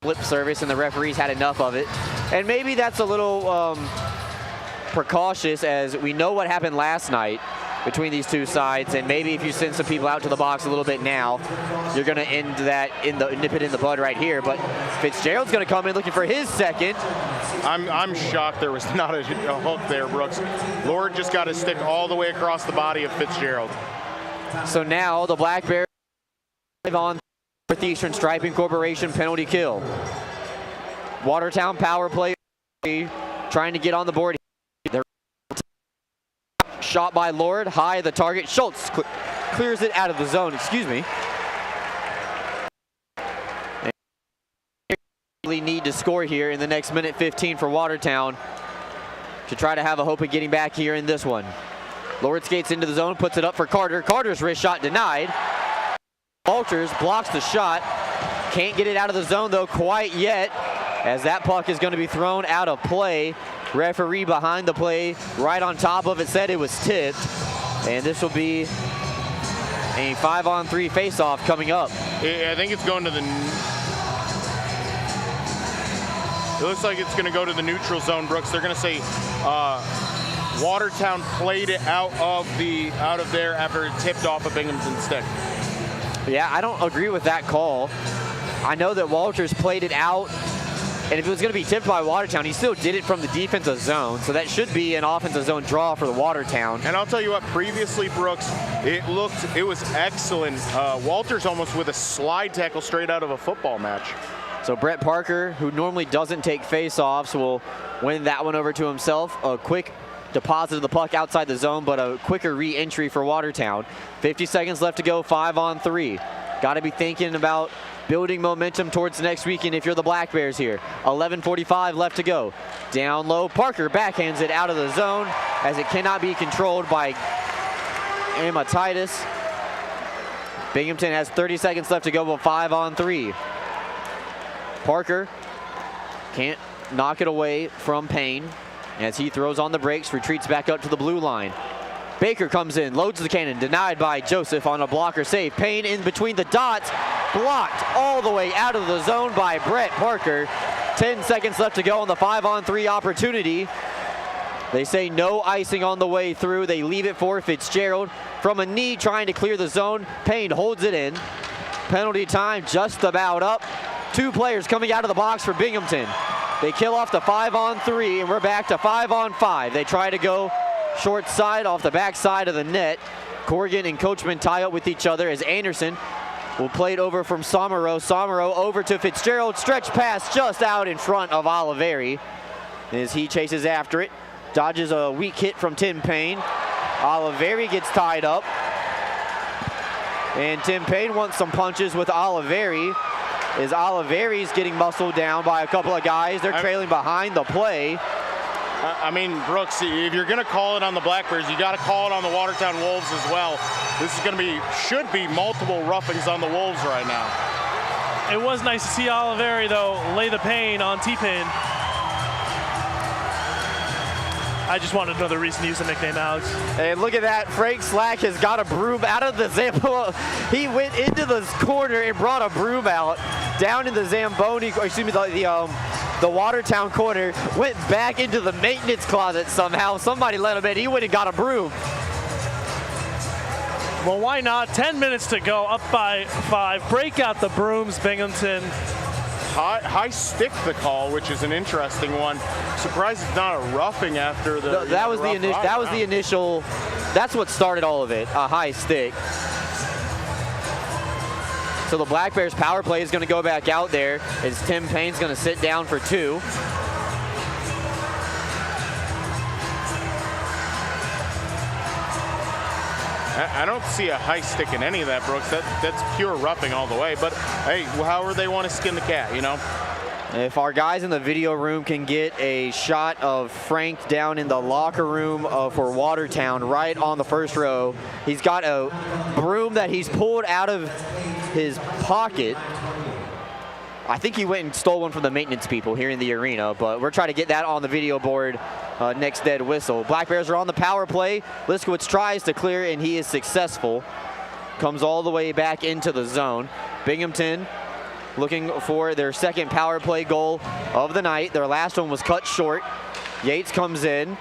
Flip service, and the referees had enough of it. And maybe that's a little precautious, as we know what happened last night between these two sides, and maybe if you send some people out to the box a little bit now, you're going to end that nip it in the bud right here. But Fitzgerald's going to come in looking for his second. I'm shocked there was not a hook there, Brooks. Lord just got his stick all the way across the body of Fitzgerald. So now the Black Bears on Northeastern Striping Corporation penalty kill. Watertown power play trying to get on the board. Shot by Lord, high the target. Schultz clears it out of the zone, excuse me. And really need to score here in the next minute 15 for Watertown to try to have a hope of getting back here in this one. Lord skates into the zone, puts it up for Carter. Carter's wrist shot denied. Walters blocks the shot. Can't get it out of the zone though quite yet, as that puck is going to be thrown out of play. Referee behind the play, right on top of it, said it was tipped. And this will be a 5-on-3 face-off coming up. I think it's going to the... It looks like it's going to go to the neutral zone, Brooks. They're going to say Watertown played it out of there after it tipped off a Binghamton stick. Yeah, I don't agree with that call. I know that Walters played it out And if it was going to be tipped by Watertown, he still did it from the defensive zone. So that should be an offensive zone draw for the Watertown. And I'll tell you what, previously, Brooks, it was excellent. Walters almost with a slide tackle straight out of a football match. So Brett Parker, who normally doesn't take face-offs, will win that one over to himself. A quick deposit of the puck outside the zone, but a quicker re-entry for Watertown. 50 seconds left to go, 5-on-3. Got to be thinking about building momentum towards the next weekend if you're the Black Bears here. 11:45 left to go. Down low, Parker backhands it out of the zone as it cannot be controlled by Amatitis. Binghamton has 30 seconds left to go, but 5-on-3. Parker can't knock it away from Payne as he throws on the brakes, retreats back up to the blue line. Baker comes in, loads the cannon, denied by Joseph on a blocker save. Payne in between the dots, blocked all the way out of the zone by Brett Parker. 10 seconds left to go on the 5-on-3 opportunity. They say no icing on the way through. They leave it for Fitzgerald. From a knee, trying to clear the zone. Payne holds it in. Penalty time just about up. 2 players coming out of the box for Binghamton. They kill off the 5-on-3, and we're back to 5-on-5. They try to go short side off the back side of the net. Corrigan and Coachman tie up with each other as Anderson will play it over from Somero. Somero over to Fitzgerald. Stretch pass just out in front of Oliveri as he chases after it. Dodges a weak hit from Tim Payne. Oliveri gets tied up. And Tim Payne wants some punches with Oliveri as Oliveri's getting muscled down by a couple of guys. They're trailing behind the play. I mean, Brooks, if you're going to call it on the Black Bears, you got to call it on the Watertown Wolves as well. This is going to be, should be multiple roughings on the Wolves right now. It was nice to see Oliveri, though, lay the Payne on T-Pin. I just wanted another reason to use the nickname, Alex. And look at that, Frank Slack has got a broom out of the Zamboni. He went into the corner and brought a broom out down in the Zamboni, or excuse me, the Watertown corner, went back into the maintenance closet somehow. Somebody let him in. He went and got a broom. Well, why not? 10 minutes to go, up by 5. Break out the brooms, Binghamton. High stick the call, which is an interesting one. Surprised it's not a roughing after the. That was the initial. That's what started all of it. A high stick. So the Black Bears power play is going to go back out there as Tim Payne's going to sit down for 2. I don't see a high stick in any of that, Brooks. That's pure roughing all the way. But hey, however they want to skin the cat, you know. If our guys in the video room can get a shot of Frank down in the locker room for Watertown, right on the first row, he's got a broom that he's pulled out of his pocket. I think he went and stole one from the maintenance people here in the arena, but we're trying to get that on the video board next dead whistle. Black Bears are on the power play. Liskowitz tries to clear, and he is successful. Comes all the way back into the zone. Binghamton looking for their second power play goal of the night. Their last one was cut short. Yates comes in,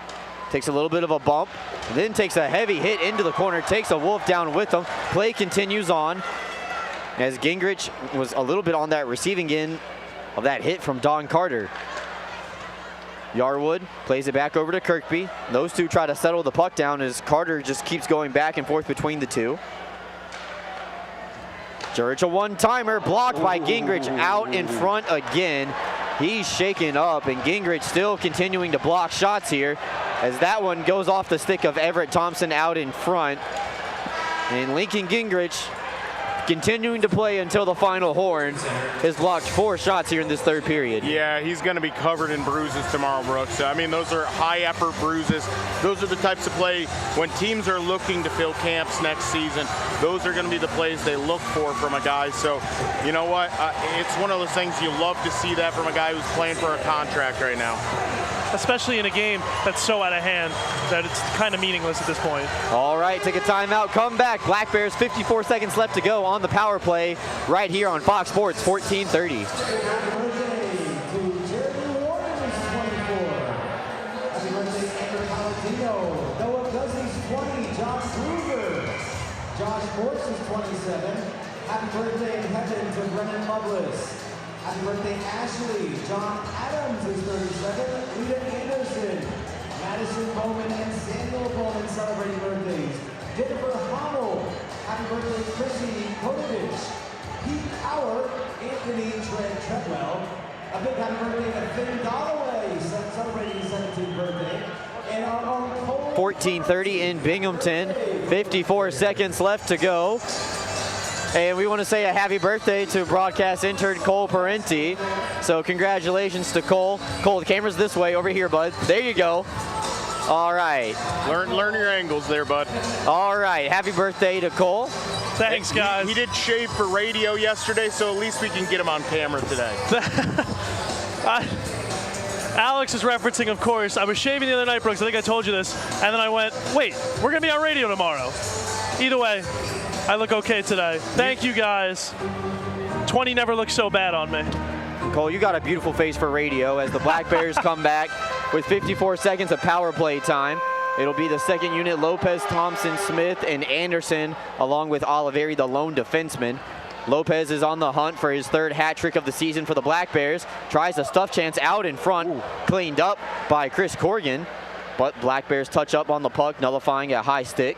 takes a little bit of a bump, then takes a heavy hit into the corner, takes a Wolf down with him. Play continues on as Gingrich was a little bit on that receiving end of that hit from Don Carter. Yarwood plays it back over to Kirkby. Those two try to settle the puck down as Carter just keeps going back and forth between the two. Jurich, a one-timer, blocked by Gingrich out in front again. He's shaken up, and Gingrich still continuing to block shots here as that one goes off the stick of Everett Thompson out in front. And Lincoln Gingrich, continuing to play until the final horn, has blocked 4 shots here in this third period. Yeah, he's going to be covered in bruises tomorrow, Brooks. I mean, those are high-effort bruises. Those are the types of play when teams are looking to fill camps next season. Those are going to be the plays they look for from a guy. So, you know what? It's one of those things you love to see that from a guy who's playing for a contract right now. Especially in a game that's so out of hand that it's kind of meaningless at this point. All right, take a timeout, come back. Black Bears, 54 seconds left to go on the power play right here on Fox Sports 1430. Josh Morse is 27. Happy birthday in heaven to Brennan Loveless. Happy birthday, Ashley. John Adams is 37. Lita Anderson, Madison Bowman, and Samuel Bowman celebrating birthdays. Jennifer Hommel. Happy birthday, Chrissy Kotovich. Pete Power, Anthony Treadwell. A big happy birthday to Finn Dalloway, celebrating his 17th birthday. And our own Cole 14:30 in Binghamton. 54 seconds left to go. And we want to say a happy birthday to broadcast intern Cole Parenti. So congratulations to Cole. Cole, the camera's this way, over here, bud. There you go. All right. Learn your angles there, bud. All right. Happy birthday to Cole. Thanks, guys. He did shave for radio yesterday, so at least we can get him on camera today. Alex is referencing, of course, I was shaving the other night, Brooks. I think I told you this. And then I went, wait, we're going to be on radio tomorrow. Either way, I look okay today. Thank you, guys. 20 never looks so bad on me. Cole, you got a beautiful face for radio as the Black Bears come back with 54 seconds of power play time. It'll be the second unit, Lopez, Thompson, Smith, and Anderson, along with Oliveri, the lone defenseman. Lopez is on the hunt for his third hat trick of the season for the Black Bears. Tries a stuff chance out in front, cleaned up by Chris Corrigan. But Black Bears touch up on the puck, nullifying a high stick.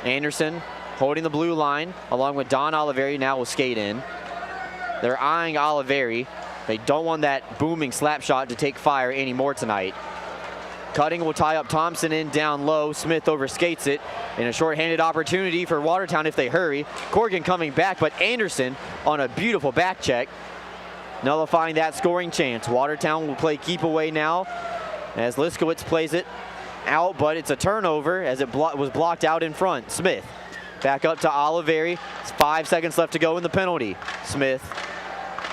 Anderson holding the blue line, along with Don Oliveri now will skate in. They're eyeing Oliveri. They don't want that booming slap shot to take fire anymore tonight. Cutting will tie up Thompson in down low. Smith overskates it in a shorthanded opportunity for Watertown if they hurry. Corrigan coming back, but Anderson on a beautiful back check, nullifying that scoring chance. Watertown will play keep away now as Liskowitz plays it out, but it's a turnover as it was blocked out in front. Smith back up to Oliveri. It's 5 seconds left to go in the penalty. Smith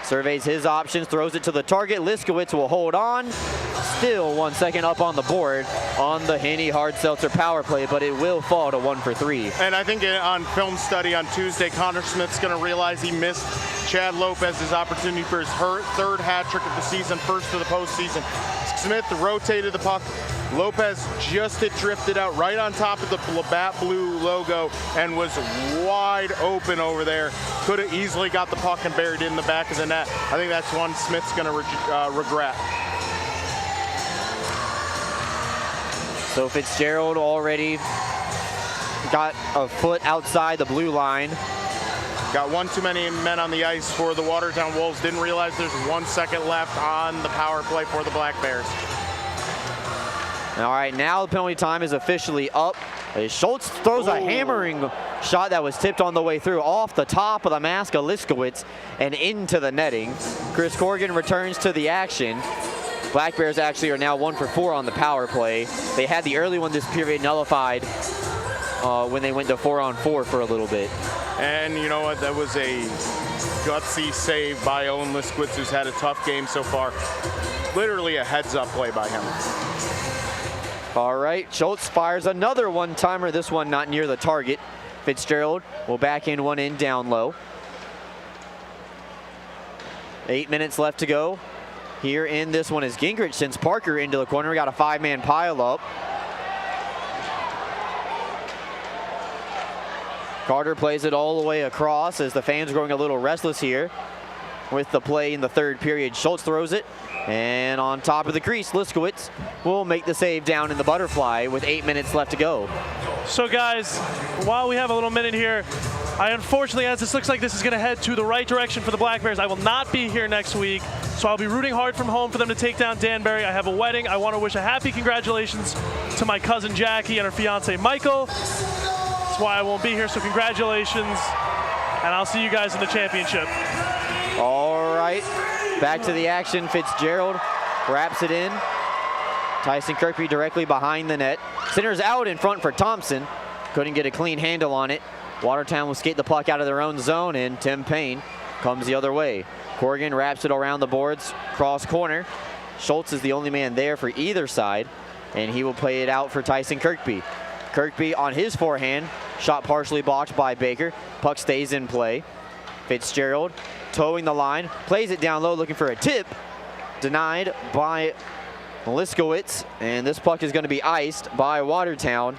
surveys his options, throws it to the target. Liskowitz will hold on. Still 1 second up on the board on the Henny Hard Seltzer power play, but it will fall to 1 for 3. And I think on film study on Tuesday, Connor Smith's going to realize he missed Chad Lopez's opportunity for his third hat trick of the season, first for the postseason. Smith rotated the puck. Lopez just had drifted out right on top of the Labatt Blue logo and was wide open over there. Could have easily got the puck and buried it in the back of the net. I think that's one Smith's going to regret. So Fitzgerald already got a foot outside the blue line. Got one too many men on the ice for the Watertown Wolves. Didn't realize there's 1 second left on the power play for the Black Bears. All right, now the penalty time is officially up. Schultz throws a hammering shot that was tipped on the way through off the top of the mask of Liskowitz and into the netting. Chris Corrigan returns to the action. Black Bears actually are now 1 for 4 on the power play. They had the early one this period nullified when they went to 4-on-4 for a little bit. And you know what, that was a gutsy save by Owen Liskowitz, who's had a tough game so far. Literally a heads-up play by him. All right, Schultz fires another one-timer, this one not near the target. Fitzgerald will back in one in down low. 8 minutes left to go. Here in this one is Gingrich sends Parker into the corner. We got a 5-man pile up. Carter plays it all the way across as the fans are growing a little restless here with the play in the third period. Schultz throws it, and on top of the crease, Liskowitz will make the save down in the butterfly with 8 minutes left to go. So guys, while we have a little minute here, I unfortunately, as this looks like this is going to head to the right direction for the Black Bears, I will not be here next week, so I'll be rooting hard from home for them to take down Danbury. I have a wedding. I want to wish a happy congratulations to my cousin Jackie and her fiance Michael. That's why I won't be here, so congratulations, and I'll see you guys in the championship. All right, back to the action. Fitzgerald wraps it in. Tyson Kirkby directly behind the net. Centers out in front for Thompson. Couldn't get a clean handle on it. Watertown will skate the puck out of their own zone, and Tim Payne comes the other way. Corrigan wraps it around the boards, cross corner. Schultz is the only man there for either side, and he will play it out for Tyson Kirkby. Kirkby on his forehand, shot partially blocked by Baker. Puck stays in play. Fitzgerald towing the line, plays it down low looking for a tip. Denied by Liskowitz, and this puck is going to be iced by Watertown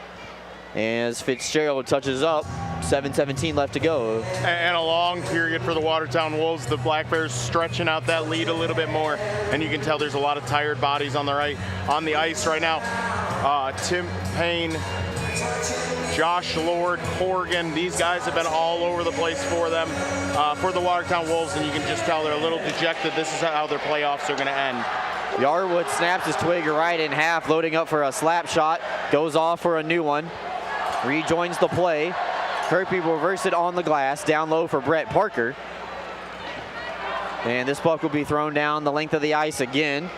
as Fitzgerald touches up 7:17 left to go. And a long period for the Watertown Wolves. The Black Bears stretching out that lead a little bit more, and you can tell there's a lot of tired bodies on the ice right now. Tim Payne, Josh Lord, Corrigan, these guys have been all over the place for them, for the Watertown Wolves, and you can just tell they're a little dejected. This is how their playoffs are going to end. Yarwood snaps his twig right in half, loading up for a slap shot, goes off for a new one, rejoins the play. Kirby will reverse it on the glass, down low for Brett Parker. And this puck will be thrown down the length of the ice again.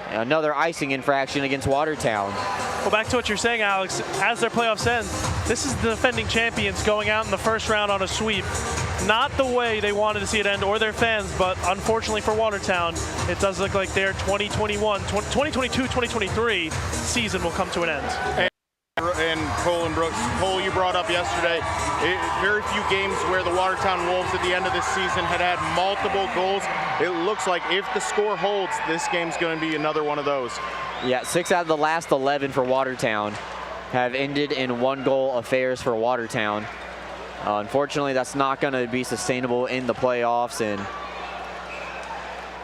Another icing infraction against Watertown. Well, back to what you're saying, Alex, as their playoffs end, this is the defending champions going out in the first round on a sweep. Not the way they wanted to see it end, or their fans, but unfortunately for Watertown, it does look like their 2022-2023 season will come to an end. And Cole and Brooks, Cole, you brought up yesterday, very few games where the Watertown Wolves at the end of this season had multiple goals. It looks like if the score holds, this game's going to be another one of those. Yeah, 6 out of the last 11 for Watertown have ended in one-goal affairs for Watertown. Unfortunately, that's not going to be sustainable in the playoffs, and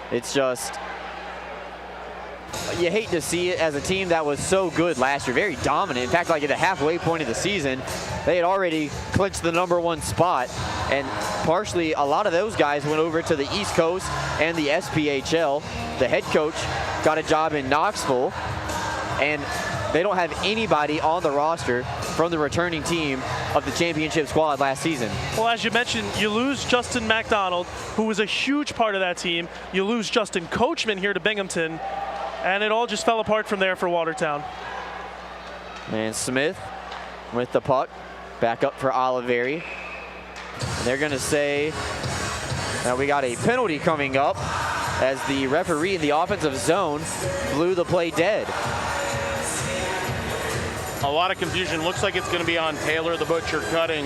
it's just, you hate to see it as a team that was so good last year, very dominant. In fact, like at the halfway point of the season, they had already clinched the #1 spot, and partially a lot of those guys went over to the East Coast and the SPHL. The head coach got a job in Knoxville, and they don't have anybody on the roster from the returning team of the championship squad last season. Well, as you mentioned, you lose Justin McDonald, who was a huge part of that team. You lose Justin Coachman here to Binghamton, and it all just fell apart from there for Watertown. And Smith with the puck, back up for Oliveri. And they're going to say that we got a penalty coming up as the referee in the offensive zone blew the play dead. A lot of confusion. Looks like it's going to be on Taylor the Butcher cutting.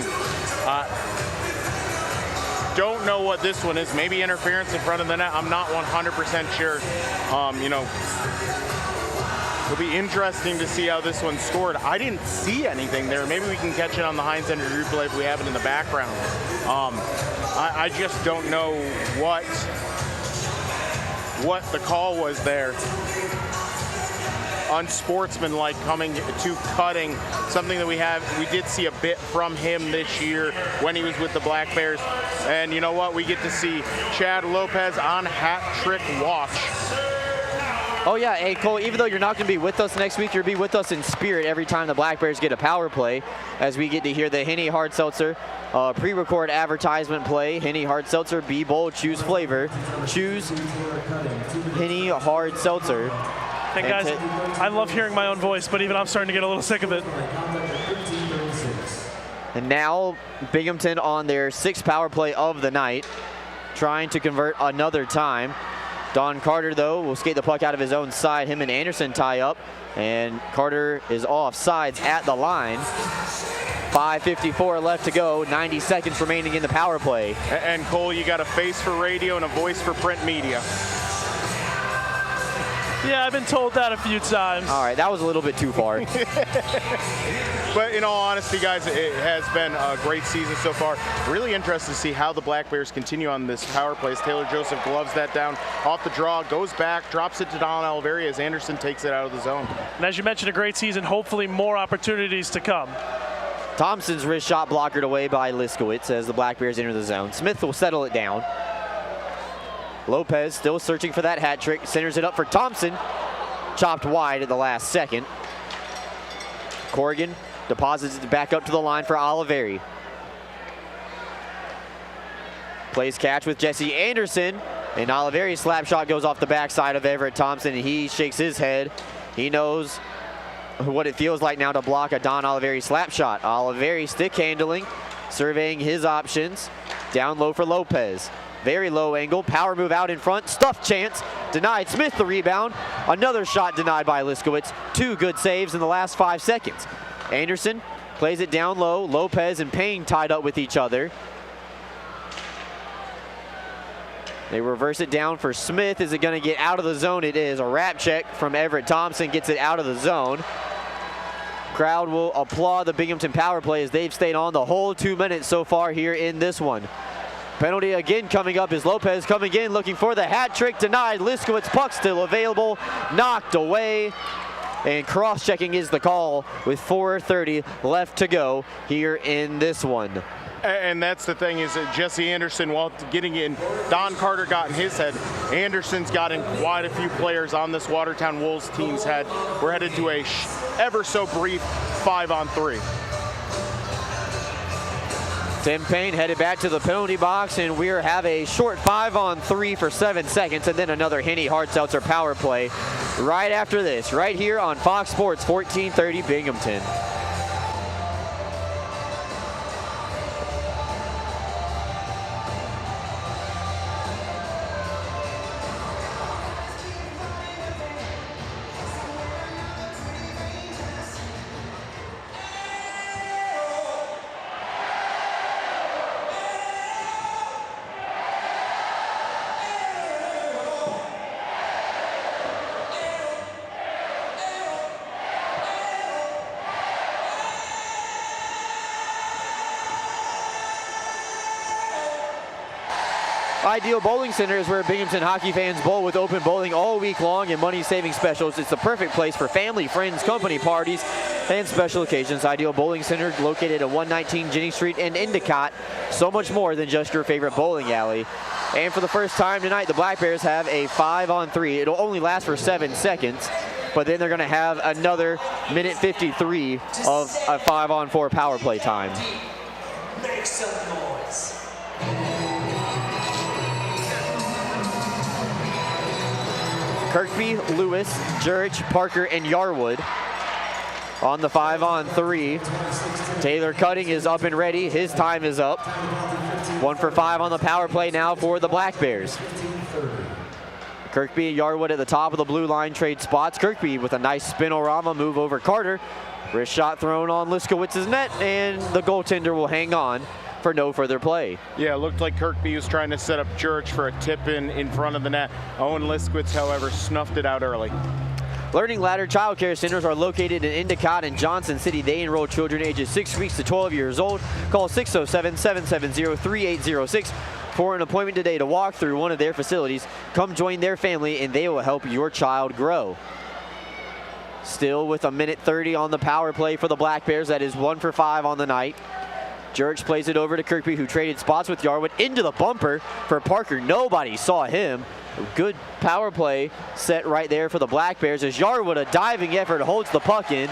Don't know what this one is. Maybe interference in front of the net. I'm not 100% sure. You know, it'll be interesting to see how this one's scored. I didn't see anything there. Maybe we can catch it on the Heinz Center replay if we have it in the background. I just don't know what the call was there. Unsportsmanlike coming to cutting, something that we did see a bit from him this year when he was with the Black Bears. And you know what, we get to see Chad Lopez on hat trick watch. Oh yeah, hey Cole, even though you're not going to be with us next week, you'll be with us in spirit every time the Black Bears get a power play, as we get to hear the Henny Hard Seltzer pre-record advertisement play. Henny Hard Seltzer, be bold, choose flavor. Choose Henny Hard Seltzer. And guys, I love hearing my own voice, but even I'm starting to get a little sick of it. And now Binghamton on their 6th power play of the night, trying to convert another time. Don Carter, though, will skate the puck out of his own side. Him and Anderson tie up, and Carter is off sides at the line. 5:54 left to go, 90 seconds remaining in the power play. And Cole, you got a face for radio and a voice for print media. Yeah, I've been told that a few times. All right, that was a little bit too far. But in all honesty, guys, it has been a great season so far. Really interested to see how the Black Bears continue on this power play. Taylor Joseph gloves that down off the draw, goes back, drops it to Don Oliveri as Anderson takes it out of the zone. And as you mentioned, a great season, hopefully more opportunities to come. Thompson's wrist shot blockered away by Liskowitz as the Black Bears enter the zone. Smith will settle it down. Lopez still searching for that hat trick, centers it up for Thompson. Chopped wide at the last second. Corrigan deposits it back up to the line for Oliveri. Plays catch with Jesse Anderson, and Oliveri's slap shot goes off the backside of Everett Thompson, and he shakes his head. He knows what it feels like now to block a Don Oliveri slap shot. Oliveri stick handling, surveying his options. Down low for Lopez. Very low angle, power move out in front, stuffed chance, denied. Smith the rebound, another shot denied by Liskowitz. 2 good saves in the last 5 seconds. Anderson plays it down low, Lopez and Payne tied up with each other. They reverse it down for Smith. Is it going to get out of the zone? It is. A wrap check from Everett Thompson gets it out of the zone. Crowd will applaud the Binghamton power play as they've stayed on the whole 2 minutes so far here in this one. Penalty again coming up is Lopez coming in looking for the hat trick, denied. Liskowitz puck still available, knocked away, and cross-checking is the call with 4:30 left to go here in this one. And that's the thing is that Jesse Anderson, while getting in, Don Carter got in his head. Anderson's got in quite a few players on this Watertown Wolves team's head. We're headed to a ever so brief 5-on-3. Tim Payne headed back to the penalty box, and we have a short 5-on-3 for 7 seconds, and then another Henny Hart-Seltzer power play right after this, right here on Fox Sports 1430 Binghamton. Ideal Bowling Center is where Binghamton hockey fans bowl with open bowling all week long and money-saving specials. It's the perfect place for family, friends, company parties, and special occasions. Ideal Bowling Center, located at 119 Jennings Street in Endicott. So much more than just your favorite bowling alley. And for the first time tonight, the Black Bears have a 5-on-3. It'll only last for 7 seconds, but then they're going to have another minute 53 of a 5-on-4 power play time. Make some noise. Kirkby, Lewis, Jurich, Parker, and Yarwood on the 5-on-3. Taylor Cutting is up and ready. His time is up. 1 for 5 on the power play now for the Black Bears. Kirkby and Yarwood at the top of the blue line trade spots. Kirkby with a nice spinorama move over Carter. Wrist shot thrown on Liskowitz's net, and the goaltender will hang on for no further play. Yeah, it looked like Kirkby was trying to set up Jurich for a tip-in in front of the net. Owen Liskowitz, however, snuffed it out early. Learning Ladder Child Care Centers are located in Endicott and Johnson City. They enroll children ages 6 weeks to 12 years old. Call 607-770-3806 for an appointment today to walk through one of their facilities. Come join their family and they will help your child grow. Still with a minute 30 on the power play for the Black Bears. That is 1 for 5 on the night. Jurich plays it over to Kirkby, who traded spots with Yarwood into the bumper for Parker. Nobody saw him. Good power play set right there for the Black Bears as Yarwood, a diving effort, holds the puck in.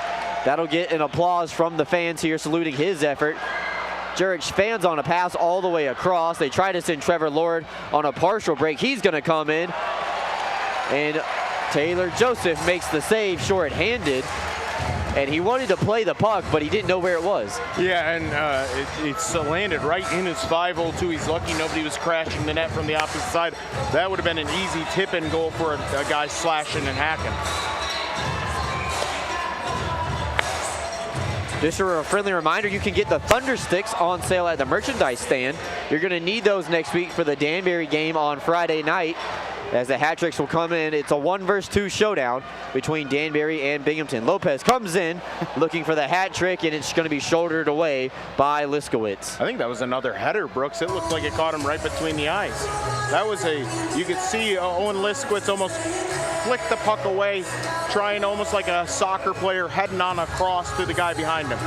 That'll get an applause from the fans here saluting his effort. Jurich fans on a pass all the way across. They try to send Trevor Lord on a partial break. He's going to come in. And Taylor Joseph makes the save short-handed. And he wanted to play the puck, but he didn't know where it was. Yeah, and it's landed right in his 5-0-2. He's lucky nobody was crashing the net from the opposite side. That would have been an easy tip-in goal for a guy slashing and hacking. Just a friendly reminder, you can get the Thunder Sticks on sale at the merchandise stand. You're going to need those next week for the Danbury game on Friday night. As the hat tricks will come in, it's a 1-versus-2 showdown between Danbury and Binghamton. Lopez comes in looking for the hat trick, and it's going to be shouldered away by Liskowitz. I think that was another header, Brooks. It looked like it caught him right between the eyes. That was you could see Owen Liskowitz almost flick the puck away, trying almost like a soccer player heading on a cross to the guy behind him.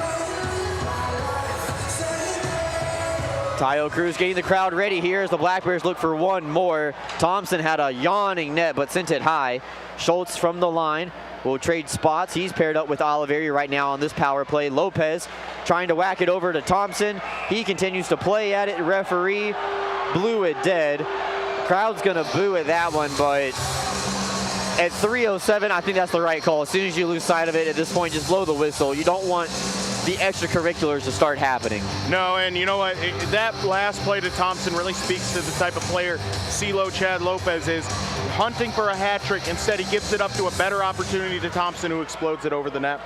Tayo Cruz getting the crowd ready here as the Black Bears look for one more. Thompson had a yawning net but sent it high. Schultz from the line will trade spots. He's paired up with Oliveri right now on this power play. Lopez trying to whack it over to Thompson. He continues to play at it. Referee blew it dead. Crowd's gonna boo at that one, but at 3:07, I think that's the right call. As soon as you lose sight of it at this point, just blow the whistle. You don't want the extracurriculars to start happening. No, and you know what? That last play to Thompson really speaks to the type of player CeeLo Chad Lopez is. Hunting for a hat trick. Instead, he gives it up to a better opportunity to Thompson, who explodes it over the net.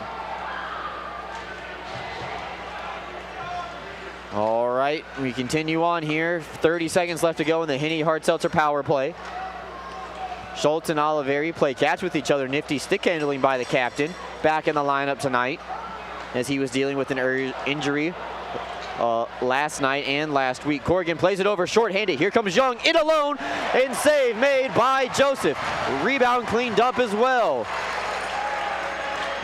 All right, we continue on here. 30 seconds left to go in the Henny Hart-Seltzer power play. Schultz and Oliveri play catch with each other. Nifty stick handling by the captain. Back in the lineup tonight. as he was dealing with an injury last night and last week. Corrigan plays it over shorthanded. Here comes Young in alone, and save made by Joseph. Rebound cleaned up as well.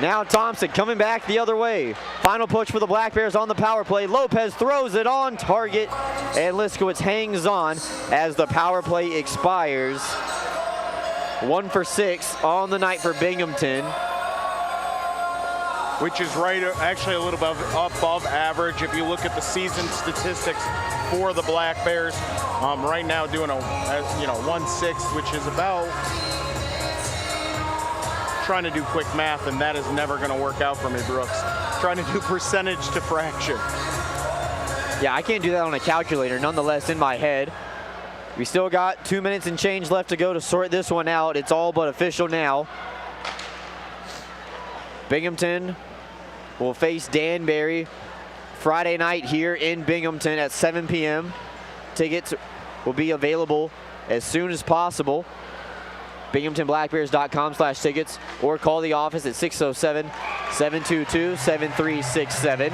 Now Thompson coming back the other way. Final push for the Black Bears on the power play. Lopez throws it on target, and Liskowitz hangs on as the power play expires. 1 for 6 on the night for Binghamton. Which is actually a little above average if you look at the season statistics for the Black Bears. Right now doing a 1/6, which is about, trying to do quick math, and that is never going to work out for me, Brooks. Trying to do percentage to fraction. Yeah, I can't do that on a calculator. Nonetheless, in my head, we still got 2 minutes and change left to go to sort this one out. It's all but official now. Binghamton will face Danbury Friday night here in Binghamton at 7 p.m. Tickets will be available as soon as possible. BinghamtonBlackBears.com/tickets, or call the office at 607-722-7367.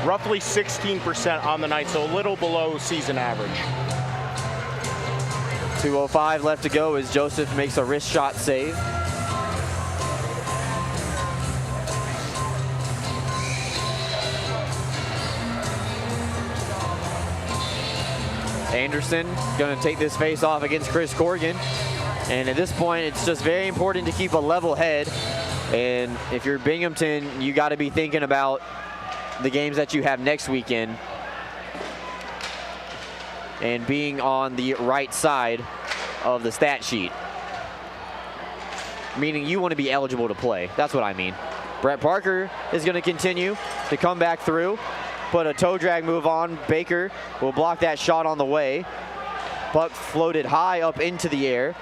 Roughly 16% on the night, so a little below season average. 2:05 left to go as Joseph makes a wrist shot save. Anderson going to take this face off against Chris Corrigan. And at this point, it's just very important to keep a level head. And if you're Binghamton, you got to be thinking about the games that you have next weekend and being on the right side of the stat sheet. Meaning you want to be eligible to play. That's what I mean. Brett Parker is going to continue to come back through. Put a toe drag move on. Baker will block that shot on the way. Puck floated high up into the air.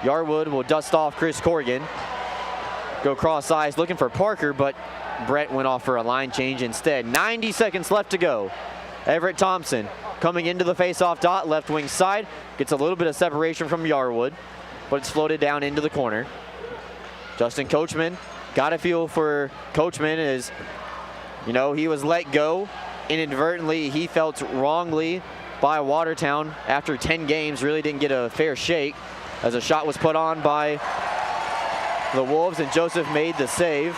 Yarwood will dust off Chris Corrigan. Go cross eyes looking for Parker, but Brett went off for a line change instead. 90 seconds left to go. Everett Thompson coming into the face-off dot, left wing side. Gets a little bit of separation from Yarwood, but it's floated down into the corner. Justin Coachman, got a feel for Coachman as, he was let go inadvertently. He felt wrongly by Watertown after 10 games, really didn't get a fair shake as a shot was put on by the Wolves, and Joseph made the save.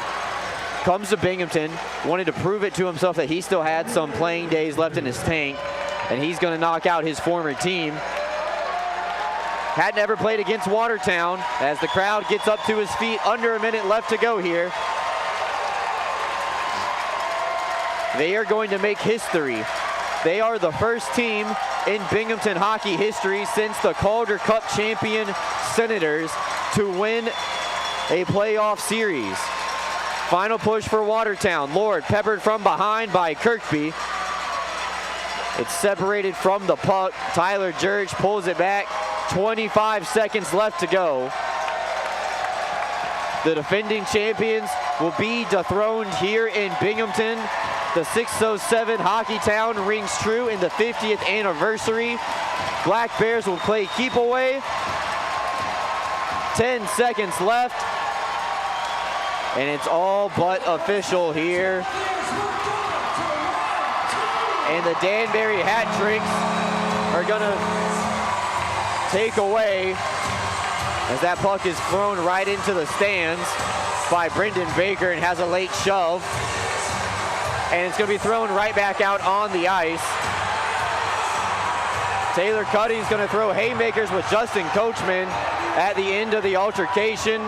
Comes to Binghamton, wanted to prove it to himself that he still had some playing days left in his tank, and he's going to knock out his former team. Hadn't ever played against Watertown as the crowd gets up to his feet. Under a minute left to go here. They are going to make history. They are the first team in Binghamton hockey history since the Calder Cup champion Senators to win a playoff series. Final push for Watertown. Lord peppered from behind by Kirkby. It's separated from the puck. Tyler Jurich pulls it back. 25 seconds left to go. The defending champions will be dethroned here in Binghamton. The 607 Hockey Town rings true in the 50th anniversary. Black Bears will play keep away. 10 seconds left. And it's all but official here. And the Danbury hat tricks are gonna take away as that puck is thrown right into the stands by Brendan Baker and has a late shove. And it's going to be thrown right back out on the ice. Taylor Cutting's going to throw haymakers with Justin Coachman at the end of the altercation.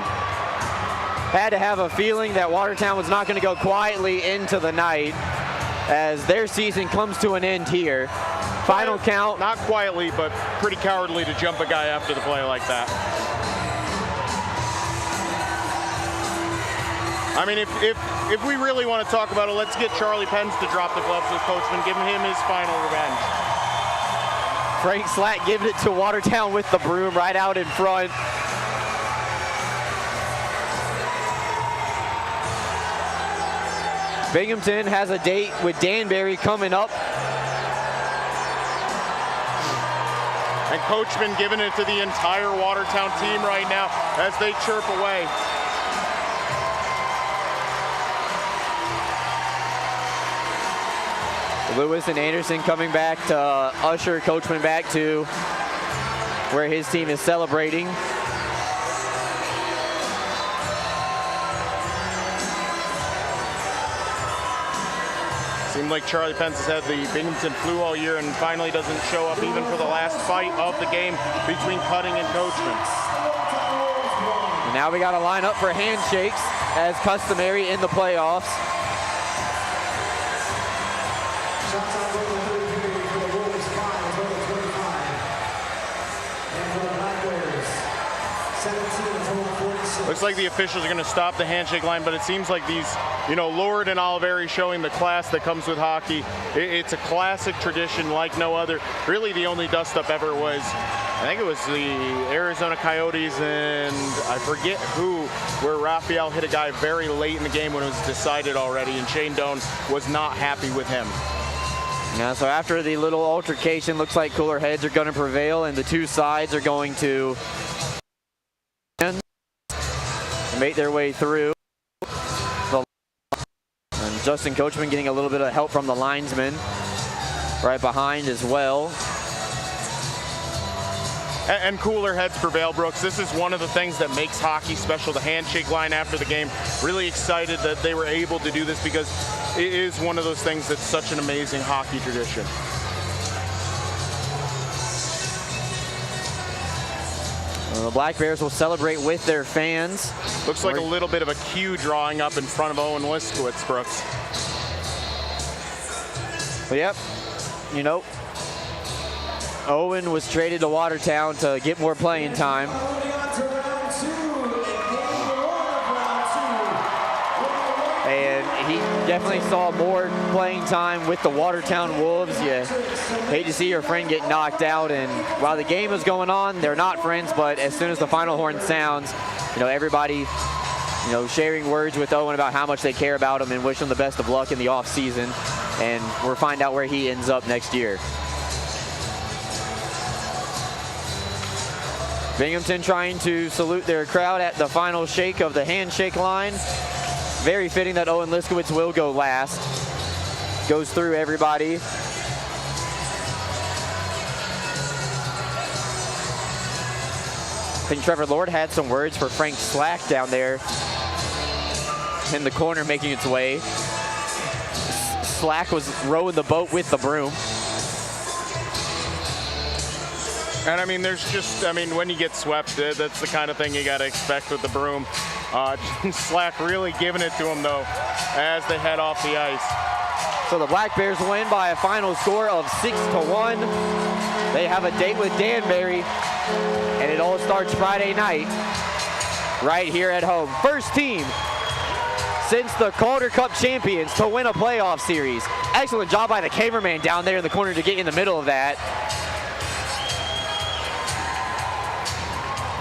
Had to have a feeling that Watertown was not going to go quietly into the night as their season comes to an end here. Final count. Not quietly, but pretty cowardly to jump a guy after the play like that. I mean, if we really want to talk about it, let's get Charlie Pence to drop the gloves with Coachman, giving him his final revenge. Frank Slack giving it to Watertown with the broom right out in front. Binghamton has a date with Danbury coming up. And Coachman giving it to the entire Watertown team right now as they chirp away. Lewis and Anderson coming back to usher Coachman back to where his team is celebrating. Seemed like Charlie Pence has had the Binghamton flu all year and finally doesn't show up even for the last fight of the game between Cutting and Coachman. And now we got to line up for handshakes as customary in the playoffs. Looks like the officials are going to stop the handshake line, but it seems like these, Lord and Oliveri showing the class that comes with hockey. It's a classic tradition like no other. Really, the only dust-up ever was, I think it was the Arizona Coyotes and I forget who, where Raphael hit a guy very late in the game when it was decided already, and Shane Doan was not happy with him. Yeah, so after the little altercation, looks like cooler heads are going to prevail, and the two sides are going to make their way through. And Justin Coachman getting a little bit of help from the linesman right behind as well. And cooler heads prevail, Brooks. This is one of the things that makes hockey special. The handshake line after the game. Really excited that they were able to do this because it is one of those things that's such an amazing hockey tradition. The Black Bears will celebrate with their fans. Looks like a little bit of a cue drawing up in front of Owen Liskowitz, Brooks. But yep, Owen was traded to Watertown to get more playing time. And he definitely saw more playing time with the Watertown Wolves. You hate to see your friend get knocked out, and while the game is going on, they're not friends, but as soon as the final horn sounds, everybody, sharing words with Owen about how much they care about him and wish him the best of luck in the off season, and we'll find out where he ends up next year. Binghamton trying to salute their crowd at the final shake of the handshake line. Very fitting that Owen Liskowitz will go last. Goes through everybody. I think Trevor Lord had some words for Frank Slack down there in the corner making its way. Slack was rowing the boat with the broom. And there's just, when you get swept, that's the kind of thing you got to expect with the broom. Slack really giving it to him, though, as they head off the ice. So the Black Bears win by a final score of 6-1. They have a date with Danbury, and it all starts Friday night right here at home. First team since the Calder Cup champions to win a playoff series. Excellent job by the cameraman down there in the corner to get in the middle of that.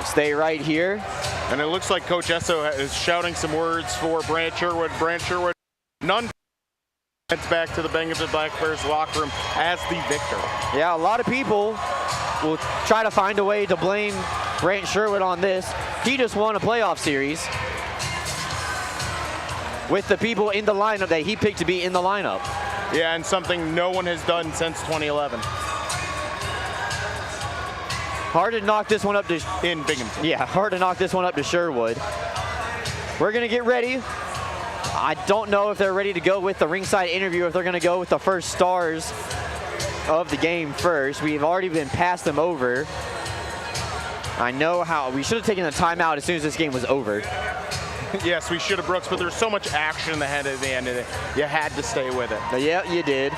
Stay right here. And it looks like Coach Esso is shouting some words for Brant Sherwood. Brant Sherwood, none back to the Binghamton Black Bears locker room as the victor. Yeah, a lot of people will try to find a way to blame Brant Sherwood on this. He just won a playoff series with the people in the lineup that he picked to be in the lineup. Yeah, and something no one has done since 2011. Hard to knock this one up to in Binghamton. Yeah, hard to knock this one up to Sherwood. We're gonna get ready. I don't know if they're ready to go with the ringside interview, if they're gonna go with the first stars of the game first. We've already been passed them over. I know how we should have taken a timeout as soon as this game was over. Yes, we should have, Brooks, but there's so much action in the head at the end of it. You had to stay with it. But yeah, you did.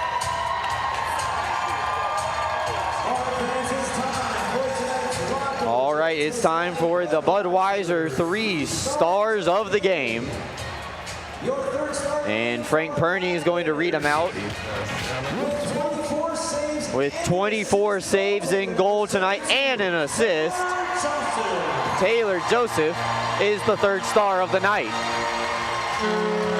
All right, it's time for the Budweiser 3 stars of the game. And Frank Perney is going to read them out. With 24 saves in goal tonight and an assist, Taylor Joseph is the third star of the night.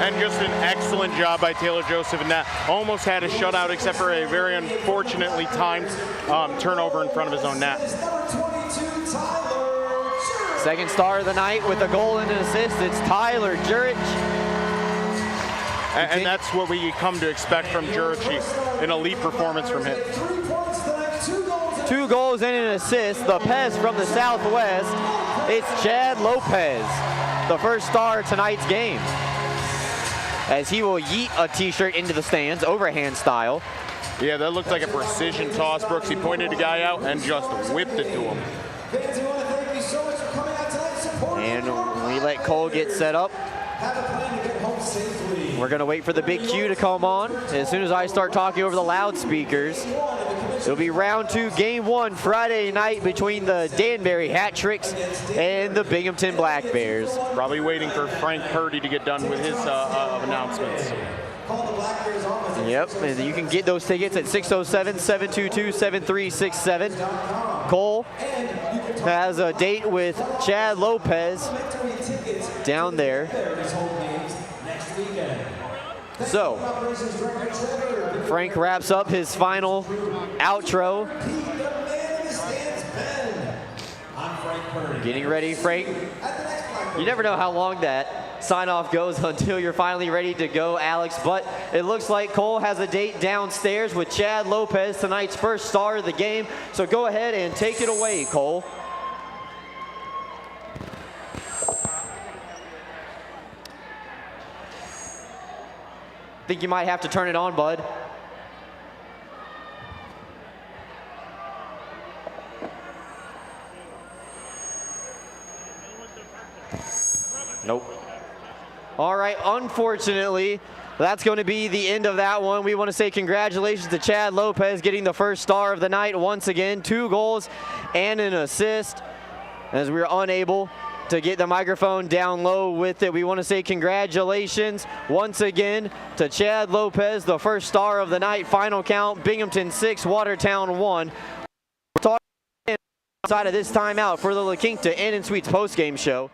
And just an excellent job by Taylor Joseph, and that almost had a shutout except for a very unfortunately timed turnover in front of his own net. Second star of the night with a goal and an assist, it's Tyler Jurich. And that's what we come to expect from Jurci, an elite performance from him. 2 goals and an assist. The Pez from the Southwest. It's Chad Lopez, the first star of tonight's game, as he will yeet a t-shirt into the stands, overhand style. Yeah, that looked like a precision toss, Brooks. He pointed a guy out and just whipped it to him. Fans, we want to thank you so much for coming out tonight supporting. And we let Cole get set up. Have a plan to get home safely. We're gonna wait for the big cue to come on. As soon as I start talking over the loudspeakers, it'll be round 2, game 1, Friday night between the Danbury Hat Tricks and the Binghamton Black Bears. Probably waiting for Frank Purdy to get done with his announcements. Yep, and you can get those tickets at 607-722-7367. Cole has a date with Chad Lopez down there. So, Frank wraps up his final outro. Getting ready, Frank. You never know how long that sign-off goes until you're finally ready to go, Alex, but it looks like Cole has a date downstairs with Chad Lopez, tonight's first star of the game. So go ahead and take it away, Cole. Think you might have to turn it on, bud. Nope. All right, unfortunately, that's going to be the end of that one. We want to say congratulations to Chad Lopez getting the first star of the night once again. 2 goals and an assist, as we were unable to get the microphone down low with it. We want to say congratulations once again to Chad Lopez, the first star of the night. Final count, Binghamton 6, Watertown 1. We're talking outside of this timeout for the La Quinta Inn and Suites postgame show.